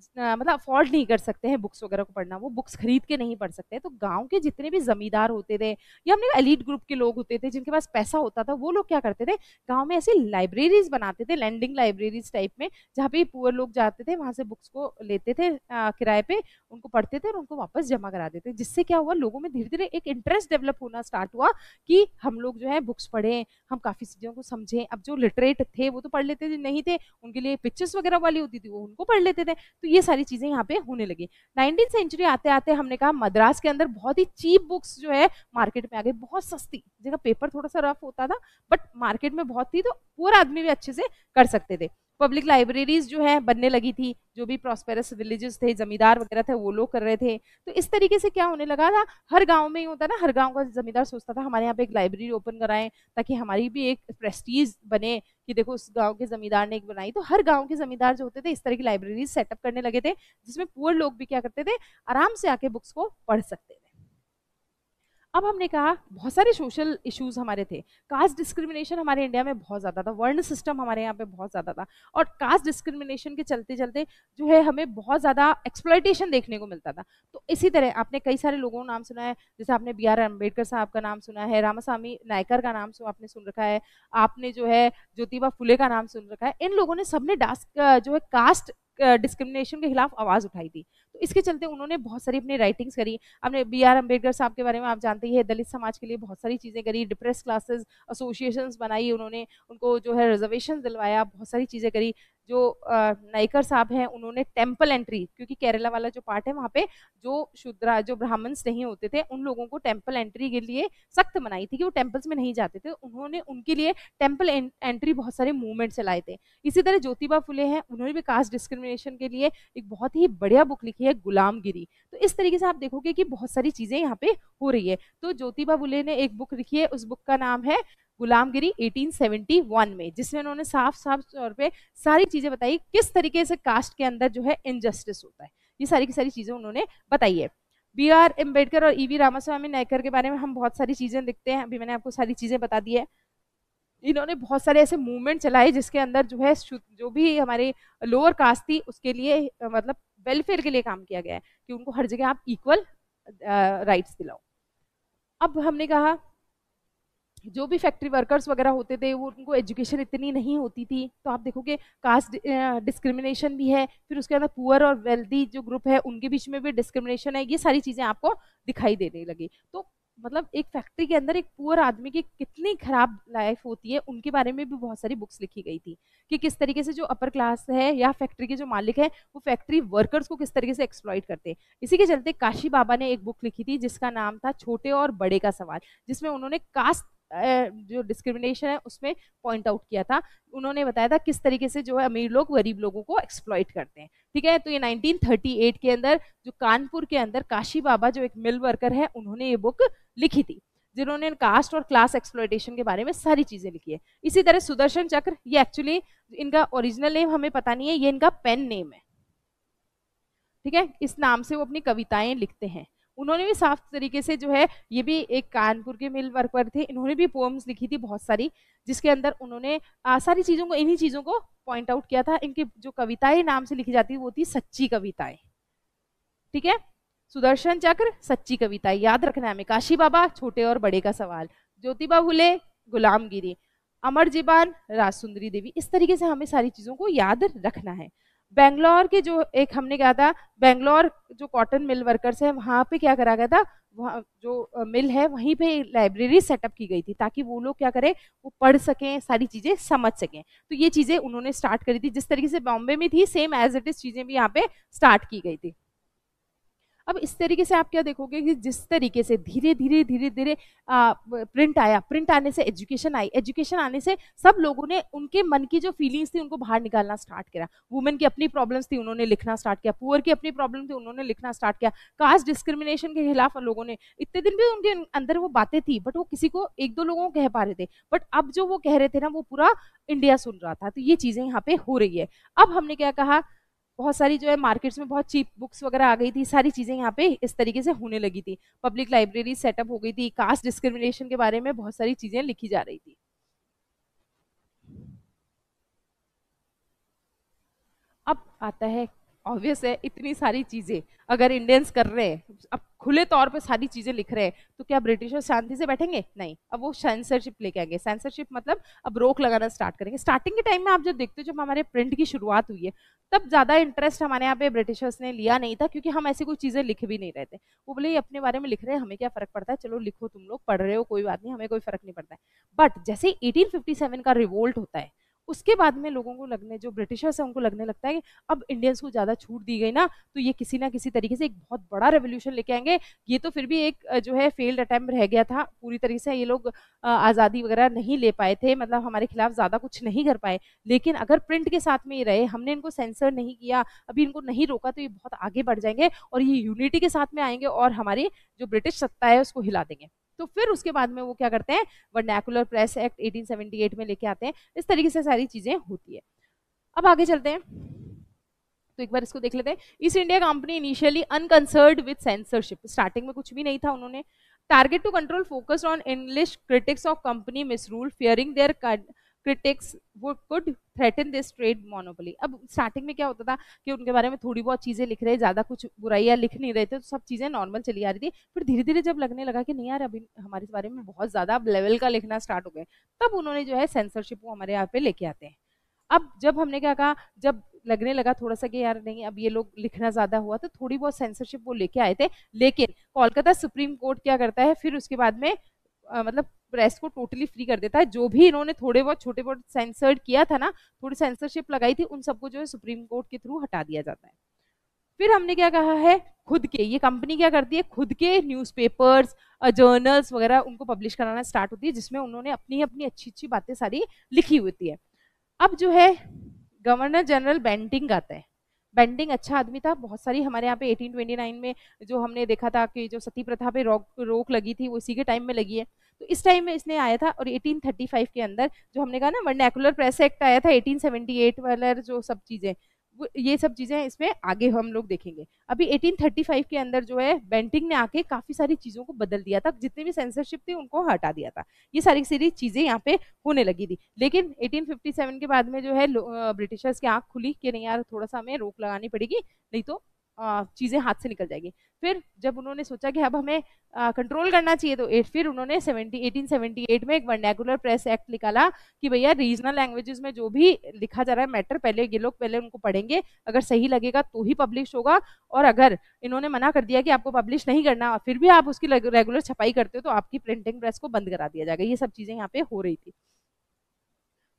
A: मतलब अफोर्ड नहीं कर सकते हैं बुक्स वगैरह को पढ़ना, वो बुक्स खरीद के नहीं पढ़ सकते। तो गांव के जितने भी जमींदार होते थे या हमने एलीट ग्रुप के लोग होते थे जिनके पास पैसा होता था, वो लोग क्या करते थे, गांव में ऐसे लाइब्रेरीज बनाते थे, लैंडिंग लाइब्रेरीज टाइप में, जहाँ पे पुअर लोग जाते थे, वहां से बुक्स को लेते थे किराए पे, उनको पढ़ते थे और उनको वापस जमा करा देते। जिससे क्या हुआ, लोगों में धीरे धीरे एक इंटरेस्ट डेवलप होना स्टार्ट हुआ कि हम लोग जो है बुक्स पढ़ें, हम काफी चीजों को समझें। अब जो लिटरेट थे वो तो पढ़ लेते थे, नहीं थे उनके लिए पिक्चर्स वगैरह वाली होती थी, वो उनको पढ़ लेते थे। तो ये सारी चीजें यहाँ पे होने लगी। 19th सेंचुरी आते आते हमने कहा मद्रास के अंदर बहुत ही चीप बुक्स जो है मार्केट में आ गई, बहुत सस्ती, जगह पेपर थोड़ा सा रफ होता था बट मार्केट में बहुत थी, तो पूरा आदमी भी अच्छे से कर सकते थे। पब्लिक लाइब्रेरीज जो है बनने लगी थी, जो भी प्रॉस्पेरस विलेजेस थे, जमींदार वगैरह थे, वो लोग कर रहे थे। तो इस तरीके से क्या होने लगा था, हर गांव में ही होता ना, हर गांव का जमींदार सोचता था हमारे यहाँ पे एक लाइब्रेरी ओपन कराएं ताकि हमारी भी एक प्रेस्टीज बने कि देखो उस गांव के जमींदार ने एक बनाई। तो हर गांव के जमींदार जो होते थे इस तरह की लाइब्रेरीज सेटअप करने लगे थे, जिसमें पुअर लोग भी क्या करते थे, आराम से आके बुक्स को पढ़ सकते थे। अब हमने कहा बहुत सारे सोशल इश्यूज हमारे थे। कास्ट डिस्क्रिमिनेशन हमारे इंडिया में बहुत ज़्यादा था, वर्ण सिस्टम हमारे यहाँ पे बहुत ज़्यादा था, और कास्ट डिस्क्रिमिनेशन के चलते चलते जो है हमें बहुत ज़्यादा एक्सप्लॉइटेशन देखने को मिलता था। तो इसी तरह आपने कई सारे लोगों का नाम सुना है, जैसे आपने B.R. अम्बेडकर साहब का नाम सुना है, रामास्वामी नायकर का नाम आपने सुन रखा है, आपने जो है ज्योतिबा फुले का नाम सुन रखा है। इन लोगों ने सबने जो है कास्ट डिस्क्रिमिनेशन के खिलाफ आवाज उठाई थी। तो इसके चलते उन्होंने बहुत सारी अपनी राइटिंग्स करी। आपने B.R. अम्बेडकर साहब के बारे में आप जानते ही है, दलित समाज के लिए बहुत सारी चीजें करी, डिप्रेस क्लासेस एसोसिएशंस बनाई उन्होंने, उनको जो है रिजर्वेशन दिलवाया, बहुत सारी चीजें करी। जो नायकर साहब हैं उन्होंने टेम्पल एंट्री, क्योंकि केरला वाला जो पार्ट है वहाँ पे जो शूद्रा जो ब्राह्मण्स नहीं होते थे उन लोगों को टेम्पल एंट्री के लिए सख्त मनाई थी कि वो टेम्पल्स में नहीं जाते थे, उन्होंने उनके लिए टेम्पल एंट्री बहुत सारे मूवमेंट चलाए थे। इसी तरह ज्योतिबा फुले हैं, उन्होंने भी कास्ट डिस्क्रिमिनेशन के लिए एक बहुत ही बढ़िया बुक लिखी है गुलामगिरी। तो इस तरीके से आप देखोगे कि बहुत सारी चीजें यहाँ पे हो रही है। तो ज्योतिबा फुले ने एक बुक लिखी है, उस बुक का नाम है गुलामगिरी 1871 में, जिसमें उन्होंने साफ साफ तौर पे सारी चीजें बताई किस तरीके से कास्ट के अंदर जो है इनजस्टिस होता है, ये सारी की सारी चीजें उन्होंने बताई है। B.R. अम्बेडकर और E.V. रामास्वामी नायकर के बारे में हम बहुत सारी चीजें लिखते हैं, अभी मैंने आपको सारी चीजें बता दी है। इन्होंने बहुत सारे ऐसे मूवमेंट चलाए जिसके अंदर जो है जो भी हमारे लोअर कास्ट थी उसके लिए मतलब वेलफेयर के लिए काम किया गया है कि उनको हर जगह आप इक्वल राइट्स दिलाओ। अब हमने कहा जो भी फैक्ट्री वर्कर्स वगैरह होते थे वो उनको एजुकेशन इतनी नहीं होती थी, तो आप देखोगे कास्ट डिस्क्रिमिनेशन भी है, फिर उसके अंदर पुअर और वेल्दी जो ग्रुप है उनके बीच में भी डिस्क्रिमिनेशन है, ये सारी चीजें आपको दिखाई देने लगी। तो मतलब एक फैक्ट्री के अंदर एक पुअर आदमी की कितनी खराब लाइफ होती है उनके बारे में भी बहुत सारी बुक्स लिखी गई थी कि किस तरीके से जो अपर क्लास है या फैक्ट्री के जो मालिक है वो फैक्ट्री वर्कर्स को किस तरीके से एक्सप्लॉइट करते हैं। इसी के चलते काशी बाबा ने एक बुक लिखी थी जिसका नाम था छोटे और बड़े का सवाल, जिसमें उन्होंने कास्ट जो डिस्क्रिमिनेशन है उसमें पॉइंट आउट किया था। उन्होंने बताया था किस तरीके से जो है अमीर लोग गरीब लोगों को एक्सप्लॉइट करते हैं। ठीक है, तो ये 1938 के अंदर जो कानपुर के अंदर काशी बाबा जो एक मिल वर्कर है उन्होंने ये बुक लिखी थी। जिन्होंने कास्ट और क्लास एक्सप्लॉयटेशन के बारे में सारी चीजें लिखी है। इसी तरह सुदर्शन चक्र, ये एक्चुअली इनका ओरिजिनल नेम हमें पता नहीं है, ये इनका पेन नेम है, ठीक है, इस नाम से वो अपनी कविताएं लिखते हैं। उन्होंने भी साफ तरीके से जो है, ये भी एक कानपुर के मिल वर्कर थे, इन्होंने भी पोम्स लिखी थी बहुत सारी, जिसके अंदर उन्होंने सारी चीजों को, इन्हीं चीजों को पॉइंट आउट किया था। इनकी जो कविताएं नाम से लिखी जाती है वो थी सच्ची कविताएं, ठीक है। सुदर्शन चक्र सच्ची कविताएं याद रखना है हमें। काशी बाबा छोटे और बड़े का सवाल, ज्योतिबा फुले गुलामगिरी, अमर जीबान राज सुंदरी देवी, इस तरीके से हमें सारी चीजों को याद रखना है। बेंगलोर के जो एक हमने कहा था, बेंगलोर जो कॉटन मिल वर्कर्स है, वहां पे क्या करा गया था, वहाँ जो मिल है वहीं पे लाइब्रेरी सेटअप की गई थी, ताकि वो लोग क्या करें, वो पढ़ सकें, सारी चीजें समझ सकें। तो ये चीजें उन्होंने स्टार्ट करी थी, जिस तरीके से बॉम्बे में थी सेम एज इट इज चीजें भी यहाँ पे स्टार्ट की गई थी। अब इस तरीके से आप क्या देखोगे कि जिस तरीके से धीरे धीरे धीरे धीरे प्रिंट आया, प्रिंट आने से एजुकेशन आई, एजुकेशन आने से सब लोगों ने उनके मन की जो फीलिंग्स थी उनको बाहर निकालना स्टार्ट किया। वुमेन की अपनी प्रॉब्लम्स थी, उन्होंने लिखना स्टार्ट किया, पुअर की अपनी प्रॉब्लम थी, उन्होंने लिखना स्टार्ट किया, कास्ट डिस्क्रिमिनेशन के खिलाफ लोगों ने, इतने दिन भी उनके अंदर वो बातें थी, बट वो किसी को, एक दो लोगों को कह पा रहे थे, बट अब जो वो कह रहे थे ना, वो पूरा इंडिया सुन रहा था। तो ये चीजें यहाँ पे हो रही है। अब हमने क्या कहा, बहुत सारी जो है मार्केट्स में बहुत चीप बुक्स वगैरह आ गई थी, सारी चीजें यहाँ पे इस तरीके से होने लगी थी, पब्लिक लाइब्रेरी सेटअप हो गई थी, कास्ट डिस्क्रिमिनेशन के बारे में बहुत सारी चीजें लिखी जा रही थी। अब आता है, ऑब्वियस है, इतनी सारी चीजें अगर इंडियंस कर रहे हैं, अब खुले तौर पे सारी चीजें लिख रहे हैं, तो क्या ब्रिटिशर्स शांति से बैठेंगे? नहीं, अब वो सेंसरशिप लेके आएंगे। सेंसरशिप मतलब अब रोक लगाना स्टार्ट करेंगे। स्टार्टिंग के टाइम में आप जब देखते हो, जब हमारे प्रिंट की शुरुआत हुई है, तब ज्यादा इंटरेस्ट हमारे यहाँ पे ब्रिटिशर्स ने लिया नहीं था, क्योंकि हम ऐसी कोई चीजें लिख भी नहीं रहे थे। वो बोले ये अपने बारे में लिख रहे हैं, हमें क्या फर्क पड़ता है, चलो लिखो, तुम लोग पढ़ रहे हो, कोई बात नहीं, हमें कोई फर्क नहीं पड़ता है। बट जैसे 1857 का रिवोल्ट होता है, उसके बाद में लोगों को लगने, जो ब्रिटिशर्स है उनको लगने लगता है कि अब इंडियंस को ज्यादा छूट दी गई ना, तो ये किसी ना किसी तरीके से एक बहुत बड़ा रेवोल्यूशन लेके आएंगे। ये तो फिर भी एक जो है फेल्ड अटेम्प्ट रह गया था, पूरी तरीके से ये लोग आज़ादी वगैरह नहीं ले पाए थे, मतलब हमारे खिलाफ ज़्यादा कुछ नहीं कर पाए। लेकिन अगर प्रिंट के साथ में ये रहे, हमने इनको सेंसर नहीं किया, अभी इनको नहीं रोका, तो ये बहुत आगे बढ़ जाएंगे और ये यूनिटी के साथ में आएंगे और हमारी जो ब्रिटिश सत्ता है उसको हिला देंगे। तो फिर उसके बाद में वो क्या करते हैं, वर्नैकुलर प्रेस एक्ट 1878 में लेके आते हैं। इस तरीके से सारी चीजें होती है। अब आगे चलते हैं, तो एक बार इसको देख लेते हैं। East India Company initially unconcerned with censorship, starting में कुछ भी नहीं था। उन्होंने target to control focused on English critics of company misrule, fearing their critics could threaten this trade monopoly. अब स्टार्टिंग में क्या होता था कि उनके बारे में थोड़ी बहुत चीजें लिख रहे, ज्यादा कुछ बुराइयां लिख नहीं रहे थे, तो सब चीजें नॉर्मल चली आ रही थी। फिर धीरे धीरे जब लगने लगा कि नहीं यार, अभी हमारे बारे में बहुत ज्यादा लेवल का लिखना स्टार्ट हो गए, तब उन्होंने जो है सेंसरशिप को हमारे यहाँ पे लेके आते हैं। अब जब हमने क्या कहा, जब लगने लगा थोड़ा सा कि यार नहीं, अब ये लोग लिखना ज्यादा हुआ, तो थोड़ी बहुत सेंसरशिप वो लेके आए थे। लेकिन कोलकाता सुप्रीम कोर्ट क्या करता है, फिर उसके बाद में मतलब प्रेस को टोटली फ्री कर देता है। जो भी इन्होंने थोड़े बहुत छोटे बहुत सेंसर्ड किया था ना, थोड़ी सेंसरशिप लगाई थी, उन सबको जो है सुप्रीम कोर्ट के थ्रू हटा दिया जाता है। फिर हमने क्या कहा है, खुद के, ये कंपनी क्या करती है, खुद के न्यूज़पेपर्स, जर्नल्स वगैरह उनको पब्लिश कराना स्टार्ट होती है, जिसमें उन्होंने अपनी अपनी अच्छी अच्छी बातें सारी लिखी होती है। अब जो है गवर्नर जनरल बेंटिंग आता है। बेंटिंग अच्छा आदमी था, बहुत सारी हमारे यहाँ पे 1829 में जो हमने देखा था कि जो सती प्रथा पे रोक लगी थी, वो इसी के टाइम में लगी है। तो इस टाइम में इसने आया था, और 1835 के अंदर जो हमने कहा ना वर्नैकुलर प्रेस एक्ट आया था 1878 वाला, जो सब चीजें, ये सब चीजें इसमें आगे हम लोग देखेंगे। अभी 1835 के अंदर जो है बेंटिंग ने आके काफी सारी चीजों को बदल दिया था, जितने भी सेंसरशिप थी उनको हटा दिया था। ये सारी सारी चीजें यहाँ पे होने लगी थी। लेकिन 1857 के बाद में जो है ब्रिटिशर्स की आंख खुली कि नहीं यार, थोड़ा सा हमें रोक लगानी पड़ेगी, नहीं तो चीजें हाथ से निकल जाएगी। फिर जब उन्होंने सोचा कि अब हमें कंट्रोल करना चाहिए, तो फिर उन्होंने 1878 में एक वर्नैकुलर प्रेस एक्ट निकाला कि भैया रीजनल लैंग्वेजेस में जो भी लिखा जा रहा है मैटर, पहले ये लोग पहले उनको पढ़ेंगे, अगर सही लगेगा तो ही पब्लिश होगा, और अगर इन्होंने मना कर दिया कि आपको पब्लिश नहीं करना, फिर भी आप उसकी रेगुलर छपाई करते हो, तो आपकी प्रिंटिंग प्रेस को बंद करा दिया जाएगा। ये सब चीजें यहाँ पे हो रही थी।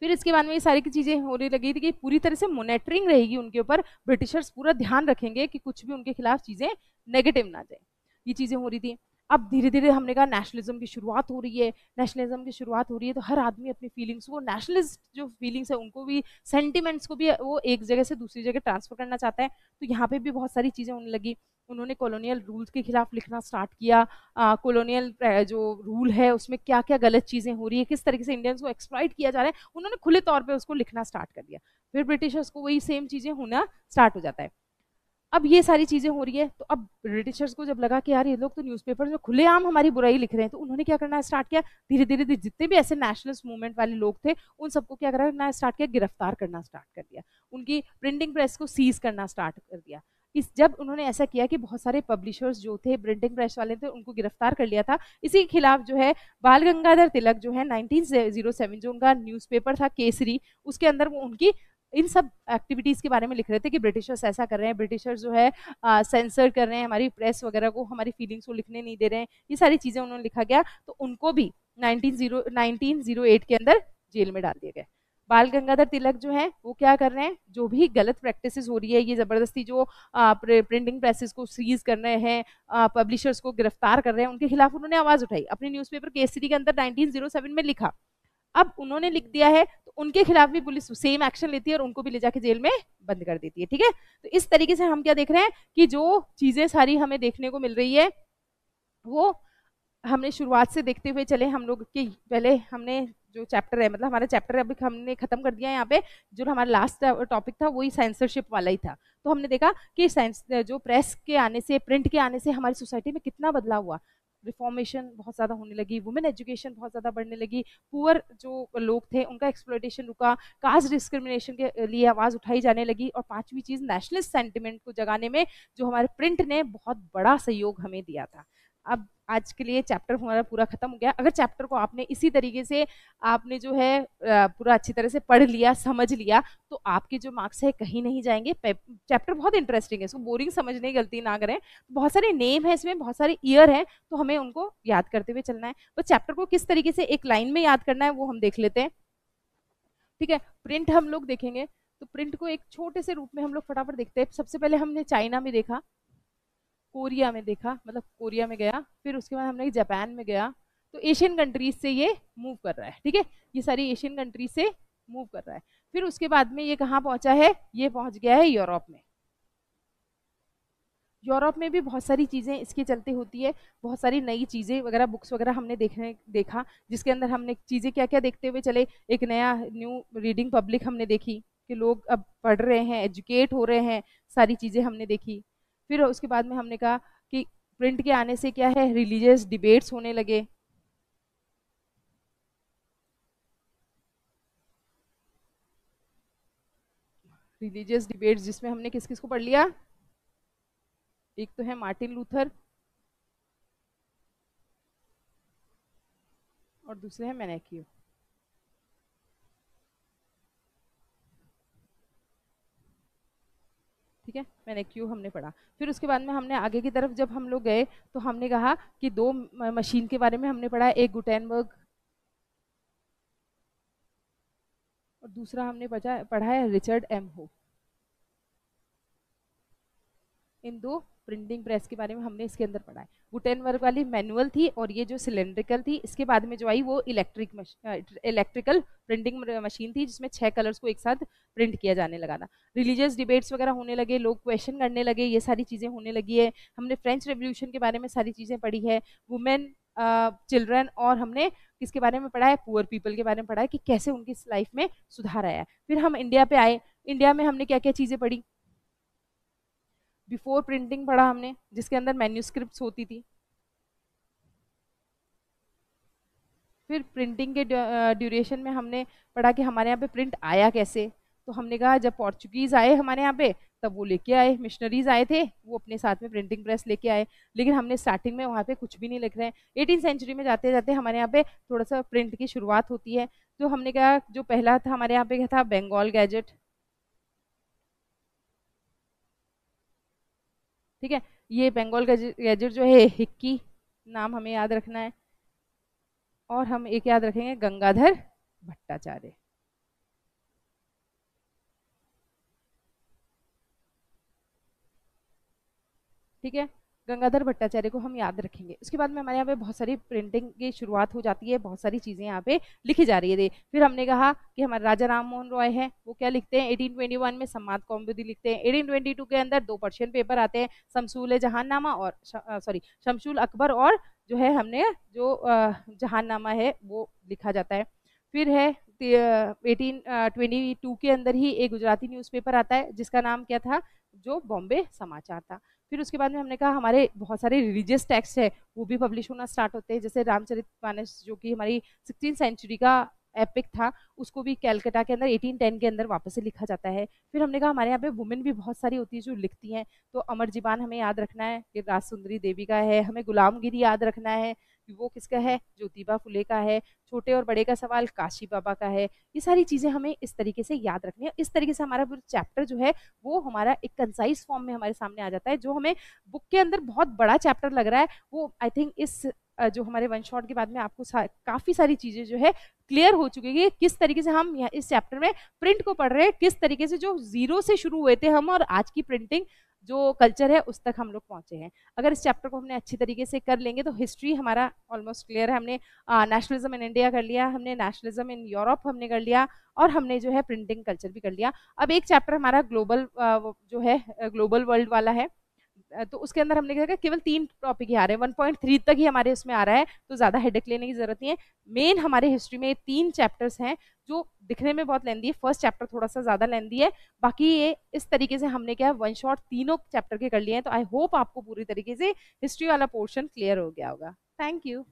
A: फिर इसके बाद में ये सारी की चीजें होने लगी थी कि पूरी तरह से मॉनिटरिंग रहेगी उनके ऊपर, ब्रिटिशर्स पूरा ध्यान रखेंगे कि कुछ भी उनके खिलाफ चीजें नेगेटिव ना जाए। ये चीजें हो रही थी। अब धीरे धीरे हमने कहा नेशनलिज्म की शुरुआत हो रही है। नेशनलिज्म की शुरुआत हो रही है तो हर आदमी अपनी फीलिंग्स को, नेशनलिस्ट जो फीलिंग्स है उनको भी, सेंटिमेंट्स को भी वो एक जगह से दूसरी जगह ट्रांसफर करना चाहता है। तो यहाँ पे भी बहुत सारी चीजें होने लगी। उन्होंने कॉलोनियल रूल्स के खिलाफ लिखना स्टार्ट किया। कॉलोनियल जो रूल है उसमें क्या क्या गलत चीज़ें हो रही है, किस तरीके से इंडियंस को एक्सप्लॉइट किया जा रहा है, उन्होंने खुले तौर पे उसको लिखना स्टार्ट कर दिया। फिर ब्रिटिशर्स को वही सेम चीज़ें होना स्टार्ट हो जाता है। अब ये सारी चीजें हो रही है तो अब ब्रिटिशर्स को जब लगा कि यार ये लोग तो न्यूज़पेपर में खुलेआम हमारी बुराई लिख रहे हैं, तो उन्होंने क्या करना स्टार्ट किया, धीरे धीरे जितने भी ऐसे नेशनलिस्ट मूवमेंट वाले लोग थे उन सबको क्या करना स्टार्ट किया, गिरफ्तार करना स्टार्ट कर दिया, उनकी प्रिंटिंग प्रेस को सीज करना स्टार्ट कर दिया। इस जब उन्होंने ऐसा किया कि बहुत सारे पब्लिशर्स जो थे प्रिंटिंग प्रेस वाले थे उनको गिरफ्तार कर लिया था, इसी के खिलाफ जो है बाल गंगाधर तिलक जो है 1907 जो उनका न्यूज़पेपर था केसरी, उसके अंदर वो उनकी इन सब एक्टिविटीज के बारे में लिख रहे थे कि ब्रिटिशर्स ऐसा कर रहे हैं, ब्रिटिशर्स जो है सेंसर कर रहे हैं हमारी प्रेस वगैरह को, हमारी फीलिंग्स को लिखने नहीं दे रहे हैं, ये सारी चीजें उन्होंने लिखा गया, तो उनको भी 1908 के अंदर जेल में डाल दिया गया। बाल गंगाधर तिलक जो है वो क्या कर रहे हैं, जो भी गलत प्रैक्टिसेस हो रही है, ये जबरदस्ती जो प्रिंटिंग प्रेसेस को सीज कर रहे हैं, पब्लिशर्स को गिरफ्तार कर रहे हैं, उनके खिलाफ उन्होंने आवाज उठाई, अपने न्यूज़पेपर केसरी के अंदर 1907 में लिखा। अब उन्होंने लिख दिया है तो उनके खिलाफ भी पुलिस सेम एक्शन लेती है और उनको भी ले जाके जेल में बंद कर देती है। ठीक है, तो इस तरीके से हम क्या देख रहे हैं कि जो चीजें सारी हमें देखने को मिल रही है वो हमने शुरुआत से देखते हुए चले, हम लोग के पहले हमने जो चैप्टर है, मतलब हमारा चैप्टर अभी हमने खत्म कर दिया है यहाँ पे, जो हमारा लास्ट टॉपिक था वही सेंसरशिप वाला ही था। तो हमने देखा कि जो प्रेस के आने से, प्रिंट के आने से हमारी सोसाइटी में कितना बदलाव हुआ, रिफॉर्मेशन बहुत ज़्यादा होने लगी, वुमेन एजुकेशन बहुत ज़्यादा बढ़ने लगी, पुअर जो लोग थे उनका एक्सप्लॉयटेशन रुका, कास्ट डिस्क्रिमिनेशन के लिए आवाज़ उठाई जाने लगी, और पांचवी चीज़ नेशनलिस्ट सेंटिमेंट को जगाने में जो हमारे प्रिंट ने बहुत बड़ा सहयोग हमें दिया था। अब आज के लिए चैप्टर हमारा पूरा खत्म हो गया। अगर चैप्टर को आपने इसी तरीके से आपने जो है पूरा अच्छी तरह से पढ़ लिया, समझ लिया, तो आपके जो मार्क्स है कहीं नहीं जाएंगे। चैप्टर बहुत इंटरेस्टिंग है, इसको बोरिंग समझने की गलती ना करें। बहुत सारे नेम है इसमें, बहुत सारे ईयर है, तो हमें उनको याद करते हुए चलना है। तो चैप्टर को किस तरीके से एक लाइन में याद करना है वो हम देख लेते हैं। ठीक है, प्रिंट हम लोग देखेंगे, तो प्रिंट को एक छोटे से रूप में हम लोग फटाफट देखते हैं। सबसे पहले हमने चाइना में देखा, कोरिया में देखा, मतलब कोरिया में गया, फिर उसके बाद हमने जापान में गया, तो एशियन कंट्रीज से ये मूव कर रहा है। ठीक है, ये सारी एशियन कंट्रीज से मूव कर रहा है। फिर उसके बाद में ये कहाँ पहुंचा है, ये पहुंच गया है यूरोप में। यूरोप में भी बहुत सारी चीज़ें इसके चलते होती है, बहुत सारी नई चीज़ें वगैरह, बुक्स वगैरह हमने देखा, जिसके अंदर हमने चीज़ें क्या क्या देखते हुए चले, एक नया न्यू रीडिंग पब्लिक हमने देखी कि लोग अब पढ़ रहे हैं, एजुकेट हो रहे हैं, सारी चीज़ें हमने देखी। फिर उसके बाद में हमने कहा कि प्रिंट के आने से क्या है, रिलीजियस डिबेट्स होने लगे। रिलीजियस डिबेट्स जिसमें हमने किस किस को पढ़ लिया, एक तो है मार्टिन लूथर और दूसरे हैं मैनेक्यू। ठीक है, मैंने क्यों हमने पढ़ा। फिर उसके बाद में हमने आगे की तरफ जब हम लोग गए तो हमने कहा कि दो मशीन के बारे में हमने पढ़ा, एक गुटेनबर्ग और दूसरा हमने पढ़ा है रिचर्ड एम हो। इन दो प्रिंटिंग प्रेस के बारे में हमने इसके अंदर पढ़ा है। गुटेनबर्ग वाली मैनुअल थी और ये जो सिलेंड्रिकल थी, इसके बाद में जो आई वो इलेक्ट्रिकल प्रिंटिंग मशीन थी, जिसमें 6 कलर्स को एक साथ प्रिंट किया जाने लगा था। रिलीजियस डिबेट्स वगैरह होने लगे, लोग क्वेश्चन करने लगे, ये सारी चीज़ें होने लगी है। हमने फ्रेंच रेवोल्यूशन के बारे में सारी चीज़ें पढ़ी है, वुमेन, चिल्ड्रन, और हमने किसके बारे में पढ़ा है, पुअर पीपल के बारे में पढ़ा है कि कैसे उनकी लाइफ में सुधार आया है। फिर हम इंडिया पे आए, इंडिया में हमने क्या क्या चीज़ें पढ़ी, बिफोर प्रिंटिंग पढ़ा हमने, जिसके अंदर मैन्यूस्क्रिप्ट्स होती थी। फिर प्रिंटिंग के ड्यूरेशन में हमने पढ़ा कि हमारे यहाँ पे प्रिंट आया कैसे। तो हमने कहा जब पोर्चुगीज आए हमारे यहाँ पे तब वो लेके आए, मिशनरीज आए थे, वो अपने साथ में प्रिंटिंग प्रेस लेके आए, लेकिन हमने स्टार्टिंग में वहाँ पे कुछ भी नहीं लिख रहे हैं। 18 सेंचुरी में जाते जाते हमारे यहाँ पे थोड़ा सा प्रिंट की शुरुआत होती है। तो हमने कहा जो पहला था हमारे यहाँ पे क्या था, बंगाल गैजेट। ठीक है, ये बंगाल गैजेट जो है हिक्की नाम हमें याद रखना है, और हम एक याद रखेंगे गंगाधर भट्टाचार्य। ठीक है, गंगाधर भट्टाचार्य को हम याद रखेंगे। उसके बाद में हमारे यहाँ पे बहुत सारी प्रिंटिंग की शुरुआत हो जाती है, बहुत सारी चीज़ें यहाँ पे लिखी जा रही है। फिर हमने कहा कि हमारे राजा राम मोहन रॉय है, वो क्या लिखते हैं 1821 में सम्माद कौमुदी लिखते हैं। 1822 के अंदर 2 पर्शियन पेपर आते हैं, शमसूल जहाननामा और शमसूल अकबर, और जो है हमने जो जहाननामा है वो लिखा जाता है। फिर है 1822 के अंदर ही एक गुजराती न्यूज़पेपर आता है जिसका नाम क्या था, जो बॉम्बे समाचार था। फिर उसके बाद में हमने कहा हमारे बहुत सारे रिलीजियस टेक्स्ट है वो भी पब्लिश होना स्टार्ट होते हैं, जैसे रामचरितमानस जो कि हमारी 16वीं सेंचुरी का एपिक था, उसको भी कैलकाटा के अंदर 1810 के अंदर वापस से लिखा जाता है। फिर हमने कहा हमारे यहाँ पे वुमेन भी बहुत सारी होती है जो लिखती हैं, तो अमर जीबान हमें याद रखना है कि राज सुंदरी देवी का है, हमें गुलामगिरी याद रखना है कि वो किसका है, ज्योतिबा फुले का है, छोटे और बड़े का सवाल काशी बाबा का है। ये सारी चीज़ें हमें इस तरीके से याद रखनी है। इस तरीके से हमारा चैप्टर जो है वो हमारा एक कंसाइज फॉर्म में हमारे सामने आ जाता है। जो हमें बुक के अंदर बहुत बड़ा चैप्टर लग रहा है वो आई थिंक इस जो हमारे वन शॉट के बाद में आपको काफ़ी सारी चीज़ें जो है क्लियर हो चुकी है, किस तरीके से हम इस चैप्टर में प्रिंट को पढ़ रहे हैं, किस तरीके से जो जीरो से शुरू हुए थे हम और आज की प्रिंटिंग जो कल्चर है उस तक हम लोग पहुंचे हैं। अगर इस चैप्टर को हमने अच्छी तरीके से कर लेंगे तो हिस्ट्री हमारा ऑलमोस्ट क्लियर है। हमने नेशनलिज्म इन इंडिया कर लिया, हमने नेशनलिज्म इन यूरोप हमने कर लिया, और हमने जो है प्रिंटिंग कल्चर भी कर लिया। अब एक चैप्टर हमारा ग्लोबल जो है ग्लोबल वर्ल्ड वाला है, तो उसके अंदर हमने क्या केवल 3 टॉपिक ही आ रहे हैं, 1.3 तक ही हमारे इसमें आ रहा है, तो ज़्यादा हेडेक लेने की जरूरत नहीं है। मेन हमारे हिस्ट्री में 3 चैप्टर्स हैं जो दिखने में बहुत लेंदी है। फर्स्ट चैप्टर थोड़ा सा ज़्यादा लेंदी है, बाकी ये इस तरीके से हमने क्या वन शॉट तीनों चैप्टर के कर लिए हैं। तो आई होप आपको पूरी तरीके से हिस्ट्री वाला पोर्शन क्लियर हो गया होगा। Thank you.